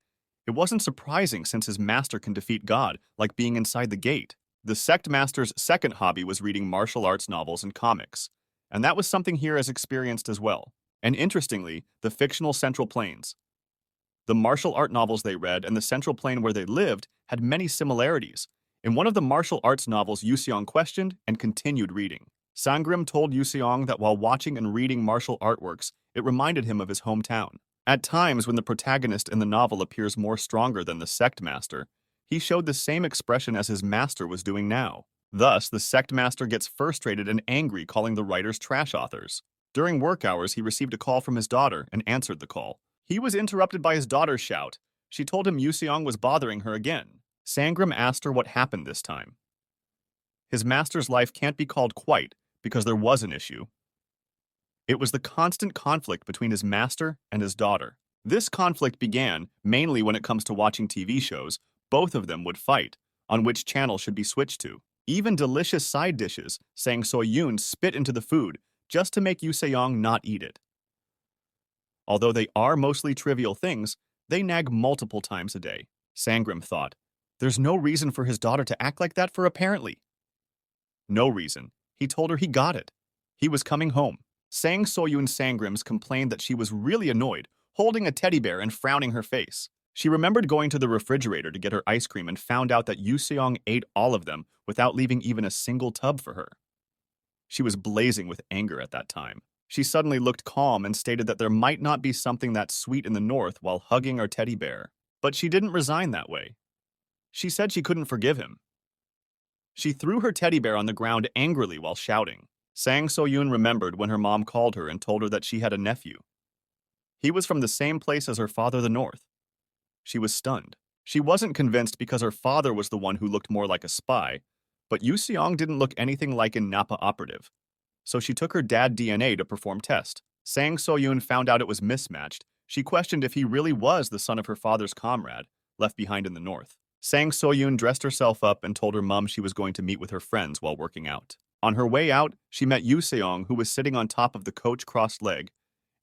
it wasn't surprising since his master can defeat God, like being inside the gate. The sect master's second hobby was reading martial arts novels and comics, and that was something he has experienced as well. And interestingly, the fictional Central Plains. The martial art novels they read and the Central Plain where they lived had many similarities. In one of the martial arts novels, Yusong questioned and continued reading. Sangram told Yusong that while watching and reading martial artworks, it reminded him of his hometown. At times, when the protagonist in the novel appears more stronger than the sect master, he showed the same expression as his master was doing now. Thus, the sect master gets frustrated and angry, calling the writers trash authors. During work hours, he received a call from his daughter and answered the call. He was interrupted by his daughter's shout. She told him Yusong was bothering her again. Sangram asked her what happened this time. His master's life can't be called quiet because there was an issue. It was the constant conflict between his master and his daughter. This conflict began mainly when it comes to watching TV shows. Both of them would fight on which channel should be switched to. Even delicious side dishes, saying Soyun spit into the food just to make Yusong not eat it. Although they are mostly trivial things, they nag multiple times a day. Sangram thought, there's no reason for his daughter to act like that for apparently. No reason. He told her he got it. He was coming home. Sang Soyun Sangrams complained that she was really annoyed, holding a teddy bear and frowning her face. She remembered going to the refrigerator to get her ice cream and found out that Yusong ate all of them without leaving even a single tub for her. She was blazing with anger at that time. She suddenly looked calm and stated that there might not be something that sweet in the north while hugging her teddy bear. But she didn't resign that way. She said she couldn't forgive him. She threw her teddy bear on the ground angrily while shouting. Sang Soyun remembered when her mom called her and told her that she had a nephew. He was from the same place as her father, the north. She was stunned. She wasn't convinced because her father was the one who looked more like a spy, but Yusong didn't look anything like a Napa operative. So she took her dad's DNA to perform test. Sang Soyun found out it was mismatched. She questioned if he really was the son of her father's comrade, left behind in the north. Sang Soyun dressed herself up and told her mom she was going to meet with her friends while working out. On her way out, she met Yusong, who was sitting on top of the coach crossed leg,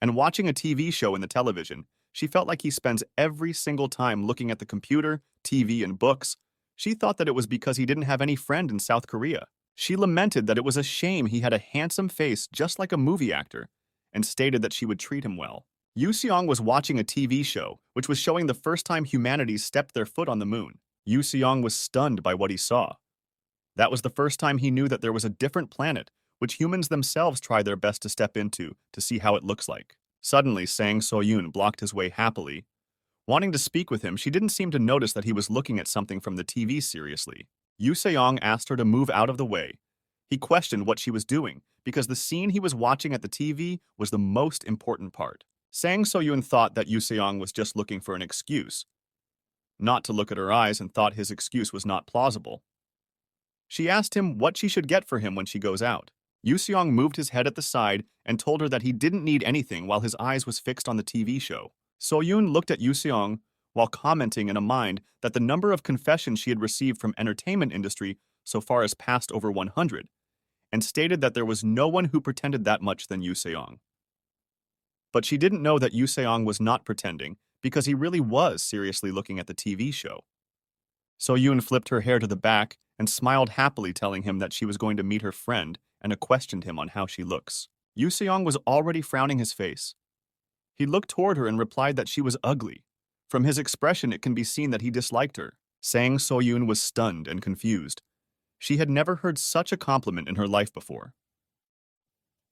and watching a TV show in the television. She felt like he spends every single time looking at the computer, TV, and books. She thought that it was because he didn't have any friend in South Korea. She lamented that it was a shame he had a handsome face just like a movie actor, and stated that she would treat him well. Yusong was watching a TV show, which was showing the first time humanity stepped their foot on the moon. Yusong was stunned by what he saw. That was the first time he knew that there was a different planet, which humans themselves try their best to step into to see how it looks like. Suddenly, Soyun blocked his way happily. Wanting to speak with him, she didn't seem to notice that he was looking at something from the TV seriously. Seong asked her to move out of the way. He questioned what she was doing, because the scene he was watching at the TV was the most important part. Soyun thought that Seong was just looking for an excuse, not to look at her eyes, and thought his excuse was not plausible. She asked him what she should get for him when she goes out. Seong moved his head at the side and told her that he didn't need anything while his eyes was fixed on the TV show. Soyun looked at Seong while commenting in a mind that the number of confessions she had received from entertainment industry so far has passed over 100, and stated that there was no one who pretended that much than Seong. But she didn't know that Seong was not pretending, because he really was seriously looking at the TV show. Soyun flipped her hair to the back and smiled happily, telling him that she was going to meet her friend and questioned him on how she looks. Seong was already frowning his face. He looked toward her and replied that she was ugly. From his expression, it can be seen that he disliked her. Soyun was stunned and confused. She had never heard such a compliment in her life before.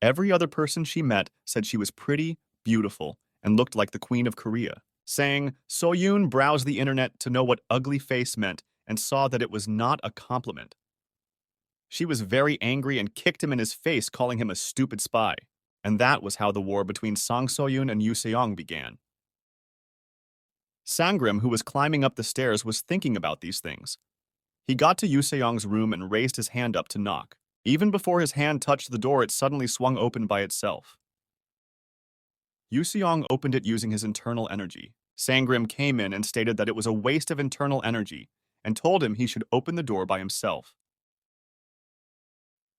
Every other person she met said she was pretty, beautiful, and looked like the Queen of Korea. Soyun browsed the internet to know what ugly face meant and saw that it was not a compliment. She was very angry and kicked him in his face, calling him a stupid spy. And that was how the war between Soyun and Seong began. Sangram, who was climbing up the stairs, was thinking about these things. He got to Seong's room and raised his hand up to knock. Even before his hand touched the door, it suddenly swung open by itself. Seong opened it using his internal energy. Sangram came in and stated that it was a waste of internal energy and told him he should open the door by himself.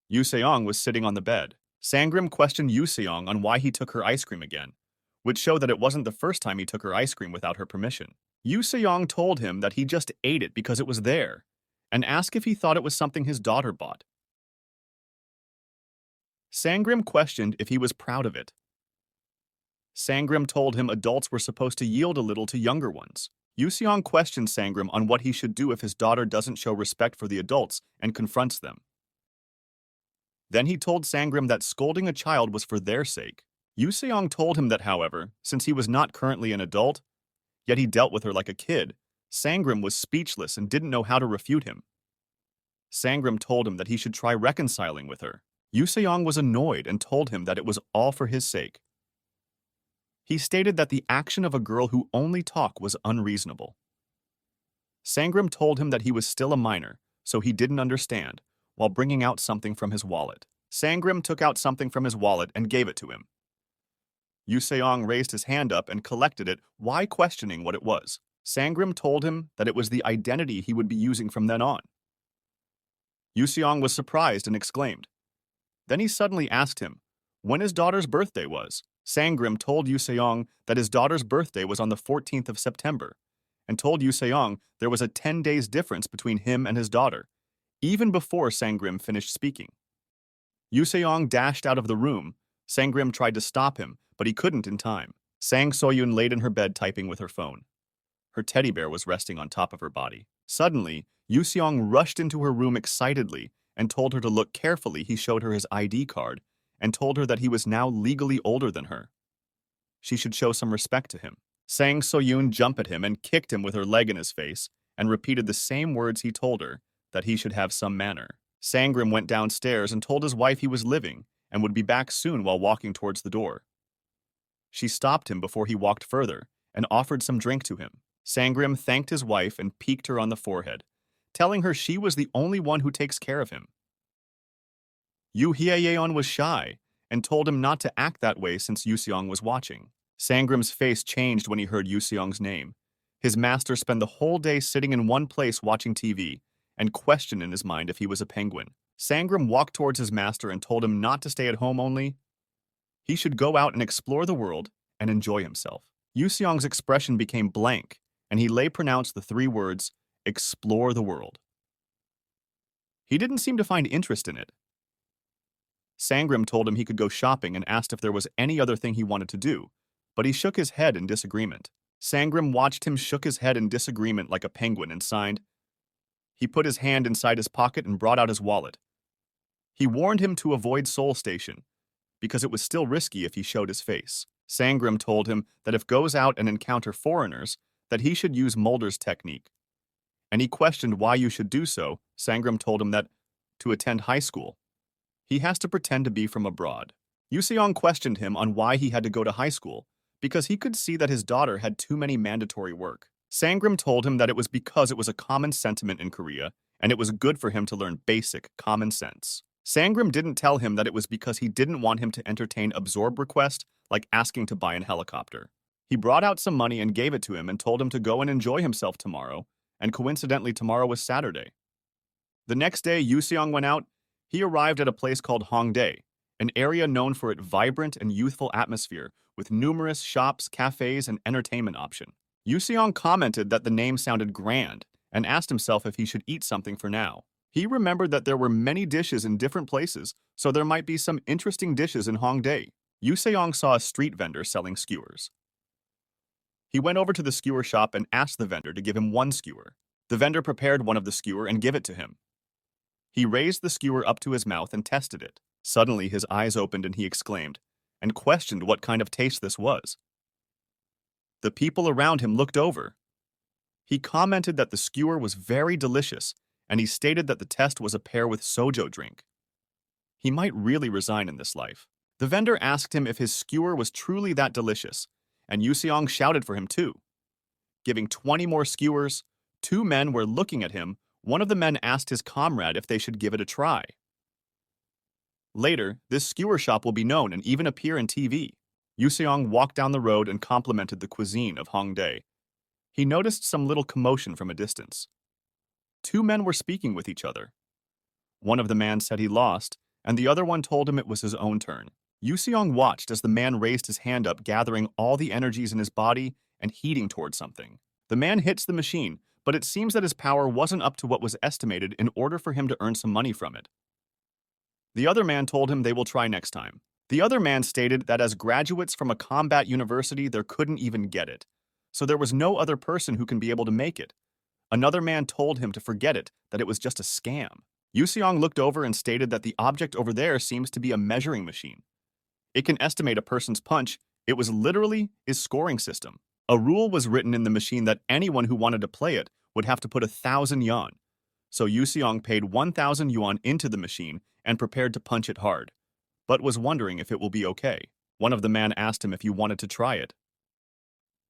Seong was sitting on the bed. Sangram questioned Seong on why he took her ice cream again, which showed that it wasn't the first time he took her ice cream without her permission. Seong told him that he just ate it because it was there, and asked if he thought it was something his daughter bought. Sangram questioned if he was proud of it. Sangram told him adults were supposed to yield a little to younger ones. Seong questioned Sangram on what he should do if his daughter doesn't show respect for the adults and confronts them. Then he told Sangram that scolding a child was for their sake. Seong told him that, however, since he was not currently an adult, yet he dealt with her like a kid, Sangram was speechless and didn't know how to refute him. Sangram told him that he should try reconciling with her. Seong was annoyed and told him that it was all for his sake. He stated that the action of a girl who only talked was unreasonable. Sangram told him that he was still a minor, so he didn't understand, while bringing out something from his wallet. Sangram took out something from his wallet and gave it to him. Seong raised his hand up and collected it, why questioning what it was. Sangram told him that it was the identity he would be using from then on. Seong was surprised and exclaimed. Then he suddenly asked him when his daughter's birthday was. Sangram told Seong that his daughter's birthday was on the 14th of September, and told Seong there was a 10 days difference between him and his daughter, even before Sangram finished speaking. Seong dashed out of the room. Sangram tried to stop him, but he couldn't in time. Soyun laid in her bed typing with her phone. Her teddy bear was resting on top of her body. Suddenly, Seong rushed into her room excitedly and told her to look carefully. He showed her his ID card and told her that he was now legally older than her. She should show some respect to him. Soyun jumped at him and kicked him with her leg in his face and repeated the same words he told her, that he should have some manner. Sangram went downstairs and told his wife he was living and would be back soon while walking towards the door. She stopped him before he walked further and offered some drink to him. Sangram thanked his wife and peeked her on the forehead, telling her she was the only one who takes care of him. Hyeon was shy and told him not to act that way since Seong was watching. Sangram's face changed when he heard Seong's name. His master spent the whole day sitting in one place watching TV and questioned in his mind if he was a penguin. Sangram walked towards his master and told him not to stay at home only. He should go out and explore the world and enjoy himself. Seong's expression became blank, and he lay pronounced the 3 words, explore the world. He didn't seem to find interest in it. Sangram told him he could go shopping and asked if there was any other thing he wanted to do, but he shook his head in disagreement. Sangram watched him shook his head in disagreement like a penguin and signed. He put his hand inside his pocket and brought out his wallet. He warned him to avoid Seoul Station, because it was still risky if he showed his face. Sangram told him that if goes out and encounter foreigners, that he should use Mulder's technique. And he questioned why you should do so. Sangram told him that, to attend high school, he has to pretend to be from abroad. Yuseong questioned him on why he had to go to high school, because he could see that his daughter had too many mandatory work. Sangram told him that it was because it was a common sentiment in Korea, and it was good for him to learn basic common sense. Sangram didn't tell him that it was because he didn't want him to entertain absorb requests like asking to buy an helicopter. He brought out some money and gave it to him and told him to go and enjoy himself tomorrow, and coincidentally tomorrow was Saturday. The next day, Yuseong went out. He arrived at a place called Hongdae, an area known for its vibrant and youthful atmosphere with numerous shops, cafes, and entertainment options. Yuseong commented that the name sounded grand and asked himself if he should eat something for now. He remembered that there were many dishes in different places, so there might be some interesting dishes in Hongdae. Yuseong saw a street vendor selling skewers. He went over to the skewer shop and asked the vendor to give him one skewer. The vendor prepared one of the skewer and gave it to him. He raised the skewer up to his mouth and tested it. Suddenly his eyes opened and he exclaimed, and questioned what kind of taste this was. The people around him looked over. He commented that the skewer was very delicious, and he stated that the test was a pair with soju drink. He might really resign in this life. The vendor asked him if his skewer was truly that delicious, and Yuseong shouted for him too. Giving 20 more skewers, 2 men were looking at him. One of the men asked his comrade if they should give it a try. Later, this skewer shop will be known and even appear in TV. Yuseong walked down the road and complimented the cuisine of Hongdae. He noticed some little commotion from a distance. 2 men were speaking with each other. One of the men said he lost, and the other one told him it was his own turn. Yuseong watched as the man raised his hand up, gathering all the energies in his body and heating towards something. The man hits the machine, but it seems that his power wasn't up to what was estimated in order for him to earn some money from it. The other man told him they will try next time. The other man stated that as graduates from a combat university, there couldn't even get it, so there was no other person who can be able to make it. Another man told him to forget it, that it was just a scam. Yuseong looked over and stated that the object over there seems to be a measuring machine. It can estimate a person's punch. It was literally his scoring system. A rule was written in the machine that anyone who wanted to play it would have to put 1,000 yuan. So Yuseong paid 1,000 yuan into the machine and prepared to punch it hard, but was wondering if it will be okay. One of the men asked him if he wanted to try it.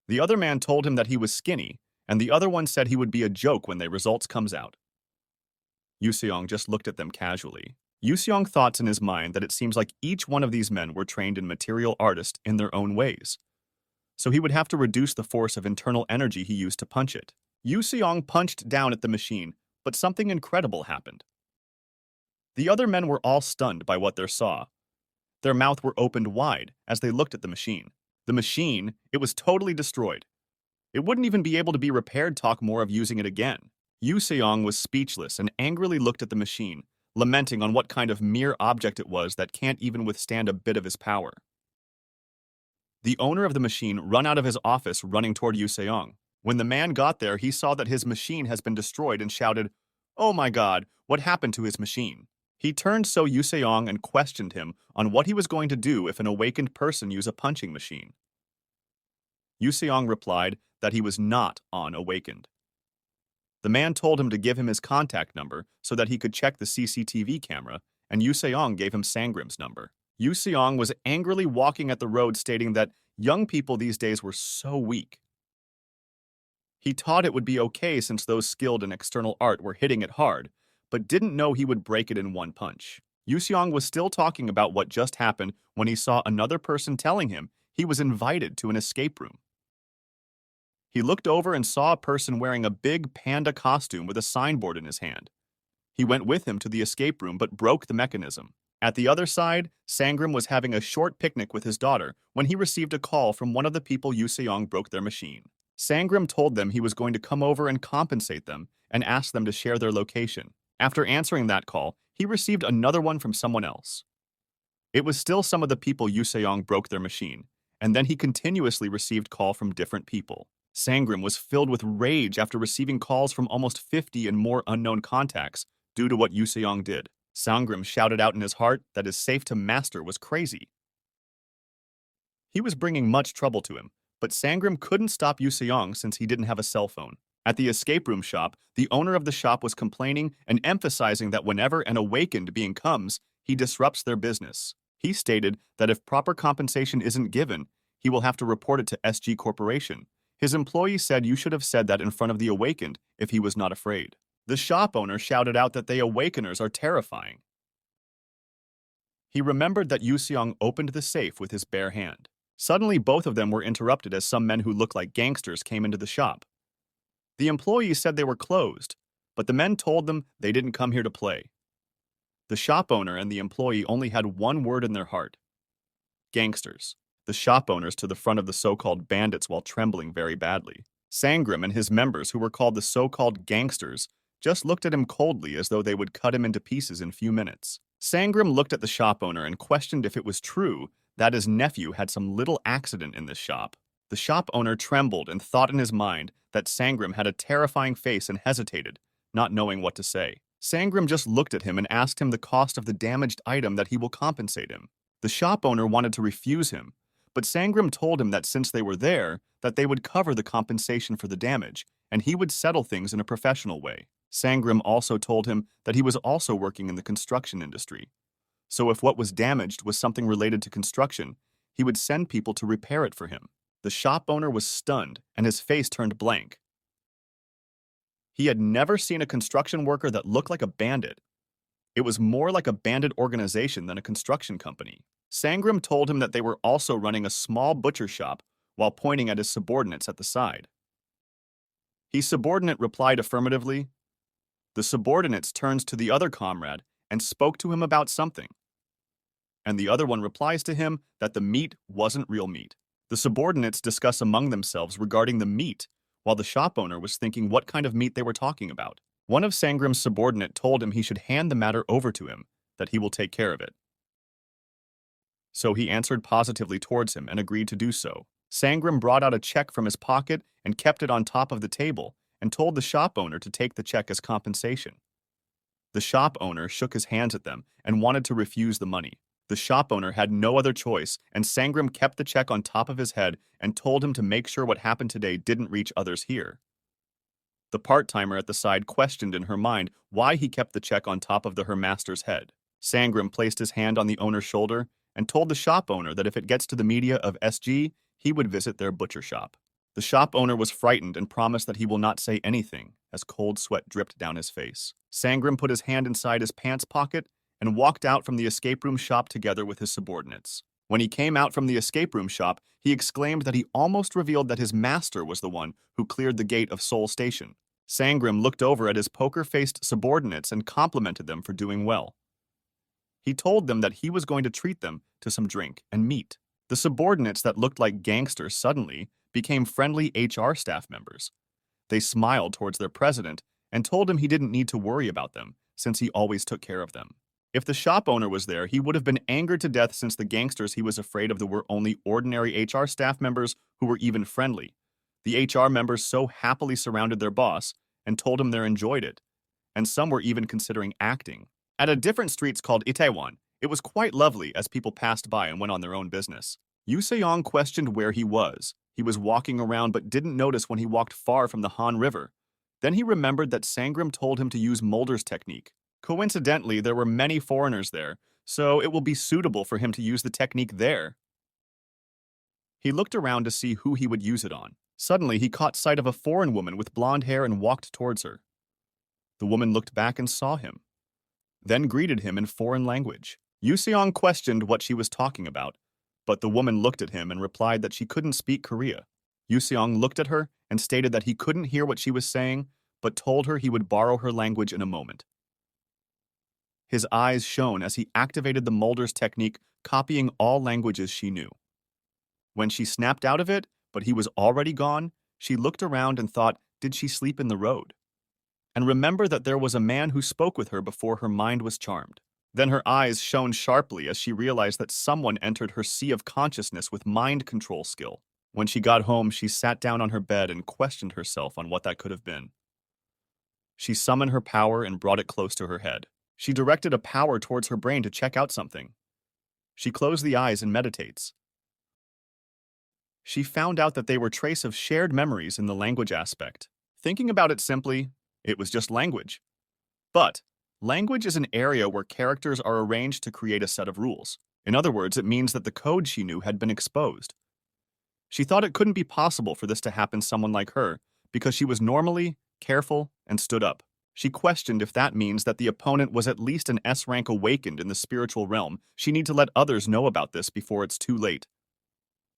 The other man told him that he was skinny, and the other one said he would be a joke when the results comes out. Yuseong just looked at them casually. Yuseong thought in his mind that it seems like each one of these men were trained in material artists in their own ways, so he would have to reduce the force of internal energy he used to punch it. Yuseong punched down at the machine, but something incredible happened. The other men were all stunned by what they saw. Their mouths were opened wide as they looked at the machine. The machine, it was totally destroyed. It wouldn't even be able to be repaired. Talk more of using it again. Yuseong was speechless and angrily looked at the machine, lamenting on what kind of mere object it was that can't even withstand a bit of his power. The owner of the machine ran out of his office running toward Yuseong. When the man got there, he saw that his machine has been destroyed and shouted, "Oh my God, what happened to his machine?" He turned to Yuseong and questioned him on what he was going to do if an awakened person used a punching machine. Yuseong replied that he was not awakened. The man told him to give him his contact number so that he could check the CCTV camera, and Yuseong gave him Sangram's number. Yuseong was angrily walking at the road, stating that young people these days were so weak. He thought it would be okay since those skilled in external art were hitting it hard, but didn't know he would break it in one punch. Yuseong was still talking about what just happened when he saw another person telling him he was invited to an escape room. He looked over and saw a person wearing a big panda costume with a signboard in his hand. He went with him to the escape room but broke the mechanism. At the other side, Sangram was having a short picnic with his daughter when he received a call from one of the people Yuseong broke their machine. Sangram told them he was going to come over and compensate them and asked them to share their location. After answering that call, he received another one from someone else. It was still some of the people Yuseong broke their machine, and then he continuously received call from different people. Sangram was filled with rage after receiving calls from almost 50 and more unknown contacts due to what Yusong did. Sangram shouted out in his heart that his safe to master was crazy. He was bringing much trouble to him, but Sangram couldn't stop Yusong since he didn't have a cell phone. At the escape room shop, the owner of the shop was complaining and emphasizing that whenever an awakened being comes, he disrupts their business. He stated that if proper compensation isn't given, he will have to report it to SG Corporation. His employee said you should have said that in front of the awakened if he was not afraid. The shop owner shouted out that they awakeners are terrifying. He remembered that Yusong opened the safe with his bare hand. Suddenly, both of them were interrupted as some men who looked like gangsters came into the shop. The employees said they were closed, but the men told them they didn't come here to play. The shop owner and the employee only had one word in their heart: gangsters. The shop owners to the front of the so-called bandits while trembling very badly. Sangram and his members, who were called the so-called gangsters, just looked at him coldly as though they would cut him into pieces in few minutes. Sangram looked at the shop owner and questioned if it was true that his nephew had some little accident in this shop. The shop owner trembled and thought in his mind that Sangram had a terrifying face and hesitated, not knowing what to say. Sangram just looked at him and asked him the cost of the damaged item that he will compensate him. The shop owner wanted to refuse him, but Sangram told him that since they were there, that they would cover the compensation for the damage, and he would settle things in a professional way. Sangram also told him that he was also working in the construction industry. So if what was damaged was something related to construction, he would send people to repair it for him. The shop owner was stunned, and his face turned blank. He had never seen a construction worker that looked like a bandit. It was more like a bandit organization than a construction company. Sangram told him that they were also running a small butcher shop while pointing at his subordinates at the side. His subordinate replied affirmatively. The subordinates turned to the other comrade and spoke to him about something. And the other one replies to him that the meat wasn't real meat. The subordinates discuss among themselves regarding the meat, while the shop owner was thinking what kind of meat they were talking about. One of Sangram's subordinate told him he should hand the matter over to him, that he will take care of it. So he answered positively towards him and agreed to do so. Sangram brought out a check from his pocket and kept it on top of the table and told the shop owner to take the check as compensation. The shop owner shook his hands at them and wanted to refuse the money. The shop owner had no other choice, and Sangram kept the check on top of his head and told him to make sure what happened today didn't reach others here. The part-timer at the side questioned in her mind why he kept the check on top of her master's head. Sangram placed his hand on the owner's shoulder and told the shop owner that if it gets to the media of SG, he would visit their butcher shop. The shop owner was frightened and promised that he will not say anything, as cold sweat dripped down his face. Sangram put his hand inside his pants pocket and walked out from the escape room shop together with his subordinates. When he came out from the escape room shop, he exclaimed that he almost revealed that his master was the one who cleared the gate of Seoul Station. Sangram looked over at his poker-faced subordinates and complimented them for doing well. He told them that he was going to treat them to some drink and meat. The subordinates that looked like gangsters suddenly became friendly HR staff members. They smiled towards their president and told him he didn't need to worry about them since he always took care of them. If the shop owner was there, he would have been angered to death since the gangsters he was afraid of were only ordinary HR staff members who were even friendly. The HR members so happily surrounded their boss and told him they enjoyed it, and some were even considering acting. At a different streets called Itaewon, it was quite lovely as people passed by and went on their own business. Yusong questioned where he was. He was walking around but didn't notice when he walked far from the Han River. Then he remembered that Sangram told him to use Mulder's technique. Coincidentally, there were many foreigners there, so it will be suitable for him to use the technique there. He looked around to see who he would use it on. Suddenly, he caught sight of a foreign woman with blonde hair and walked towards her. The woman looked back and saw him, then greeted him in foreign language. Yusong questioned what she was talking about, but the woman looked at him and replied that she couldn't speak Korea. Yusong looked at her and stated that he couldn't hear what she was saying, but told her he would borrow her language in a moment. His eyes shone as he activated the Mulder's technique, copying all languages she knew. When she snapped out of it, but he was already gone, she looked around and thought, did she sleep in the road? And remember that there was a man who spoke with her before her mind was charmed. Then her eyes shone sharply as she realized that someone entered her sea of consciousness with mind control skill. When she got home, she sat down on her bed and questioned herself on what that could have been. She summoned her power and brought it close to her head. She directed a power towards her brain to check out something. She closed the eyes and meditates. She found out that they were trace of shared memories in the language aspect. Thinking about it simply, it was just language. But language is an area where characters are arranged to create a set of rules. In other words, it means that the code she knew had been exposed. She thought it couldn't be possible for this to happen to someone like her because she was normally careful and stood up. She questioned if that means that the opponent was at least an S rank awakened in the spiritual realm. She need to let others know about this before it's too late.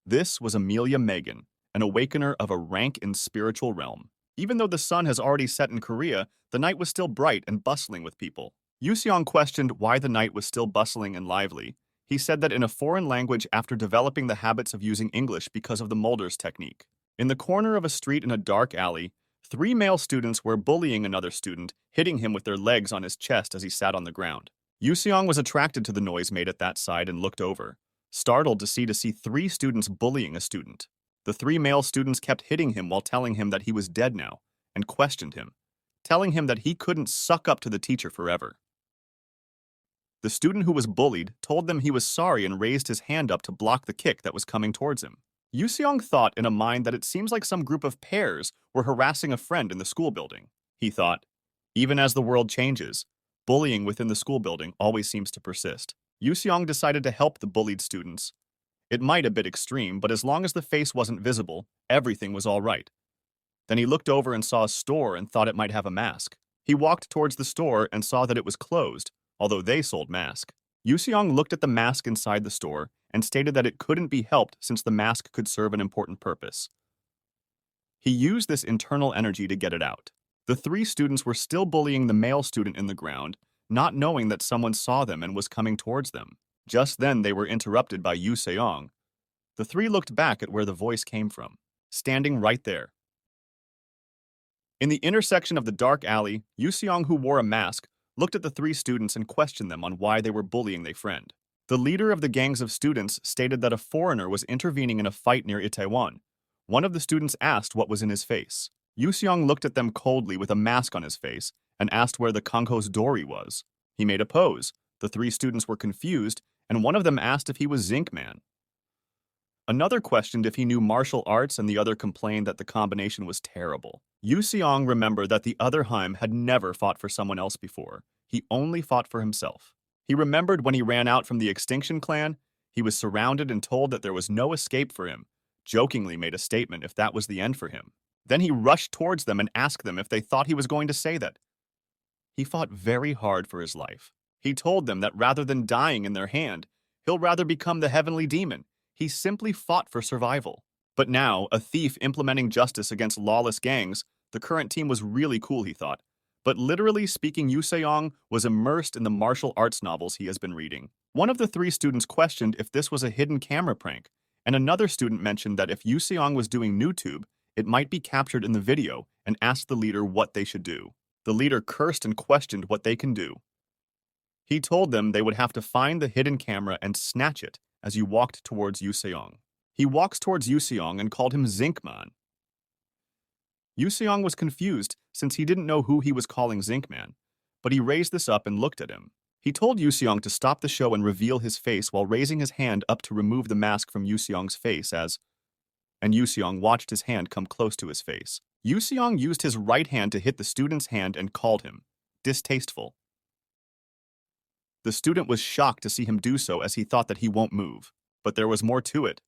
This was Amelia Megan, an awakener of a rank in spiritual realm. Even though the sun has already set in Korea, the night was still bright and bustling with people. Yusong questioned why the night was still bustling and lively. He said that in a foreign language after developing the habits of using English because of the Mulder's technique. In the corner of a street in a dark alley, 3 male students were bullying another student, hitting him with their legs on his chest as he sat on the ground. Yusong was attracted to the noise made at that side and looked over, startled to see 3 students bullying a student. The 3 male students kept hitting him while telling him that he was dead now, and questioned him, telling him that he couldn't suck up to the teacher forever. The student who was bullied told them he was sorry and raised his hand up to block the kick that was coming towards him. Yuseong thought in a mind that it seems like some group of pairs were harassing a friend in the school building. He thought, even as the world changes, bullying within the school building always seems to persist. Yuseong decided to help the bullied students. It might a bit extreme, but as long as the face wasn't visible, everything was all right. Then he looked over and saw a store and thought it might have a mask. He walked towards the store and saw that it was closed, although they sold masks. Yuseong looked at the mask inside the store and stated that it couldn't be helped since the mask could serve an important purpose. He used this internal energy to get it out. The 3 students were still bullying the male student in the ground, not knowing that someone saw them and was coming towards them. Just then they were interrupted by Yuseong. The 3 looked back at where the voice came from, standing right there. In the intersection of the dark alley, Yuseong, who wore a mask, looked at the 3 students and questioned them on why they were bullying their friend. The leader of the gangs of students stated that a foreigner was intervening in a fight near Itaewon. One of the students asked what was in his face. Yuseong looked at them coldly with a mask on his face and asked where the Konko's dory was. He made a pose. The 3 students were confused, and one of them asked if he was Zinc Man. Another questioned if he knew martial arts, and the other complained that the combination was terrible. Yuseong remembered that the other Heim had never fought for someone else before. He only fought for himself. He remembered when he ran out from the Extinction Clan, he was surrounded and told that there was no escape for him, jokingly made a statement if that was the end for him. Then he rushed towards them and asked them if they thought he was going to say that. He fought very hard for his life. He told them that rather than dying in their hand, he'll rather become the heavenly demon. He simply fought for survival. But now, a thief implementing justice against lawless gangs, the current team was really cool, he thought. But literally speaking, Yuseong was immersed in the martial arts novels he has been reading. One of the 3 students questioned if this was a hidden camera prank, and another student mentioned that if Yuseong was doing NewTube, it might be captured in the video, and asked the leader what they should do. The leader cursed and questioned what they can do. He told them they would have to find the hidden camera and snatch it as you walked towards Yuseong. He walks towards Yuseong and called him Zinkman. Yuseong was confused since he didn't know who he was calling Zinkman, but he raised this up and looked at him. He told Yuseong to stop the show and reveal his face while raising his hand up to remove the mask from Yuseong's face and Yuseong watched his hand come close to his face. Yuseong used his right hand to hit the student's hand and called him distasteful. The student was shocked to see him do so as he thought that he won't move. But there was more to it.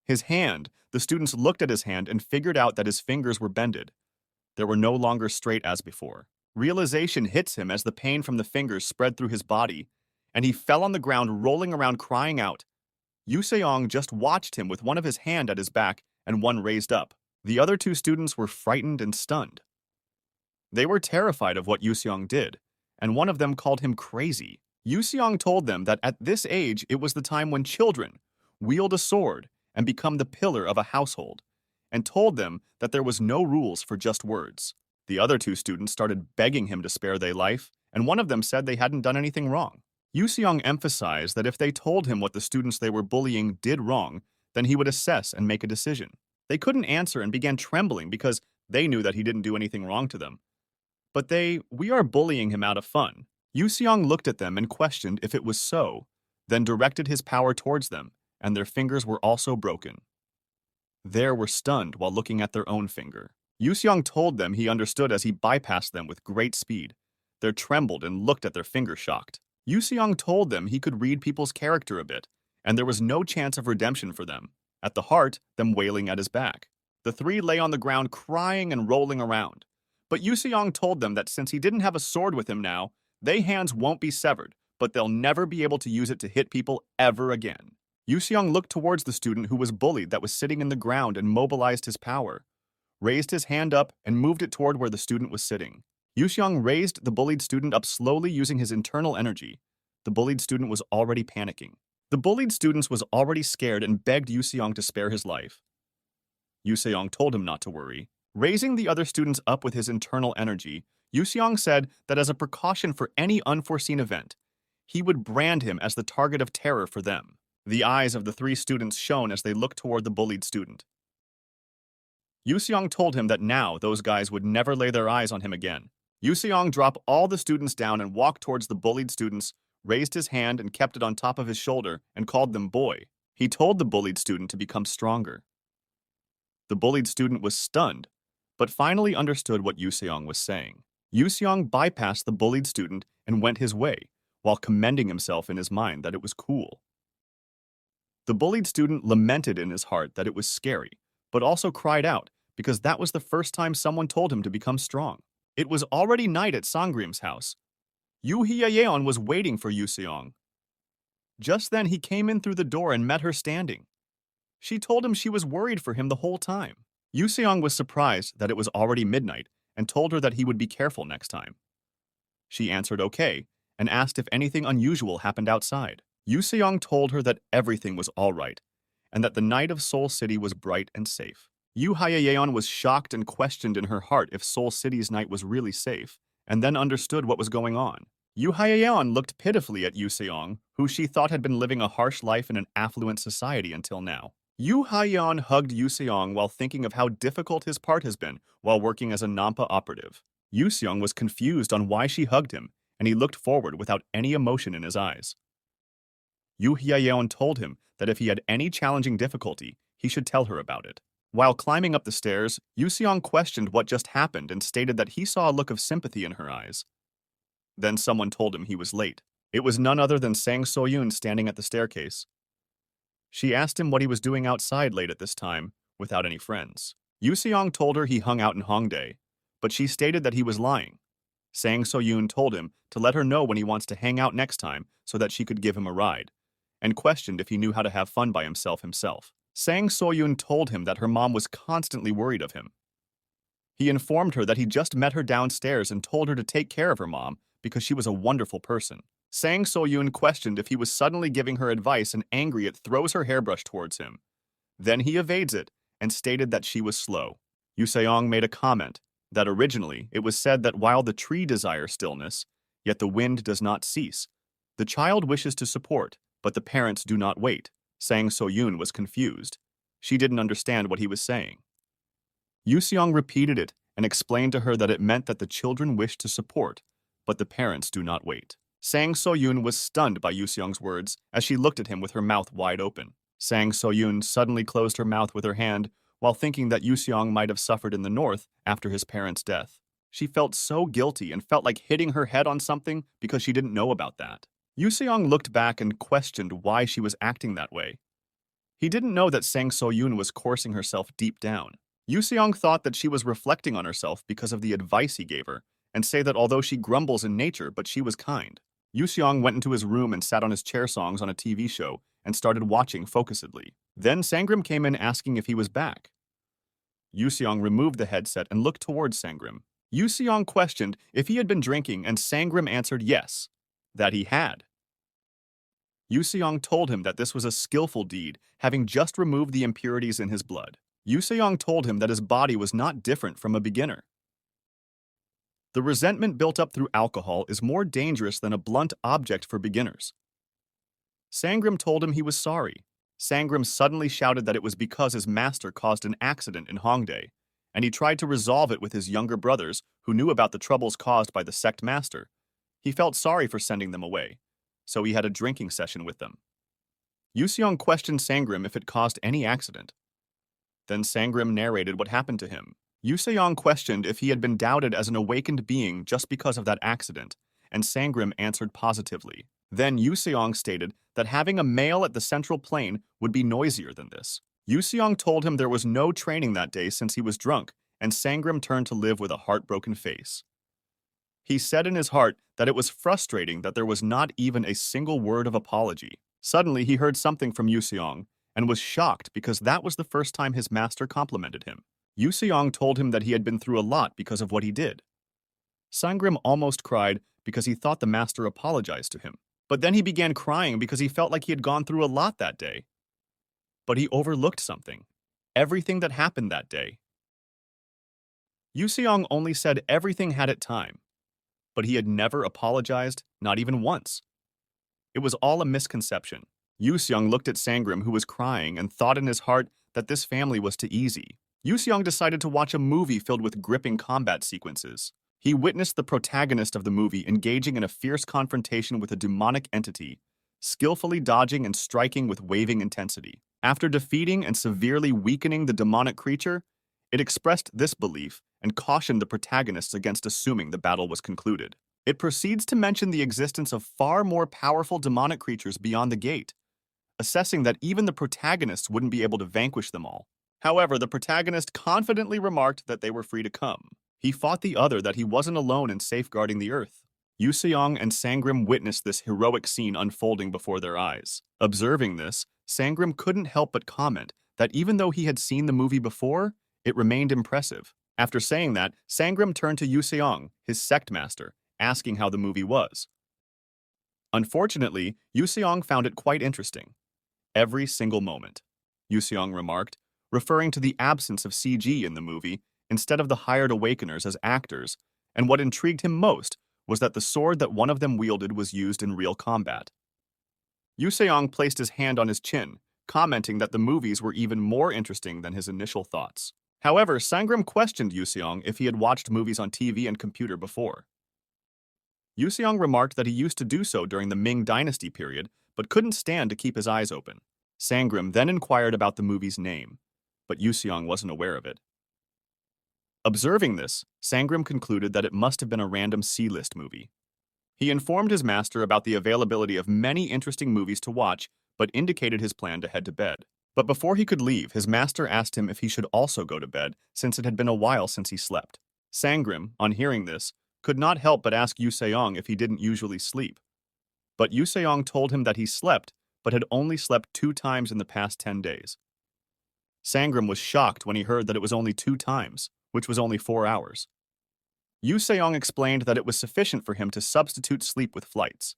His hand, the students looked at his hand and figured out that his fingers were bended. They were no longer straight as before. Realization hits him as the pain from the fingers spread through his body, and he fell on the ground rolling around crying out. Yuseong just watched him with one of his hand at his back and one raised up. The other 2 students were frightened and stunned. They were terrified of what Yuseong did, and one of them called him crazy. Yuseong told them that at this age it was the time when children wield a sword and become the pillar of a household, and told them that there was no rules for just words. The other 2 students started begging him to spare their life, and one of them said they hadn't done anything wrong. Yuseong emphasized that if they told him what the students they were bullying did wrong, then he would assess and make a decision. They couldn't answer and began trembling because they knew that he didn't do anything wrong to them. But we are bullying him out of fun. Yuseong looked at them and questioned if it was so, then directed his power towards them, and their fingers were also broken. They were stunned while looking at their own finger. Yuseong told them he understood as he bypassed them with great speed. They trembled and looked at their finger shocked. Yuseong told them he could read people's character a bit, and there was no chance of redemption for them. At the heart, them wailing at his back. The three lay on the ground crying and rolling around. But Yuseong told them that since he didn't have a sword with him now, their hands won't be severed, but they'll never be able to use it to hit people ever again. Yuseong looked towards the student who was bullied that was sitting in the ground and mobilized his power, raised his hand up and moved it toward where the student was sitting. Yuseong raised the bullied student up slowly using his internal energy. The bullied student was already panicking. The bullied student was already scared and begged Yuseong to spare his life. Yuseong told him not to worry. Raising the other students up with his internal energy, Yuseong said that as a precaution for any unforeseen event, he would brand him as the target of terror for them. The eyes of the three students shone as they looked toward the bullied student. Yuseong told him that now those guys would never lay their eyes on him again. Yuseong dropped all the students down and walked towards the bullied students, raised his hand and kept it on top of his shoulder and called them boy. He told the bullied student to become stronger. The bullied student was stunned, but finally understood what Yuseong was saying. Yuseong bypassed the bullied student and went his way, while commending himself in his mind that it was cool. The bullied student lamented in his heart that it was scary, but also cried out because that was the first time someone told him to become strong. It was already night at Sangram's house. Yu Hyeon was waiting for Yuseong. Just then he came in through the door and met her standing. She told him she was worried for him the whole time. Yuseong was surprised that it was already midnight and told her that he would be careful next time. She answered okay and asked if anything unusual happened outside. Yuseong told her that everything was all right and that the night of Seoul City was bright and safe. Yu Hyeon was shocked and questioned in her heart if Seoul City's night was really safe, and then understood what was going on. Yu Hyeon looked pitifully at Yuseong, who she thought had been living a harsh life in an affluent society until now. Yu Hyeon hugged Yuseong while thinking of how difficult his part has been while working as a Nampa operative. Yuseong was confused on why she hugged him, and he looked forward without any emotion in his eyes. Yu Hyeon told him that if he had any challenging difficulty, he should tell her about it. While climbing up the stairs, Yuseong questioned what just happened and stated that he saw a look of sympathy in her eyes. Then someone told him he was late. It was none other than Soyun standing at the staircase. She asked him what he was doing outside late at this time, without any friends. Yuseong told her he hung out in Hongdae, but she stated that he was lying. Soyun told him to let her know when he wants to hang out next time so that she could give him a ride, and questioned if he knew how to have fun by himself. Soyun told him that her mom was constantly worried of him. He informed her that he just met her downstairs and told her to take care of her mom because she was a wonderful person. Soyun questioned if he was suddenly giving her advice and angry it throws her hairbrush towards him. Then he evades it and stated that she was slow. Yuseong made a comment that originally it was said that while the tree desires stillness, yet the wind does not cease. The child wishes to support, but the parents do not wait. Soyun was confused. She didn't understand what he was saying. Yuseong repeated it and explained to her that it meant that the children wish to support, but the parents do not wait. Soyun was stunned by Yuseong's words as she looked at him with her mouth wide open. Soyun suddenly closed her mouth with her hand while thinking that Yuseong might have suffered in the north after his parents' death. She felt so guilty and felt like hitting her head on something because she didn't know about that. Yuseong looked back and questioned why she was acting that way. He didn't know that Soyun was coursing herself deep down. Yuseong thought that she was reflecting on herself because of the advice he gave her, and say that although she grumbles in nature, but she was kind. Yuseong went into his room and sat on his chair songs on a TV show and started watching focusedly. Then Sangram came in asking if he was back. Yuseong removed the headset and looked towards Sangram. Yuseong questioned if he had been drinking and Sangram answered yes, that he had. Yuseong told him that this was a skillful deed, having just removed the impurities in his blood. Yuseong told him that his body was not different from a beginner. The resentment built up through alcohol is more dangerous than a blunt object for beginners. Sangram told him he was sorry. Sangram suddenly shouted that it was because his master caused an accident in Hongdae, and he tried to resolve it with his younger brothers who knew about the troubles caused by the Sect master. He felt sorry for sending them away, so he had a drinking session with them. Yusong questioned Sangram if it caused any accident. Then Sangram narrated what happened to him. Yusong questioned if he had been doubted as an awakened being just because of that accident, and Sangram answered positively. Then Yusong stated that having a male at the central plane would be noisier than this. Yusong told him there was no training that day since he was drunk, and Sangram turned to live with a heartbroken face. He said in his heart that it was frustrating that there was not even a single word of apology. Suddenly, he heard something from Yusong and was shocked because that was the first time his master complimented him. Yusong told him that he had been through a lot because of what he did. Sangram almost cried because he thought the master apologized to him. But then he began crying because he felt like he had gone through a lot that day. But he overlooked something. Everything that happened that day. Yusong only said everything had its time, but he had never apologized, not even once. It was all a misconception. Yusong looked at Sangram, who was crying, and thought in his heart that this family was too easy. Yusong decided to watch a movie filled with gripping combat sequences. He witnessed the protagonist of the movie engaging in a fierce confrontation with a demonic entity, skillfully dodging and striking with waving intensity. After defeating and severely weakening the demonic creature, it expressed this belief and cautioned the protagonists against assuming the battle was concluded. It proceeds to mention the existence of far more powerful demonic creatures beyond the gate, assessing that even the protagonists wouldn't be able to vanquish them all. However, the protagonist confidently remarked that they were free to come. He fought the other that he wasn't alone in safeguarding the earth. Yusong and Sangram witnessed this heroic scene unfolding before their eyes. Observing this, Sangram couldn't help but comment that even though he had seen the movie before, it remained impressive. After saying that, Sangram turned to Yusong, his sect master, asking how the movie was. Unfortunately, Yusong found it quite interesting. Every single moment, Yusong remarked, referring to the absence of CG in the movie instead of the hired awakeners as actors, and what intrigued him most was that the sword that one of them wielded was used in real combat. Yusong placed his hand on his chin, commenting that the movies were even more interesting than his initial thoughts. However, Sangram questioned Yusong if he had watched movies on TV and computer before. Yusong remarked that he used to do so during the Ming Dynasty period, but couldn't stand to keep his eyes open. Sangram then inquired about the movie's name, but Yusong wasn't aware of it. Observing this, Sangram concluded that it must have been a random C-list movie. He informed his master about the availability of many interesting movies to watch, but indicated his plan to head to bed. But before he could leave, his master asked him if he should also go to bed, since it had been a while since he slept. Sangram, on hearing this, could not help but ask Yusong if he didn't usually sleep. But Yusong told him that he slept, but had only slept 2 times in the past 10 days. Sangram was shocked when he heard that it was only 2 times, which was only 4 hours. Yusong explained that it was sufficient for him to substitute sleep with flights.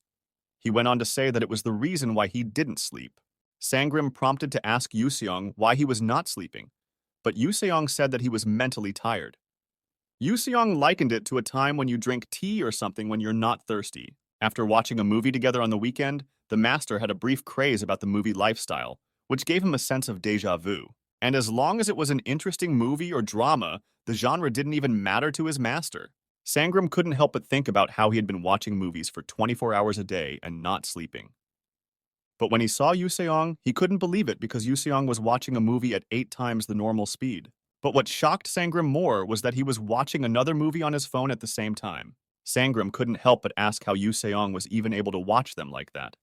He went on to say that it was the reason why he didn't sleep. Sangram prompted to ask Yusong why he was not sleeping, but Yusong said that he was mentally tired. Yusong likened it to a time when you drink tea or something when you're not thirsty. After watching a movie together on the weekend, the master had a brief craze about the movie lifestyle, which gave him a sense of déjà vu. And as long as it was an interesting movie or drama, the genre didn't even matter to his master. Sangram couldn't help but think about how he had been watching movies for 24 hours a day and not sleeping. But when he saw Yusong, he couldn't believe it because Yusong was watching a movie at 8 times the normal speed. But what shocked Sangram more was that he was watching another movie on his phone at the same time. Sangram couldn't help but ask how Yusong was even able to watch them like that.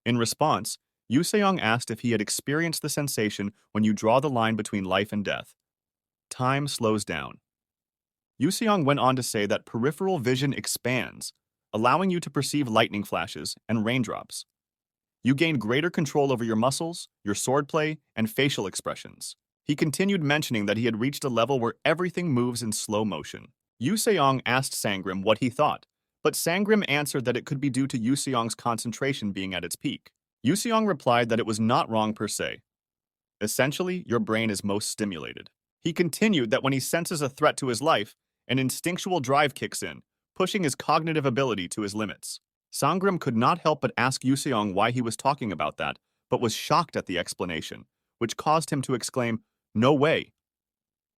In response, Yusong asked if he had experienced the sensation when you draw the line between life and death. Time slows down. Yusong went on to say that peripheral vision expands, allowing you to perceive lightning flashes and raindrops. You gain greater control over your muscles, your swordplay, and facial expressions. He continued mentioning that he had reached a level where everything moves in slow motion. Yusong asked Sangram what he thought, but Sangram answered that it could be due to Yusong's concentration being at its peak. Yusong replied that it was not wrong per se. Essentially, your brain is most stimulated. He continued that when he senses a threat to his life, an instinctual drive kicks in, pushing his cognitive ability to his limits. Sangram could not help but ask Yusong why he was talking about that, but was shocked at the explanation, which caused him to exclaim, "No way."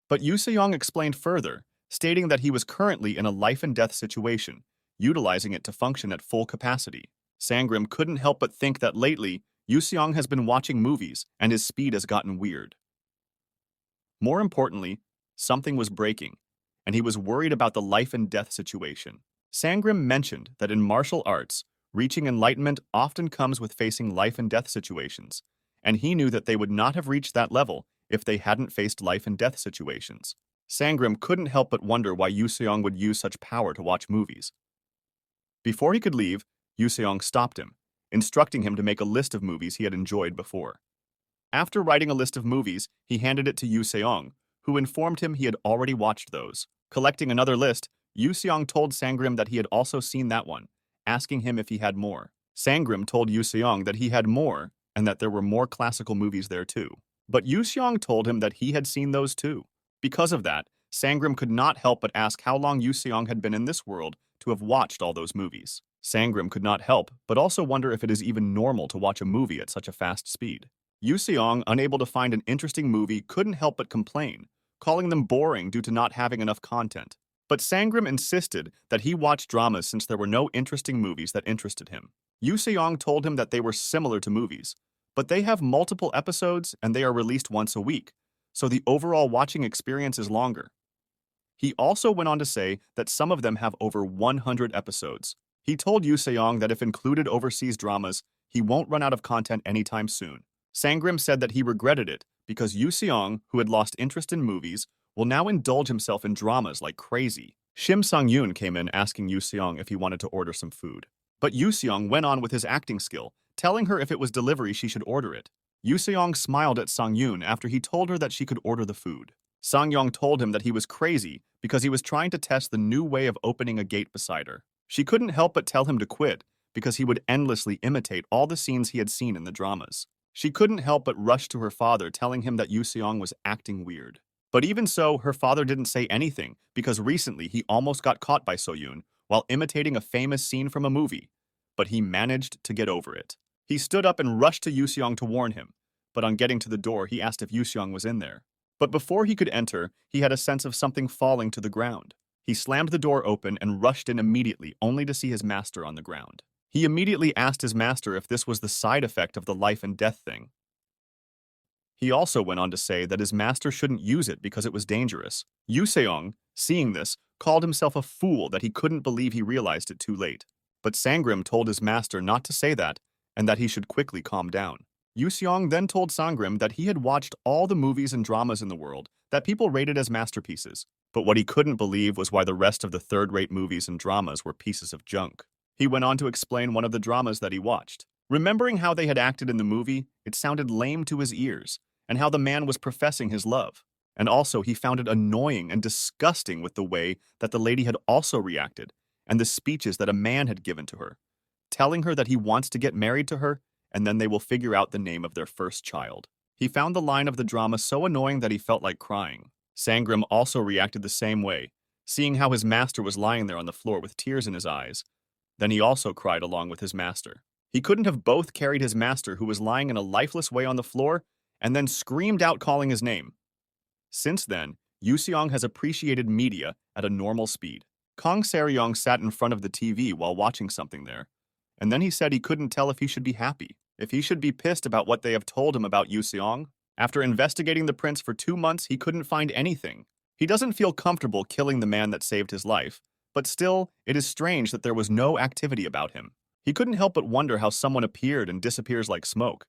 But Yu Seong explained further, stating that he was currently in a life-and-death situation, utilizing it to function at full capacity. Sangram couldn't help but think that lately, Yu Seong has been watching movies and his speed has gotten weird. More importantly, something was breaking, and he was worried about the life-and-death situation. Sangram mentioned that in martial arts, reaching enlightenment often comes with facing life-and-death situations, and he knew that they would not have reached that level if they hadn't faced life-and-death situations. Sangram couldn't help but wonder why Yu Seong would use such power to watch movies. Before he could leave, Yu Seong stopped him, instructing him to make a list of movies he had enjoyed before. After writing a list of movies, he handed it to Yu Seong, who informed him he had already watched those. Collecting another list, Yu Seong told Sangram that he had also seen that one, asking him if he had more. Sangram told Yu Seong that he had more and that there were more classical movies there too. But Yu Seong told him that he had seen those too. Because of that, Sangram could not help but ask how long Yu Seong had been in this world to have watched all those movies. Sangram could not help but also wonder if it is even normal to watch a movie at such a fast speed. Yu Seong, unable to find an interesting movie, couldn't help but complain, calling them boring due to not having enough content. But Sangram insisted that he watched dramas since there were no interesting movies that interested him. Yu Seong told him that they were similar to movies, but they have multiple episodes and they are released once a week, so the overall watching experience is longer. He also went on to say that some of them have over 100 episodes. He told Yu Seong that if included overseas dramas, he won't run out of content anytime soon. Sangram said that he regretted it because Yu Seong, who had lost interest in movies, will now indulge himself in dramas like crazy. Shim Sung-yoon came in asking Yu Seong if he wanted to order some food. But Yu Seong went on with his acting skill, telling her if it was delivery she should order it. Yu Seong smiled at Sung-yoon after he told her that she could order the food. Sang-yong told him that he was crazy because he was trying to test the new way of opening a gate beside her. She couldn't help but tell him to quit because he would endlessly imitate all the scenes he had seen in the dramas. She couldn't help but rush to her father, telling him that Yu Seong was acting weird. But even so, her father didn't say anything because recently he almost got caught by Soyun while imitating a famous scene from a movie, but he managed to get over it. He stood up and rushed to Yu Seong to warn him, but on getting to the door, he asked if Yu Seong was in there. But before he could enter, he had a sense of something falling to the ground. He slammed the door open and rushed in immediately, only to see his master on the ground. He immediately asked his master if this was the side effect of the life and death thing. He also went on to say that his master shouldn't use it because it was dangerous. Yu Seong, seeing this, called himself a fool that he couldn't believe he realized it too late. But Sangram told his master not to say that and that he should quickly calm down. Yu Seong then told Sangram that he had watched all the movies and dramas in the world that people rated as masterpieces, but what he couldn't believe was why the rest of the third-rate movies and dramas were pieces of junk. He went on to explain one of the dramas that he watched. Remembering how they had acted in the movie, it sounded lame to his ears, and how the man was professing his love. And also, he found it annoying and disgusting with the way that the lady had also reacted, and the speeches that a man had given to her, telling her that he wants to get married to her, and then they will figure out the name of their first child. He found the line of the drama so annoying that he felt like crying. Sangram also reacted the same way, seeing how his master was lying there on the floor with tears in his eyes. Then he also cried along with his master. He couldn't have both carried his master, who was lying in a lifeless way on the floor, and then screamed out calling his name. Since then, Yu Seong has appreciated media at a normal speed. Kong Seryong sat in front of the TV while watching something there, and then he said he couldn't tell if he should be happy, if he should be pissed about what they have told him about Yu Seong. After investigating the prince for 2 months, he couldn't find anything. He doesn't feel comfortable killing the man that saved his life, but still, it is strange that there was no activity about him. He couldn't help but wonder how someone appeared and disappears like smoke.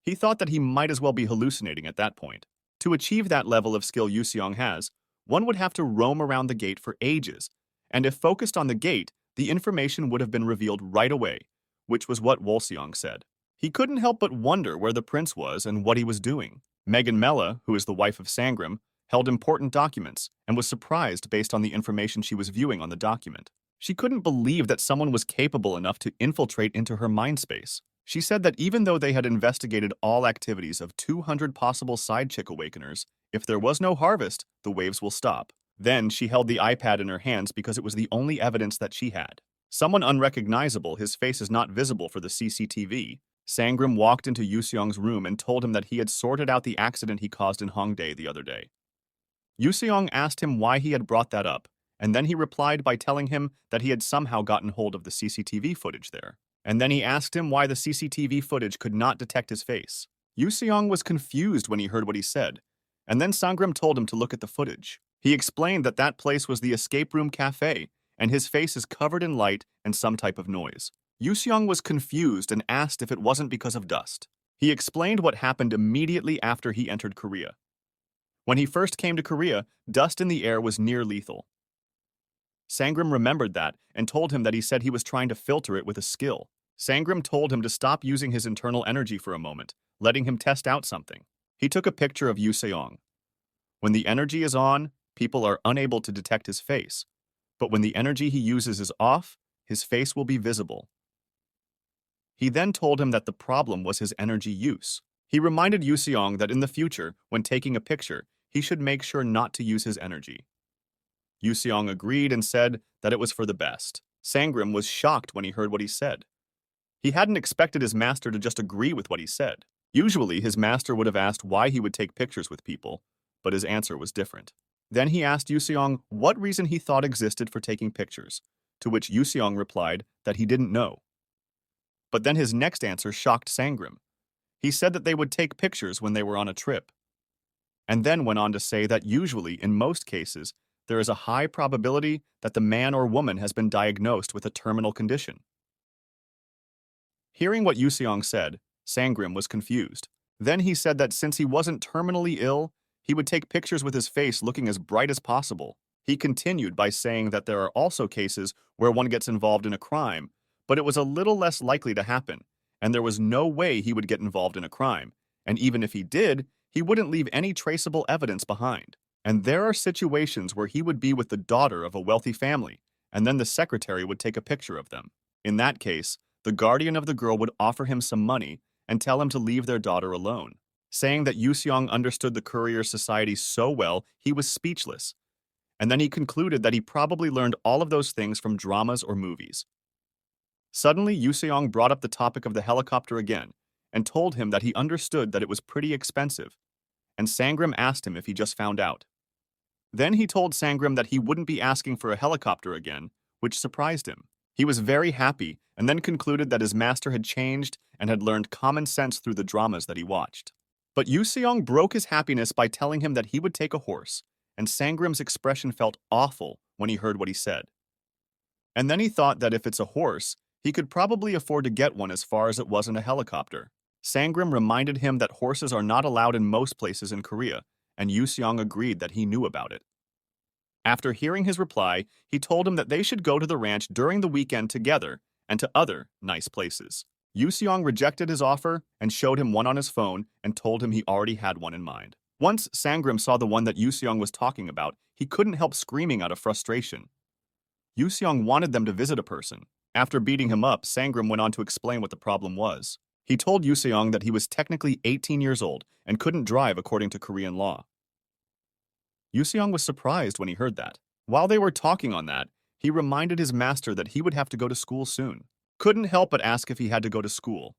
He thought that he might as well be hallucinating at that point. To achieve that level of skill Yu Seong has, one would have to roam around the gate for ages, and if focused on the gate, the information would have been revealed right away, which was what Wolseong said. He couldn't help but wonder where the prince was and what he was doing. Megan Mella, who is the wife of Sangram, held important documents and was surprised based on the information she was viewing on the document. She couldn't believe that someone was capable enough to infiltrate into her mind space. She said that even though they had investigated all activities of 200 possible side chick awakeners, if there was no harvest, the waves will stop. Then she held the iPad in her hands because it was the only evidence that she had. Someone unrecognizable, his face is not visible for the CCTV, Sangram walked into Yuseong's room and told him that he had sorted out the accident he caused in Hongdae the other day. Yuseong asked him why he had brought that up, and then he replied by telling him that he had somehow gotten hold of the CCTV footage there. And then he asked him why the CCTV footage could not detect his face. Yuseong was confused when he heard what he said, and then Sangram told him to look at the footage. He explained that that place was the escape room cafe, and his face is covered in light and some type of noise. Yuseong was confused and asked if it wasn't because of dust. He explained what happened immediately after he entered Korea. When he first came to Korea, dust in the air was near lethal. Sangram remembered that and told him that he said he was trying to filter it with a skill. Sangram told him to stop using his internal energy for a moment, letting him test out something. He took a picture of Yuseong. When the energy is on, people are unable to detect his face, but when the energy he uses is off, his face will be visible. He then told him that the problem was his energy use. He reminded Yuseong that in the future, when taking a picture, he should make sure not to use his energy. Yuseong agreed and said that it was for the best. Sangram was shocked when he heard what he said. He hadn't expected his master to just agree with what he said. Usually, his master would have asked why he would take pictures with people, but his answer was different. Then he asked Yuseong what reason he thought existed for taking pictures, to which Yuseong replied that he didn't know. But then his next answer shocked Sangram. He said that they would take pictures when they were on a trip, and then went on to say that usually, in most cases, there is a high probability that the man or woman has been diagnosed with a terminal condition. Hearing what Yuseong said, Sangram was confused. Then he said that since he wasn't terminally ill, he would take pictures with his face looking as bright as possible. He continued by saying that there are also cases where one gets involved in a crime, but it was a little less likely to happen, and there was no way he would get involved in a crime, and even if he did, he wouldn't leave any traceable evidence behind. And there are situations where he would be with the daughter of a wealthy family, and then the secretary would take a picture of them. In that case, the guardian of the girl would offer him some money and tell him to leave their daughter alone. Saying that Yuseong understood the courier society so well, he was speechless. And then he concluded that he probably learned all of those things from dramas or movies. Suddenly, Yuseong brought up the topic of the helicopter again and told him that he understood that it was pretty expensive, and Sangram asked him if he just found out. Then he told Sangram that he wouldn't be asking for a helicopter again, which surprised him. He was very happy and then concluded that his master had changed and had learned common sense through the dramas that he watched. But Yuseong broke his happiness by telling him that he would take a horse, and Sangram's expression felt awful when he heard what he said. And then he thought that if it's a horse, he could probably afford to get one as far as it wasn't a helicopter. Sangram reminded him that horses are not allowed in most places in Korea, and Yuseong agreed that he knew about it. After hearing his reply, he told him that they should go to the ranch during the weekend together and to other nice places. Yuseong rejected his offer and showed him one on his phone and told him he already had one in mind. Once Sangram saw the one that Yuseong was talking about, he couldn't help screaming out of frustration. Yuseong wanted them to visit a person. After beating him up, Sangram went on to explain what the problem was. He told Yuseong that he was technically 18 years old and couldn't drive according to Korean law. Yuseong was surprised when he heard that. While they were talking on that, he reminded his master that he would have to go to school soon. Couldn't help but ask if he had to go to school.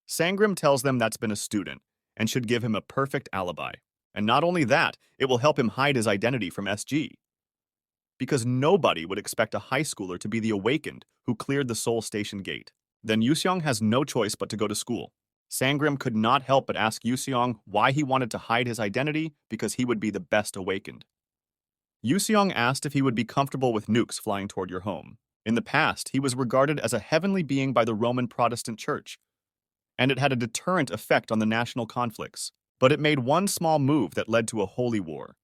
Sangram tells them that's been a student and should give him a perfect alibi. And not only that, it will help him hide his identity from SG. Because nobody would expect a high schooler to be the awakened who cleared the Seoul station gate. Then Yuseong has no choice but to go to school. Sangram could not help but ask Yuseong why he wanted to hide his identity because he would be the best awakened. Yuseong asked if he would be comfortable with nukes flying toward your home. In the past, he was regarded as a heavenly being by the Roman Protestant Church, and it had a deterrent effect on the national conflicts. But it made one small move that led to a holy war.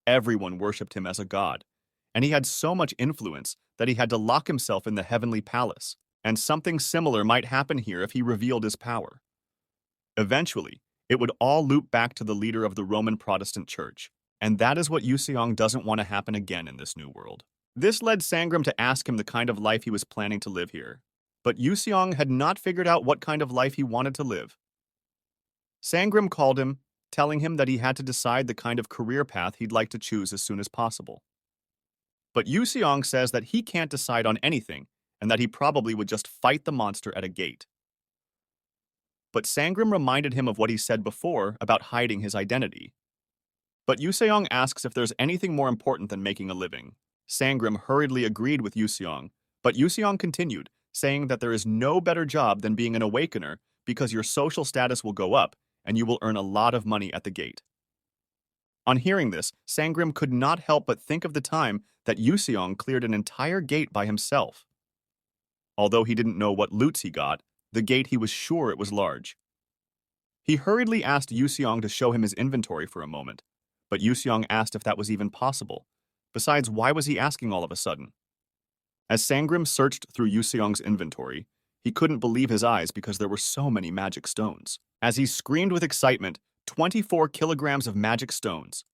Everyone worshipped him as a god, and he had so much influence that he had to lock himself in the heavenly palace, and something similar might happen here if he revealed his power. Eventually, it would all loop back to the leader of the Roman Protestant Church, and that is what Yuseong doesn't want to happen again in this new world. This led Sangram to ask him the kind of life he was planning to live here. But Yuseong had not figured out what kind of life he wanted to live. Sangram called him, telling him that he had to decide the kind of career path he'd like to choose as soon as possible. But Yuseong says that he can't decide on anything and that he probably would just fight the monster at a gate. but Sangram reminded him of what he said before about hiding his identity. But Yuseong asks if there's anything more important than making a living. Sangram hurriedly agreed with Yuseong, but Yuseong continued, saying that there is no better job than being an awakener because your social status will go up and you will earn a lot of money at the gate. On hearing this, Sangram could not help but think of the time that Yuseong cleared an entire gate by himself. Although he didn't know what loots he got, the gate he was sure it was large. He hurriedly asked Yuseong to show him his inventory for a moment, but Yuseong asked if that was even possible. Besides, why was he asking all of a sudden? As Sangram searched through Yuseong's inventory, he couldn't believe his eyes because there were so many magic stones. As he screamed with excitement, 24 kilograms of magic stones,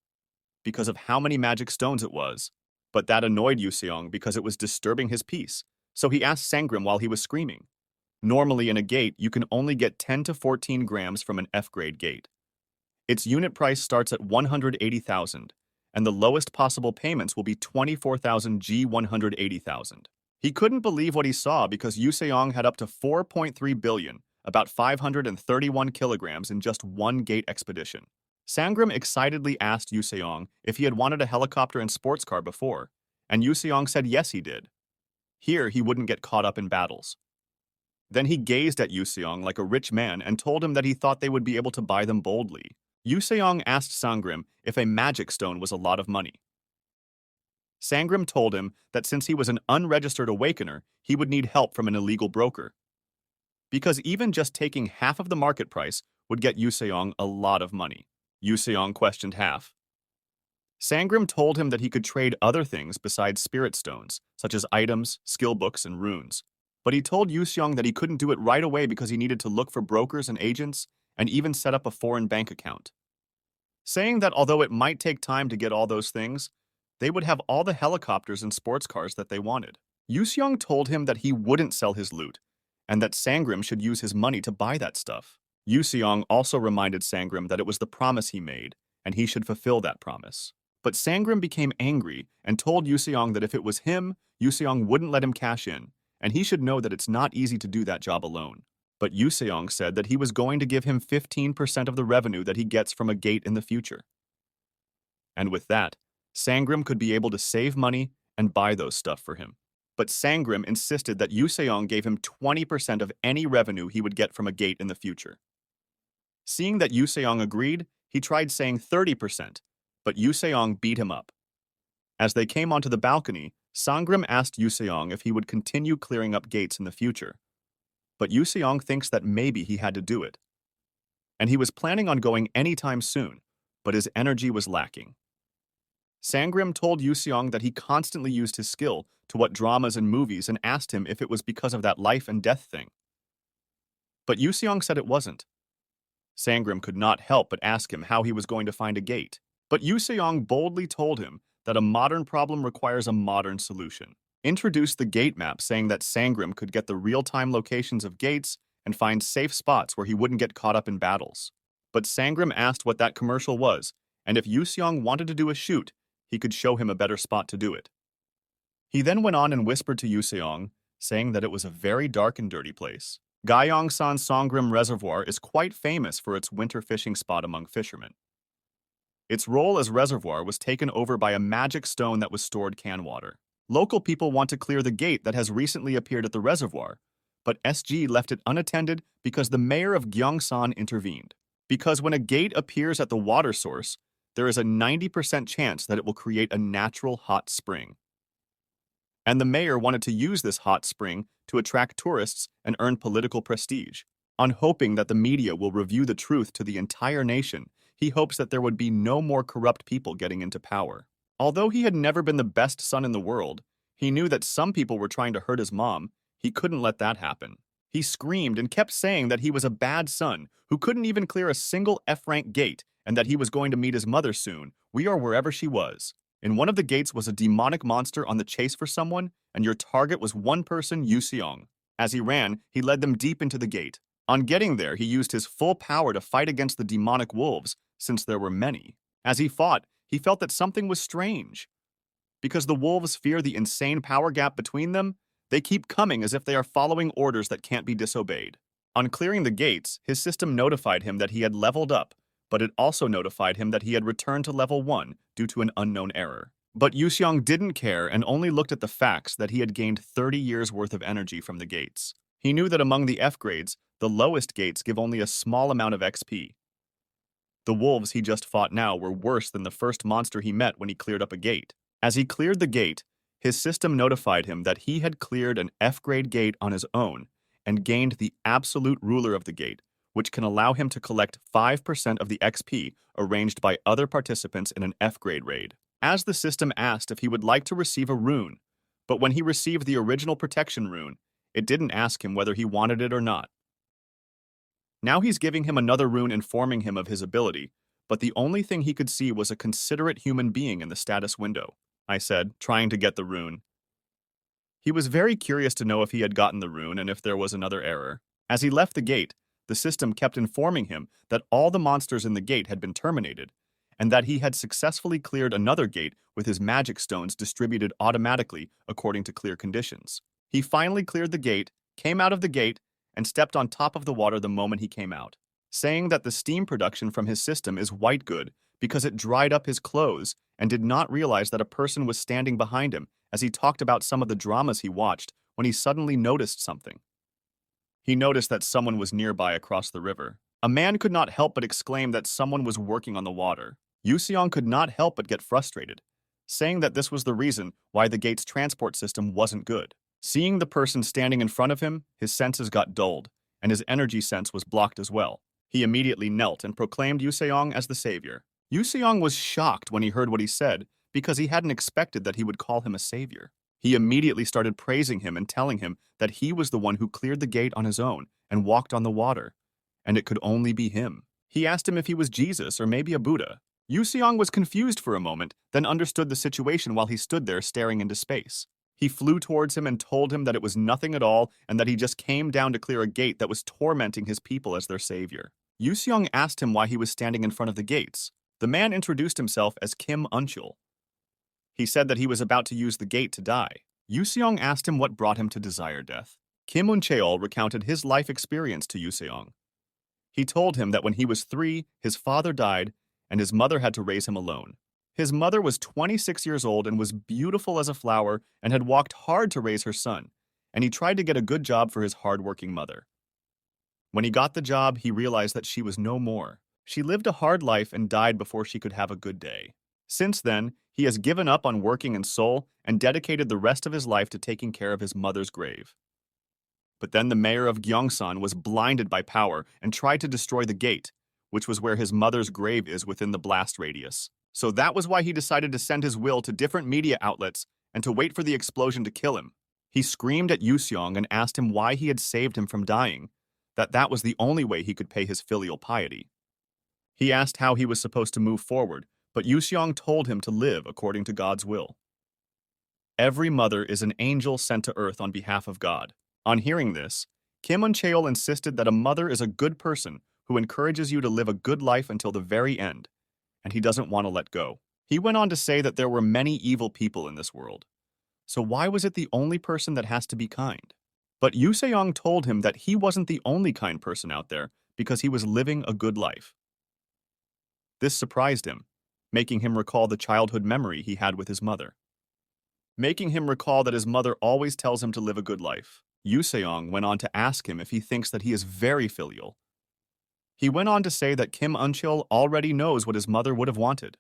because of how many magic stones it was. But that annoyed Yuseong because it was disturbing his peace, so he asked Sangram while he was screaming. Normally in a gate, you can only get 10 to 14 grams from an F-grade gate. Its unit price starts at 180,000, and the lowest possible payments will be 24,000 G 180,000. He couldn't believe what he saw because Yuseong had up to 4.3 billion, about 531 kilograms in just one gate expedition. Sangram excitedly asked Yuseong if he had wanted a helicopter and sports car before, and Yuseong said yes he did. Here he wouldn't get caught up in battles. Then he gazed at Yuseong like a rich man and told him that he thought they would be able to buy them boldly. Yuseong asked Sangram if a magic stone was a lot of money. Sangram told him that since he was an unregistered awakener, he would need help from an illegal broker. Because even just taking half of the market price would get Yuseong a lot of money. Yuseong questioned half. Sangram told him that he could trade other things besides spirit stones, such as items, skill books, and runes. But he told Yuseong that he couldn't do it right away because he needed to look for brokers and agents and even set up a foreign bank account. Saying that although it might take time to get all those things, they would have all the helicopters and sports cars that they wanted. Yuseong told him that he wouldn't sell his loot, and that Sangram should use his money to buy that stuff. Yuseong also reminded Sangram that it was the promise he made, and he should fulfill that promise. But Sangram became angry and told Yuseong that if it was him, Yuseong wouldn't let him cash in, and he should know that it's not easy to do that job alone. But Yuseong said that he was going to give him 15% of the revenue that he gets from a gate in the future. And with that, Sangram could be able to save money and buy those stuff for him. But Sangram insisted that Yuseong gave him 20% of any revenue he would get from a gate in the future. Seeing that Yuseong agreed, he tried saying 30%, but Yuseong beat him up. As they came onto the balcony, Sangram asked Yuseong if he would continue clearing up gates in the future. But Yuseong thinks that maybe he had to do it. And he was planning on going anytime soon, but his energy was lacking. Sangram told Yuseong that he constantly used his skill to watch dramas and movies and asked him if it was because of that life and death thing. But Yuseong said it wasn't. Sangram could not help but ask him how he was going to find a gate. But Yuseong boldly told him that a modern problem requires a modern solution. Introduced the gate map, saying that Sangram could get the real-time locations of gates and find safe spots where he wouldn't get caught up in battles. But Sangram asked what that commercial was, and if Yuseong wanted to do a shoot, he could show him a better spot to do it. He then went on and whispered to Yuseong, saying that it was a very dark and dirty place. Gyeongsan Sangram Reservoir is quite famous for its winter fishing spot among fishermen. Its role as reservoir was taken over by a magic stone that was stored can water. Local people want to clear the gate that has recently appeared at the reservoir, but SG left it unattended because the mayor of Gyeongsan intervened. Because when a gate appears at the water source, there is a 90% chance that it will create a natural hot spring. And the mayor wanted to use this hot spring to attract tourists and earn political prestige. On hoping that the media will reveal the truth to the entire nation, he hopes that there would be no more corrupt people getting into power. Although he had never been the best son in the world, he knew that some people were trying to hurt his mom. He couldn't let that happen. He screamed and kept saying that he was a bad son who couldn't even clear a single F-rank gate and that he was going to meet his mother soon, wherever she was. In one of the gates was a demonic monster on the chase for someone, and your target was one person, Yuseong. As he ran, he led them deep into the gate. On getting there, he used his full power to fight against the demonic wolves, since there were many. As he fought, he felt that something was strange. Because the wolves fear the insane power gap between them, they keep coming as if they are following orders that can't be disobeyed. On clearing the gates, his system notified him that he had leveled up, but it also notified him that he had returned to level 1 due to an unknown error. But Yusong didn't care and only looked at the facts that he had gained 30 years worth of energy from the gates. He knew that among the F grades, the lowest gates give only a small amount of XP. The wolves he just fought now were worse than the first monster he met when he cleared up a gate. As he cleared the gate, his system notified him that he had cleared an F-grade gate on his own and gained the absolute ruler of the gate, which can allow him to collect 5% of the XP arranged by other participants in an F-grade raid. As the system asked if he would like to receive a rune, but when he received the original protection rune, it didn't ask him whether he wanted it or not. Now he's giving him another rune informing him of his ability, but the only thing he could see was a considerate human being in the status window. I said, trying to get the rune. He was very curious to know if he had gotten the rune and if there was another error. As he left the gate, the system kept informing him that all the monsters in the gate had been terminated, and that he had successfully cleared another gate with his magic stones distributed automatically according to clear conditions. He finally cleared the gate, came out of the gate, and stepped on top of the water the moment he came out, saying that the steam production from his system is white good because it dried up his clothes and did not realize that a person was standing behind him as he talked about some of the dramas he watched when he suddenly noticed something. He noticed that someone was nearby across the river. A man could not help but exclaim that someone was working on the water. Yusong could not help but get frustrated, saying that this was the reason why the gate's transport system wasn't good. Seeing the person standing in front of him, his senses got dulled, and his energy sense was blocked as well. He immediately knelt and proclaimed Yusong as the savior. Yusong was shocked when he heard what he said because he hadn't expected that he would call him a savior. He immediately started praising him and telling him that he was the one who cleared the gate on his own and walked on the water, and it could only be him. He asked him if he was Jesus or maybe a Buddha. Yusong was confused for a moment, then understood the situation while he stood there staring into space. He flew towards him and told him that it was nothing at all and that he just came down to clear a gate that was tormenting his people as their savior. Yusong asked him why he was standing in front of the gates. The man introduced himself as Kim Inchong. He said that he was about to use the gate to die. Yusong asked him what brought him to desire death. Kim Inchong recounted his life experience to Yusong. He told him that when he was 3, his father died and his mother had to raise him alone. His mother was 26 years old and was beautiful as a flower and had walked hard to raise her son, and he tried to get a good job for his hard-working mother. When he got the job, he realized that she was no more. She lived a hard life and died before she could have a good day. Since then, he has given up on working in Seoul and dedicated the rest of his life to taking care of his mother's grave. But then the mayor of Gyeongsan was blinded by power and tried to destroy the gate, which was where his mother's grave is within the blast radius. So that was why he decided to send his will to different media outlets and to wait for the explosion to kill him. He screamed at Yusong and asked him why he had saved him from dying, that was the only way he could pay his filial piety. He asked how he was supposed to move forward, but Yusong told him to live according to God's will. Every mother is an angel sent to earth on behalf of God. On hearing this, Kim Inchong insisted that a mother is a good person who encourages you to live a good life until the very end, and he doesn't want to let go. He went on to say that there were many evil people in this world. So why was it the only person that has to be kind? But Yusong told him that he wasn't the only kind person out there because he was living a good life. This surprised him, making him recall the childhood memory he had with his mother. Making him recall that his mother always tells him to live a good life. Yusong went on to ask him if he thinks that he is very filial. He went on to say that Kim Inchong already knows what his mother would have wanted.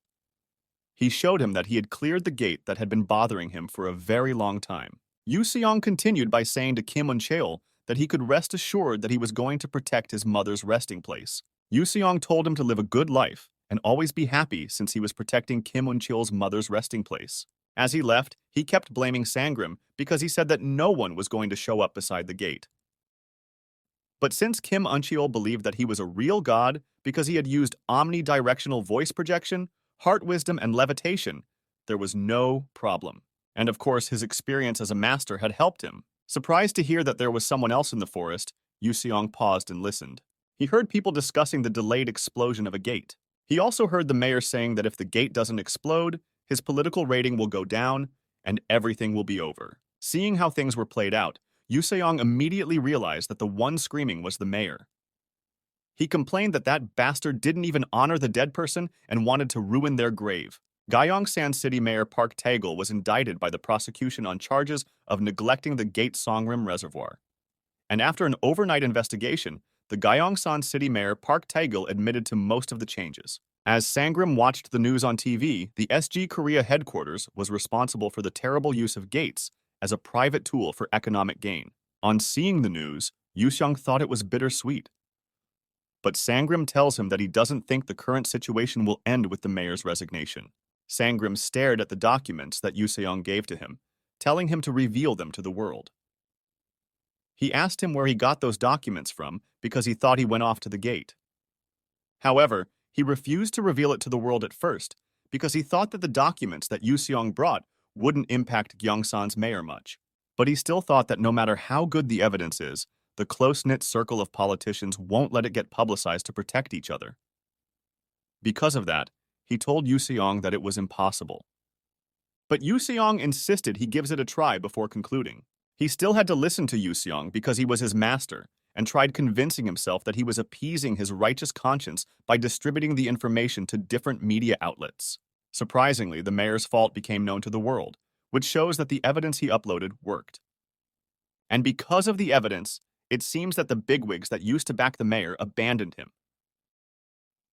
He showed him that he had cleared the gate that had been bothering him for a very long time. Yusong continued by saying to Kim Inchong that he could rest assured that he was going to protect his mother's resting place. Yusong told him to live a good life and always be happy since he was protecting Kim Inchong's mother's resting place. As he left, he kept blaming Sangram because he said that no one was going to show up beside the gate. But since Kim Inchong believed that he was a real god because he had used omnidirectional voice projection, heart wisdom, and levitation, there was no problem. And of course, his experience as a master had helped him. Surprised to hear that there was someone else in the forest, Yusong paused and listened. He heard people discussing the delayed explosion of a gate. He also heard the mayor saying that if the gate doesn't explode, his political rating will go down and everything will be over. Seeing how things were played out, Yuseong immediately realized that the one screaming was the mayor. He complained that that bastard didn't even honor the dead person and wanted to ruin their grave. Gyeongsan City Mayor Park Taegul was indicted by the prosecution on charges of neglecting the Gate Sangram Reservoir. And after an overnight investigation, the Gyeongsan City Mayor Park Taegul admitted to most of the changes. As Sangram watched the news on TV, the SG Korea headquarters was responsible for the terrible use of gates as a private tool for economic gain. On seeing the news, Yuseong thought it was bittersweet. But Sangram tells him that he doesn't think the current situation will end with the mayor's resignation. Sangram stared at the documents that Yuseong gave to him, telling him to reveal them to the world. He asked him where he got those documents from because he thought he went off to the gate. However, he refused to reveal it to the world at first because he thought that the documents that Yuseong brought wouldn't impact Gyeongsan's mayor much. But he still thought that no matter how good the evidence is, the close-knit circle of politicians won't let it get publicized to protect each other. Because of that, he told Yuseong that it was impossible. But Yuseong insisted he gives it a try before concluding. He still had to listen to Yuseong because he was his master, and tried convincing himself that he was appeasing his righteous conscience by distributing the information to different media outlets. Surprisingly, the mayor's fault became known to the world, which shows that the evidence he uploaded worked. And because of the evidence, it seems that the bigwigs that used to back the mayor abandoned him.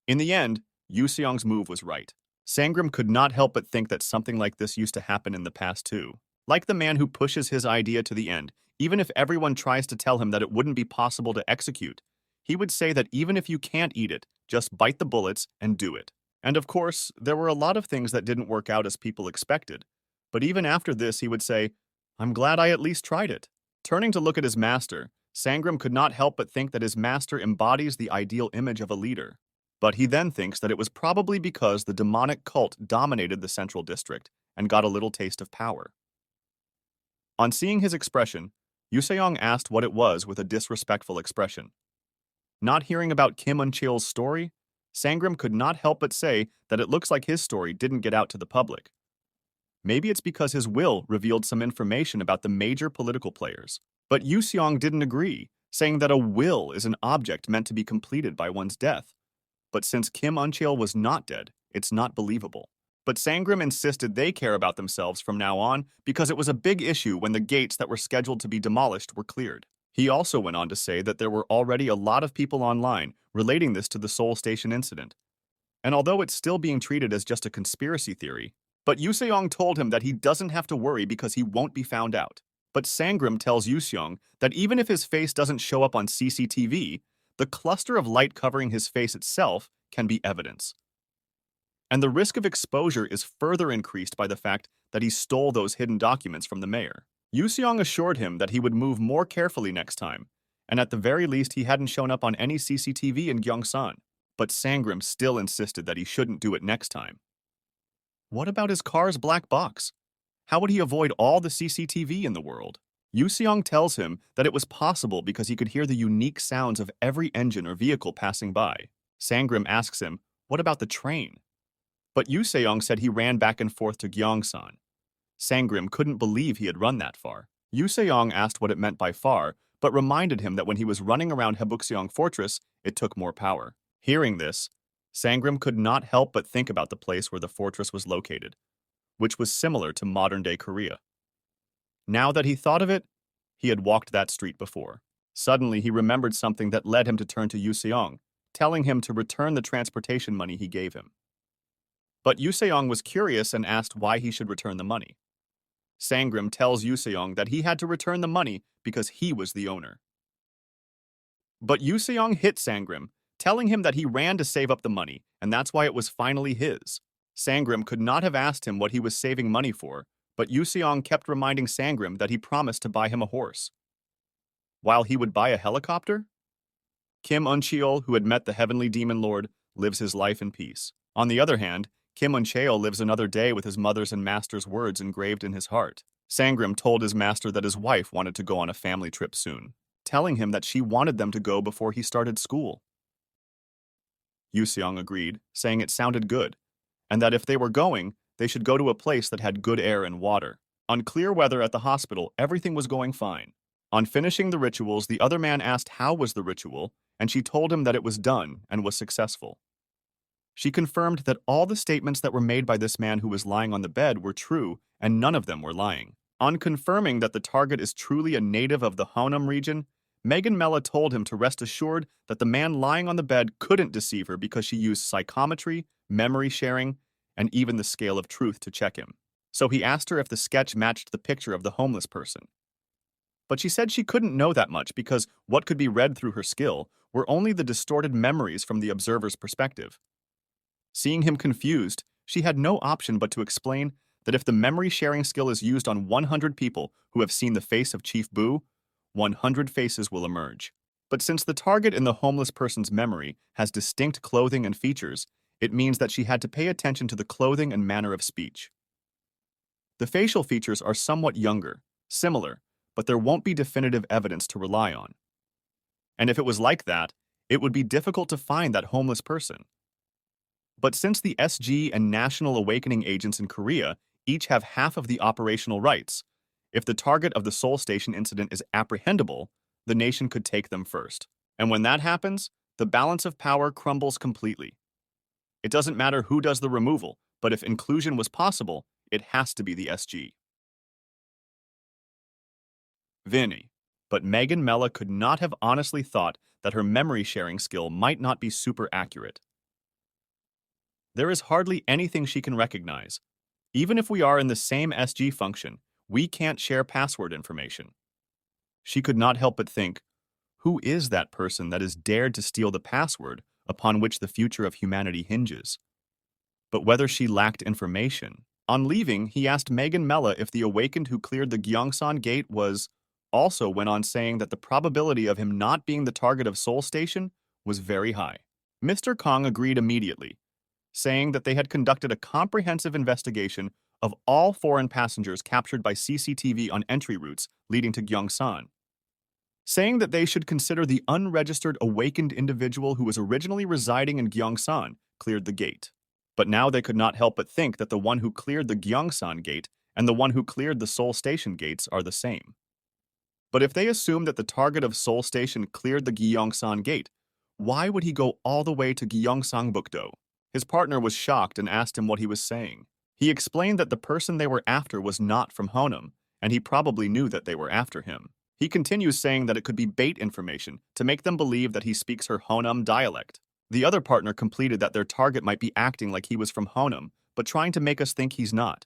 In the end, Yuseong's move was right. Sangram could not help but think that something like this used to happen in the past too. Like the man who pushes his idea to the end, even if everyone tries to tell him that it wouldn't be possible to execute, he would say that even if you can't eat it, just bite the bullets and do it. And of course, there were a lot of things that didn't work out as people expected. But even after this, he would say, "I'm glad I at least tried it." Turning to look at his master, Sangram could not help but think that his master embodies the ideal image of a leader. But he then thinks that it was probably because the demonic cult dominated the central district and got a little taste of power. On seeing his expression, Yuseong asked what it was with a disrespectful expression. Not hearing about Kim Inchong's story, Sangram could not help but say that it looks like his story didn't get out to the public. Maybe it's because his will revealed some information about the major political players. But Yuseong didn't agree, saying that a will is an object meant to be completed by one's death. But since Kim Inchong was not dead, it's not believable. But Sangram insisted they care about themselves from now on because it was a big issue when the gates that were scheduled to be demolished were cleared. He also went on to say that there were already a lot of people online relating this to the Seoul station incident. And although it's still being treated as just a conspiracy theory, but Yuseong told him that he doesn't have to worry because he won't be found out. But Sangram tells Yuseong that even if his face doesn't show up on CCTV, the cluster of light covering his face itself can be evidence. And the risk of exposure is further increased by the fact that he stole those hidden documents from the mayor. Yuseong assured him that he would move more carefully next time, and at the very least he hadn't shown up on any CCTV in Gyeongsan. But Sangram still insisted that he shouldn't do it next time. What about his car's black box? How would he avoid all the CCTV in the world? Yuseong tells him that it was possible because he could hear the unique sounds of every engine or vehicle passing by. Sangram asks him, what about the train? But Yuseong said he ran back and forth to Gyeongsan. Sangram couldn't believe he had run that far. Yuseong asked what it meant by far, but reminded him that when he was running around Hebuxiong Fortress, it took more power. Hearing this, Sangram could not help but think about the place where the fortress was located, which was similar to modern-day Korea. Now that he thought of it, he had walked that street before. Suddenly, he remembered something that led him to turn to Yuseong, telling him to return the transportation money he gave him. But Yuseong was curious and asked why he should return the money. Sangram tells Yuseong that he had to return the money because he was the owner. But Yuseong hit Sangram, telling him that he ran to save up the money, and that's why it was finally his. Sangram could not have asked him what he was saving money for, but Yuseong kept reminding Sangram that he promised to buy him a horse. While he would buy a helicopter? Kim Inchong, who had met the heavenly demon lord, lives his life in peace. On the other hand, Kim Inchong lives another day with his mother's and master's words engraved in his heart. Sangram told his master that his wife wanted to go on a family trip soon, telling him that she wanted them to go before he started school. Yuseong agreed, saying it sounded good, and that if they were going, they should go to a place that had good air and water. On clear weather at the hospital, everything was going fine. On finishing the rituals, the other man asked how was the ritual, and she told him that it was done and was successful. She confirmed that all the statements that were made by this man who was lying on the bed were true, and none of them were lying. On confirming that the target is truly a native of the Honam region, Megan Mella told him to rest assured that the man lying on the bed couldn't deceive her because she used psychometry, memory sharing, and even the scale of truth to check him. So he asked her if the sketch matched the picture of the homeless person. But she said she couldn't know that much because what could be read through her skill were only the distorted memories from the observer's perspective. Seeing him confused, she had no option but to explain that if the memory sharing skill is used on 100 people who have seen the face of Chief Boo, 100 faces will emerge. But since the target in the homeless person's memory has distinct clothing and features, it means that she had to pay attention to the clothing and manner of speech. The facial features are somewhat younger, similar, but there won't be definitive evidence to rely on. And if it was like that, it would be difficult to find that homeless person. But since the SG and National Awakening agents in Korea each have half of the operational rights, if the target of the Seoul Station incident is apprehendable, the nation could take them first. And when that happens, the balance of power crumbles completely. It doesn't matter who does the removal, but if inclusion was possible, it has to be the SG. Vinny. But Megan Mella could not have honestly thought that her memory sharing skill might not be super accurate. There is hardly anything she can recognize. Even if we are in the same SG function, we can't share password information. She could not help but think, who is that person that has dared to steal the password upon which the future of humanity hinges? But whether she lacked information. On leaving, he asked Megan Mella if the awakened who cleared the Gyeongsan gate also went on saying that the probability of him not being the target of Seoul Station was very high. Mr. Kong agreed immediately, saying that they had conducted a comprehensive investigation of all foreign passengers captured by CCTV on entry routes leading to Gyeongsan, saying that they should consider the unregistered awakened individual who was originally residing in Gyeongsan cleared the gate. But now they could not help but think that the one who cleared the Gyeongsan gate and the one who cleared the Seoul Station gates are the same. But if they assume that the target of Seoul Station cleared the Gyeongsan gate, why would he go all the way to Gyeongsangbuk-do? His partner was shocked and asked him what he was saying. He explained that the person they were after was not from Honam, and he probably knew that they were after him. He continues saying that it could be bait information to make them believe that he speaks her Honam dialect. The other partner completed that their target might be acting like he was from Honam, but trying to make us think he's not,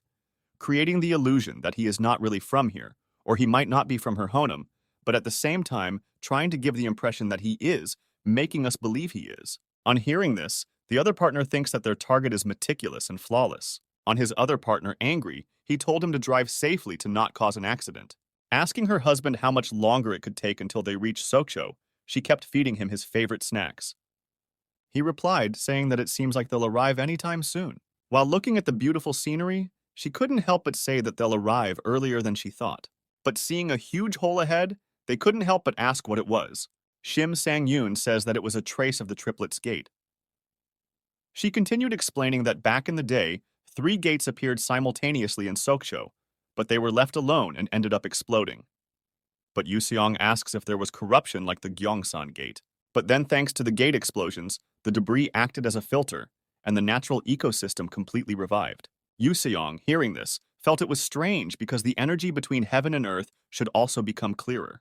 creating the illusion that he is not really from here, or he might not be from her Honam, but at the same time trying to give the impression that he is, making us believe he is. On hearing this, the other partner thinks that their target is meticulous and flawless. On his other partner angry, he told him to drive safely to not cause an accident. Asking her husband how much longer it could take until they reached Sokcho, she kept feeding him his favorite snacks. He replied, saying that it seems like they'll arrive anytime soon. While looking at the beautiful scenery, she couldn't help but say that they'll arrive earlier than she thought. But seeing a huge hole ahead, they couldn't help but ask what it was. Shim Sang-yoon says that it was a trace of the triplets' gate. She continued explaining that back in the day, 3 gates appeared simultaneously in Sokcho, but they were left alone and ended up exploding. But Yuseong asks if there was corruption like the Gyeongsan gate. But then thanks to the gate explosions, the debris acted as a filter, and the natural ecosystem completely revived. Yuseong, hearing this, felt it was strange because the energy between heaven and earth should also become clearer.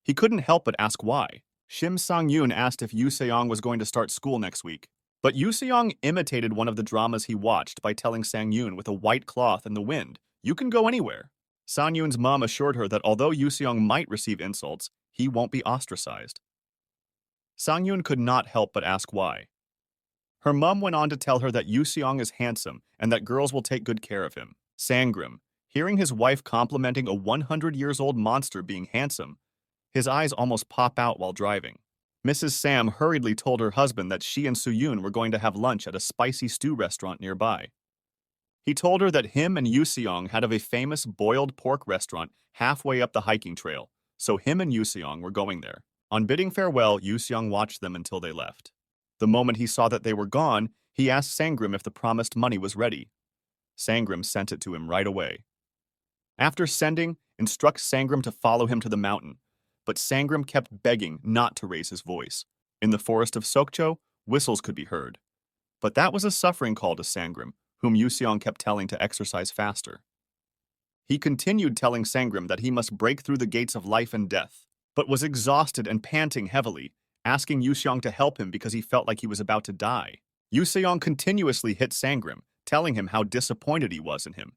He couldn't help but ask why. Shim Sang-yoon asked if Yuseong was going to start school next week. But Yuseong imitated one of the dramas he watched by telling Sang-yoon with a white cloth in the wind, "You can go anywhere." Sang-yoon's mom assured her that although Yuseong might receive insults, he won't be ostracized. Sang-yoon could not help but ask why. Her mom went on to tell her that Yuseong is handsome and that girls will take good care of him. Sangram, hearing his wife complimenting a 100-years-old monster being handsome, his eyes almost pop out while driving. Mrs. Sam hurriedly told her husband that she and Soyun were going to have lunch at a spicy stew restaurant nearby. He told her that him and Yuseong had of a famous boiled pork restaurant halfway up the hiking trail, so him and Yuseong were going there. On bidding farewell, Yuseong watched them until they left. The moment he saw that they were gone, he asked Sangram if the promised money was ready. Sangram sent it to him right away. After sending, instructs Sangram to follow him to the mountain, but Sangram kept begging not to raise his voice. In the forest of Sokcho, whistles could be heard. But that was a suffering call to Sangram, whom Yuseong kept telling to exercise faster. He continued telling Sangram that he must break through the gates of life and death, but was exhausted and panting heavily, asking Yuseong to help him because he felt like he was about to die. Yuseong continuously hit Sangram, telling him how disappointed he was in him,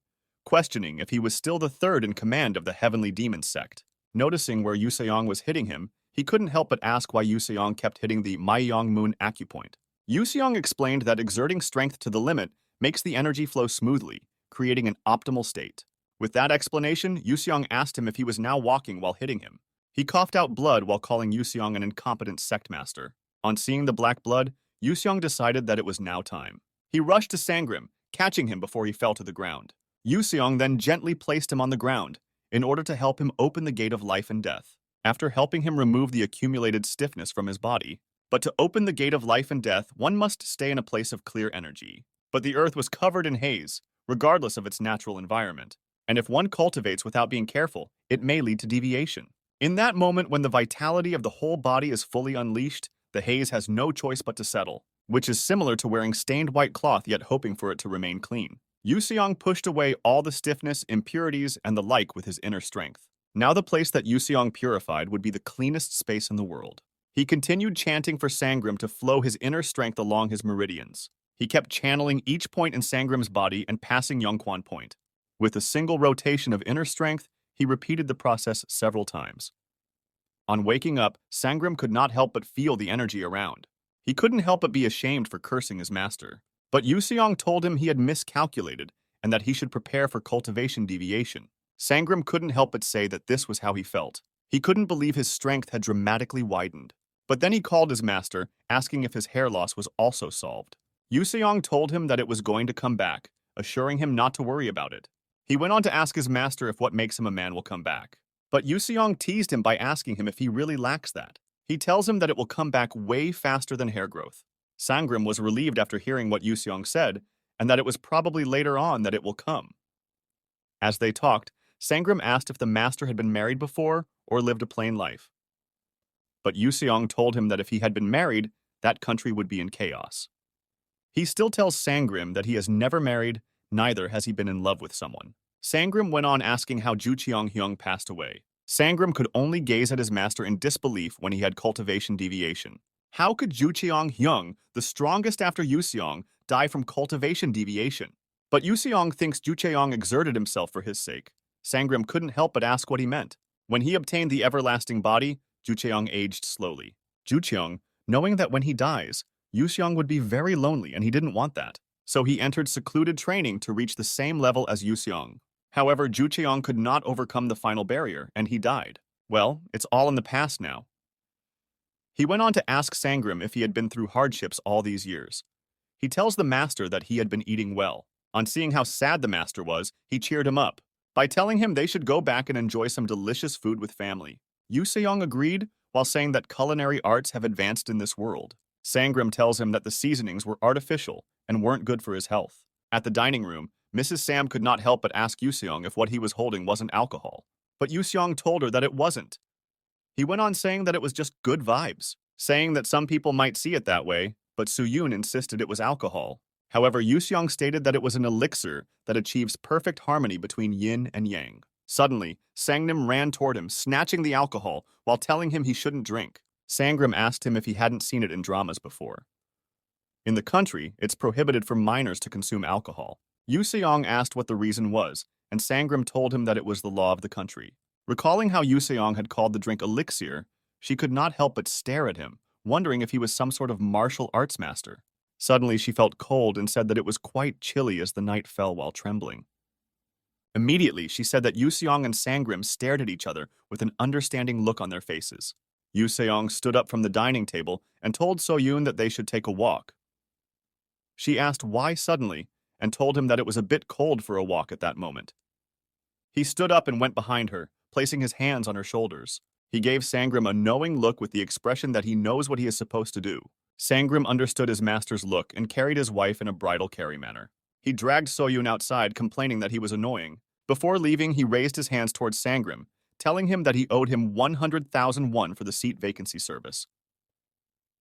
questioning if he was still the third in command of the Heavenly Demon Sect. Noticing where Yuseong was hitting him, he couldn't help but ask why Yuseong kept hitting the Maiyang Moon acupoint. Yuseong explained that exerting strength to the limit makes the energy flow smoothly, creating an optimal state. With that explanation, Yuseong asked him if he was now walking while hitting him. He coughed out blood while calling Yuseong an incompetent sect master. On seeing the black blood, Yuseong decided that it was now time. He rushed to Sangram, catching him before he fell to the ground. Yuseong then gently placed him on the ground in order to help him open the gate of life and death. After helping him remove the accumulated stiffness from his body, but to open the gate of life and death, one must stay in a place of clear energy. But the earth was covered in haze, regardless of its natural environment. And if one cultivates without being careful, it may lead to deviation. In that moment when the vitality of the whole body is fully unleashed, the haze has no choice but to settle, which is similar to wearing stained white cloth yet hoping for it to remain clean. Yuseong pushed away all the stiffness, impurities, and the like with his inner strength. Now the place that Yuseong purified would be the cleanest space in the world. He continued chanting for Sangram to flow his inner strength along his meridians. He kept channeling each point in Sangram's body and passing Yongquan Point. With a single rotation of inner strength, he repeated the process several times. On waking up, Sangram could not help but feel the energy around. He couldn't help but be ashamed for cursing his master. But Yuseong told him he had miscalculated and that he should prepare for cultivation deviation. Sangram couldn't help but say that this was how he felt. He couldn't believe his strength had dramatically widened. But then he called his master, asking if his hair loss was also solved. Yuseong told him that it was going to come back, assuring him not to worry about it. He went on to ask his master if what makes him a man will come back. But Yuseong teased him by asking him if he really lacks that. He tells him that it will come back way faster than hair growth. Sangram was relieved after hearing what Yuseong said, and that it was probably later on that it will come. As they talked, Sangram asked if the master had been married before or lived a plain life. But Yuseong told him that if he had been married, that country would be in chaos. He still tells Sangram that he has never married, neither has he been in love with someone. Sangram went on asking how Jucheong-hyung passed away. Sangram could only gaze at his master in disbelief when he had cultivation deviation. How could Jucheong-hyung, the strongest after Yuseong, die from cultivation deviation? But Yuseong thinks Jucheong exerted himself for his sake. Sangram couldn't help but ask what he meant. When he obtained the everlasting body, Jucheong aged slowly. Jucheong, knowing that when he dies, Yuseong would be very lonely and he didn't want that. So he entered secluded training to reach the same level as Yuseong. However, Jucheong could not overcome the final barrier, and he died. Well, it's all in the past now. He went on to ask Sangram if he had been through hardships all these years. He tells the master that he had been eating well. On seeing how sad the master was, he cheered him up by telling him they should go back and enjoy some delicious food with family. Yuseong agreed, while saying that culinary arts have advanced in this world. Sangram tells him that the seasonings were artificial and weren't good for his health. At the dining room, Mrs. Sam could not help but ask Yuseong if what he was holding wasn't alcohol. But Yuseong told her that it wasn't. He went on saying that it was just good vibes, saying that some people might see it that way, but Soyun insisted it was alcohol. However, Yuseong stated that it was an elixir that achieves perfect harmony between yin and yang. Suddenly, Sangnam ran toward him, snatching the alcohol while telling him he shouldn't drink. Sangram asked him if he hadn't seen it in dramas before. In the country, it's prohibited for minors to consume alcohol. Yuseong asked what the reason was, and Sangram told him that it was the law of the country. Recalling how Yuseong had called the drink elixir, she could not help but stare at him, wondering if he was some sort of martial arts master. Suddenly, she felt cold and said that it was quite chilly as the night fell while trembling. Immediately, she said that Yuseong and Sangram stared at each other with an understanding look on their faces. Yuseong stood up from the dining table and told Soyun that they should take a walk. She asked why suddenly, and told him that it was a bit cold for a walk at that moment. He stood up and went behind her, placing his hands on her shoulders. He gave Sangram a knowing look with the expression that he knows what he is supposed to do. Sangram understood his master's look and carried his wife in a bridal carry manner. He dragged Soyun outside, complaining that he was annoying. Before leaving, he raised his hands towards Sangram, telling him that he owed him 100,000 won for the seat vacancy service.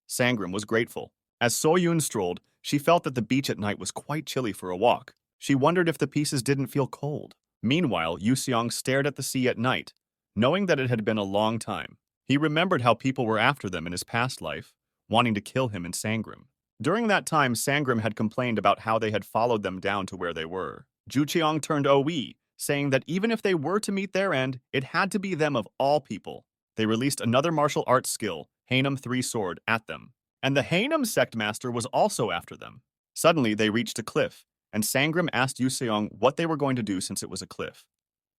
Sangram was grateful. As Soyun strolled, she felt that the beach at night was quite chilly for a walk. She wondered if the pieces didn't feel cold. Meanwhile, Yusong stared at the sea at night, knowing that it had been a long time. He remembered how people were after them in his past life, wanting to kill him and Sangram. During that time, Sangram had complained about how they had followed them down to where they were. Jucheong turned OE, saying that even if they were to meet their end, it had to be them of all people. They released another martial arts skill, Hainam 3 Sword, at them. And the Hainam sect master was also after them. Suddenly, they reached a cliff, and Sangram asked Yuseong what they were going to do since it was a cliff.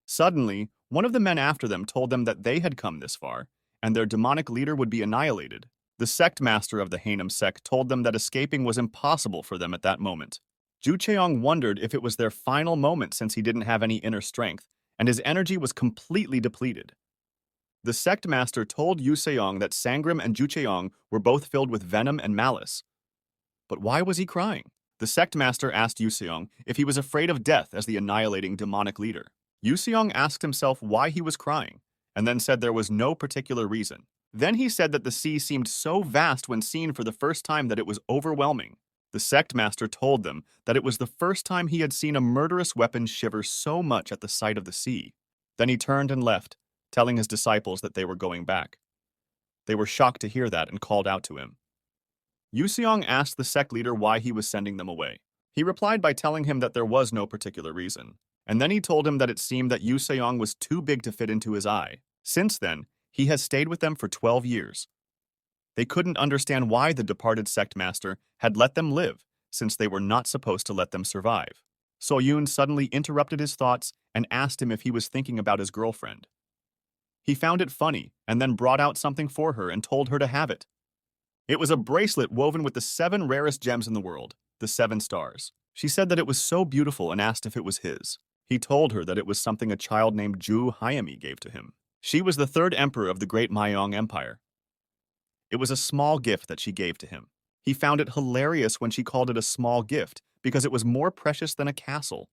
Suddenly, one of the men after them told them that they had come this far, and their demonic leader would be annihilated. The sect master of the Hainam sect told them that escaping was impossible for them at that moment. Ju Cheong wondered if it was their final moment since he didn't have any inner strength, and his energy was completely depleted. The sect master told Yu Seong that Sangram and Ju Cheong were both filled with venom and malice. But why was he crying? The sect master asked Yu Seong if he was afraid of death as the annihilating demonic leader. Yu Seong asked himself why he was crying, and then said there was no particular reason. Then he said that the sea seemed so vast when seen for the first time that it was overwhelming. The sect master told them that it was the first time he had seen a murderous weapon shiver so much at the sight of the sea. Then he turned and left, telling his disciples that they were going back. They were shocked to hear that and called out to him. Yu Seong asked the sect leader why he was sending them away. He replied by telling him that there was no particular reason. And then he told him that it seemed that Yu Seong was too big to fit into his eye. Since then, he has stayed with them for 12 years. They couldn't understand why the departed sect master had let them live, since they were not supposed to let them survive. Soyun suddenly interrupted his thoughts and asked him if he was thinking about his girlfriend. He found it funny and then brought out something for her and told her to have it. It was a bracelet woven with the 7 rarest gems in the world, the 7 stars. She said that it was so beautiful and asked if it was his. He told her that it was something a child named Ju Hyami gave to him. She was the 3rd emperor of the Great Myeong Empire. It was a small gift that she gave to him. He found it hilarious when she called it a small gift because it was more precious than a castle.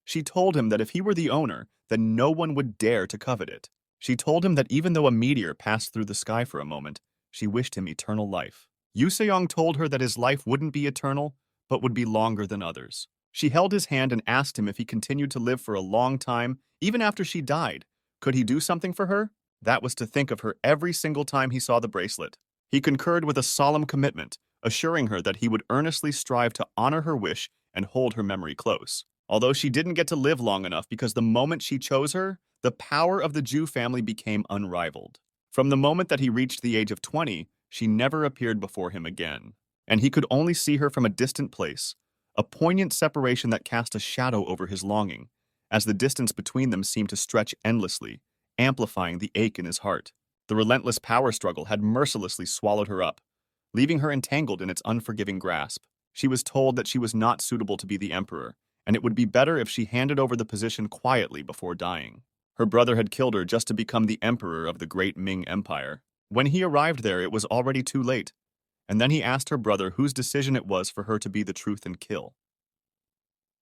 She told him that if he were the owner, then no one would dare to covet it. She told him that even though a meteor passed through the sky for a moment, she wished him eternal life. Yu Seong told her that his life wouldn't be eternal, but would be longer than others. She held his hand and asked him if he continued to live for a long time, even after she died. Could he do something for her? That was to think of her every single time he saw the bracelet. He concurred with a solemn commitment, assuring her that he would earnestly strive to honor her wish and hold her memory close. Although she didn't get to live long enough because the moment she chose her, the power of the Ju family became unrivaled. From the moment that he reached the age of 20, she never appeared before him again, and he could only see her from a distant place, a poignant separation that cast a shadow over his longing, as the distance between them seemed to stretch endlessly, amplifying the ache in his heart. The relentless power struggle had mercilessly swallowed her up, leaving her entangled in its unforgiving grasp. She was told that she was not suitable to be the emperor, and it would be better if she handed over the position quietly before dying. Her brother had killed her just to become the emperor of the great Ming Empire. When he arrived there, it was already too late, and then he asked her brother whose decision it was for her to be the truth and kill.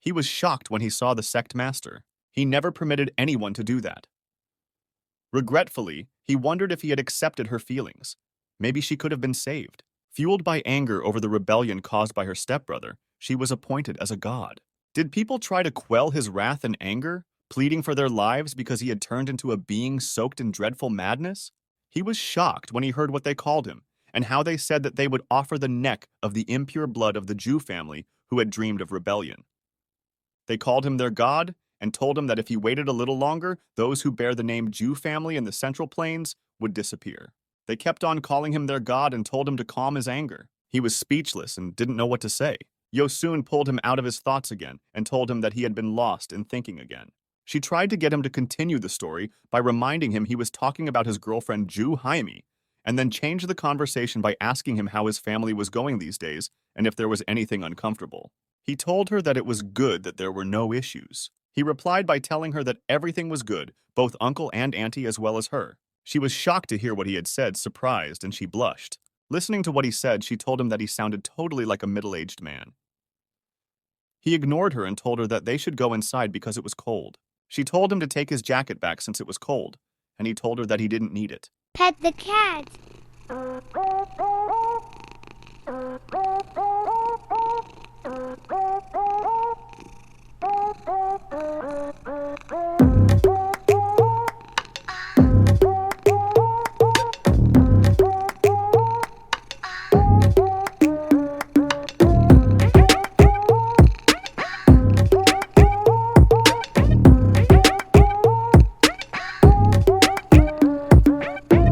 He was shocked when he saw the sect master. He never permitted anyone to do that. Regretfully, he wondered if he had accepted her feelings. Maybe she could have been saved. Fueled by anger over the rebellion caused by her stepbrother, she was appointed as a god. Did people try to quell his wrath and anger, pleading for their lives because he had turned into a being soaked in dreadful madness? He was shocked when he heard what they called him, and how they said that they would offer the neck of the impure blood of the Ju family who had dreamed of rebellion. They called him their god, and told him that if he waited a little longer, those who bear the name Ju family in the Central Plains would disappear. They kept on calling him their god and told him to calm his anger. He was speechless and didn't know what to say. Yosun pulled him out of his thoughts again and told him that he had been lost in thinking again. She tried to get him to continue the story by reminding him he was talking about his girlfriend Ju Hyami, and then changed the conversation by asking him how his family was going these days and if there was anything uncomfortable. He told her that it was good that there were no issues. He replied by telling her that everything was good, both uncle and auntie as well as her. She was shocked to hear what he had said, surprised, and she blushed. Listening to what he said, she told him that he sounded totally like a middle-aged man. He ignored her and told her that they should go inside because it was cold. She told him to take his jacket back since it was cold, and he told her that he didn't need it. Pet the cat.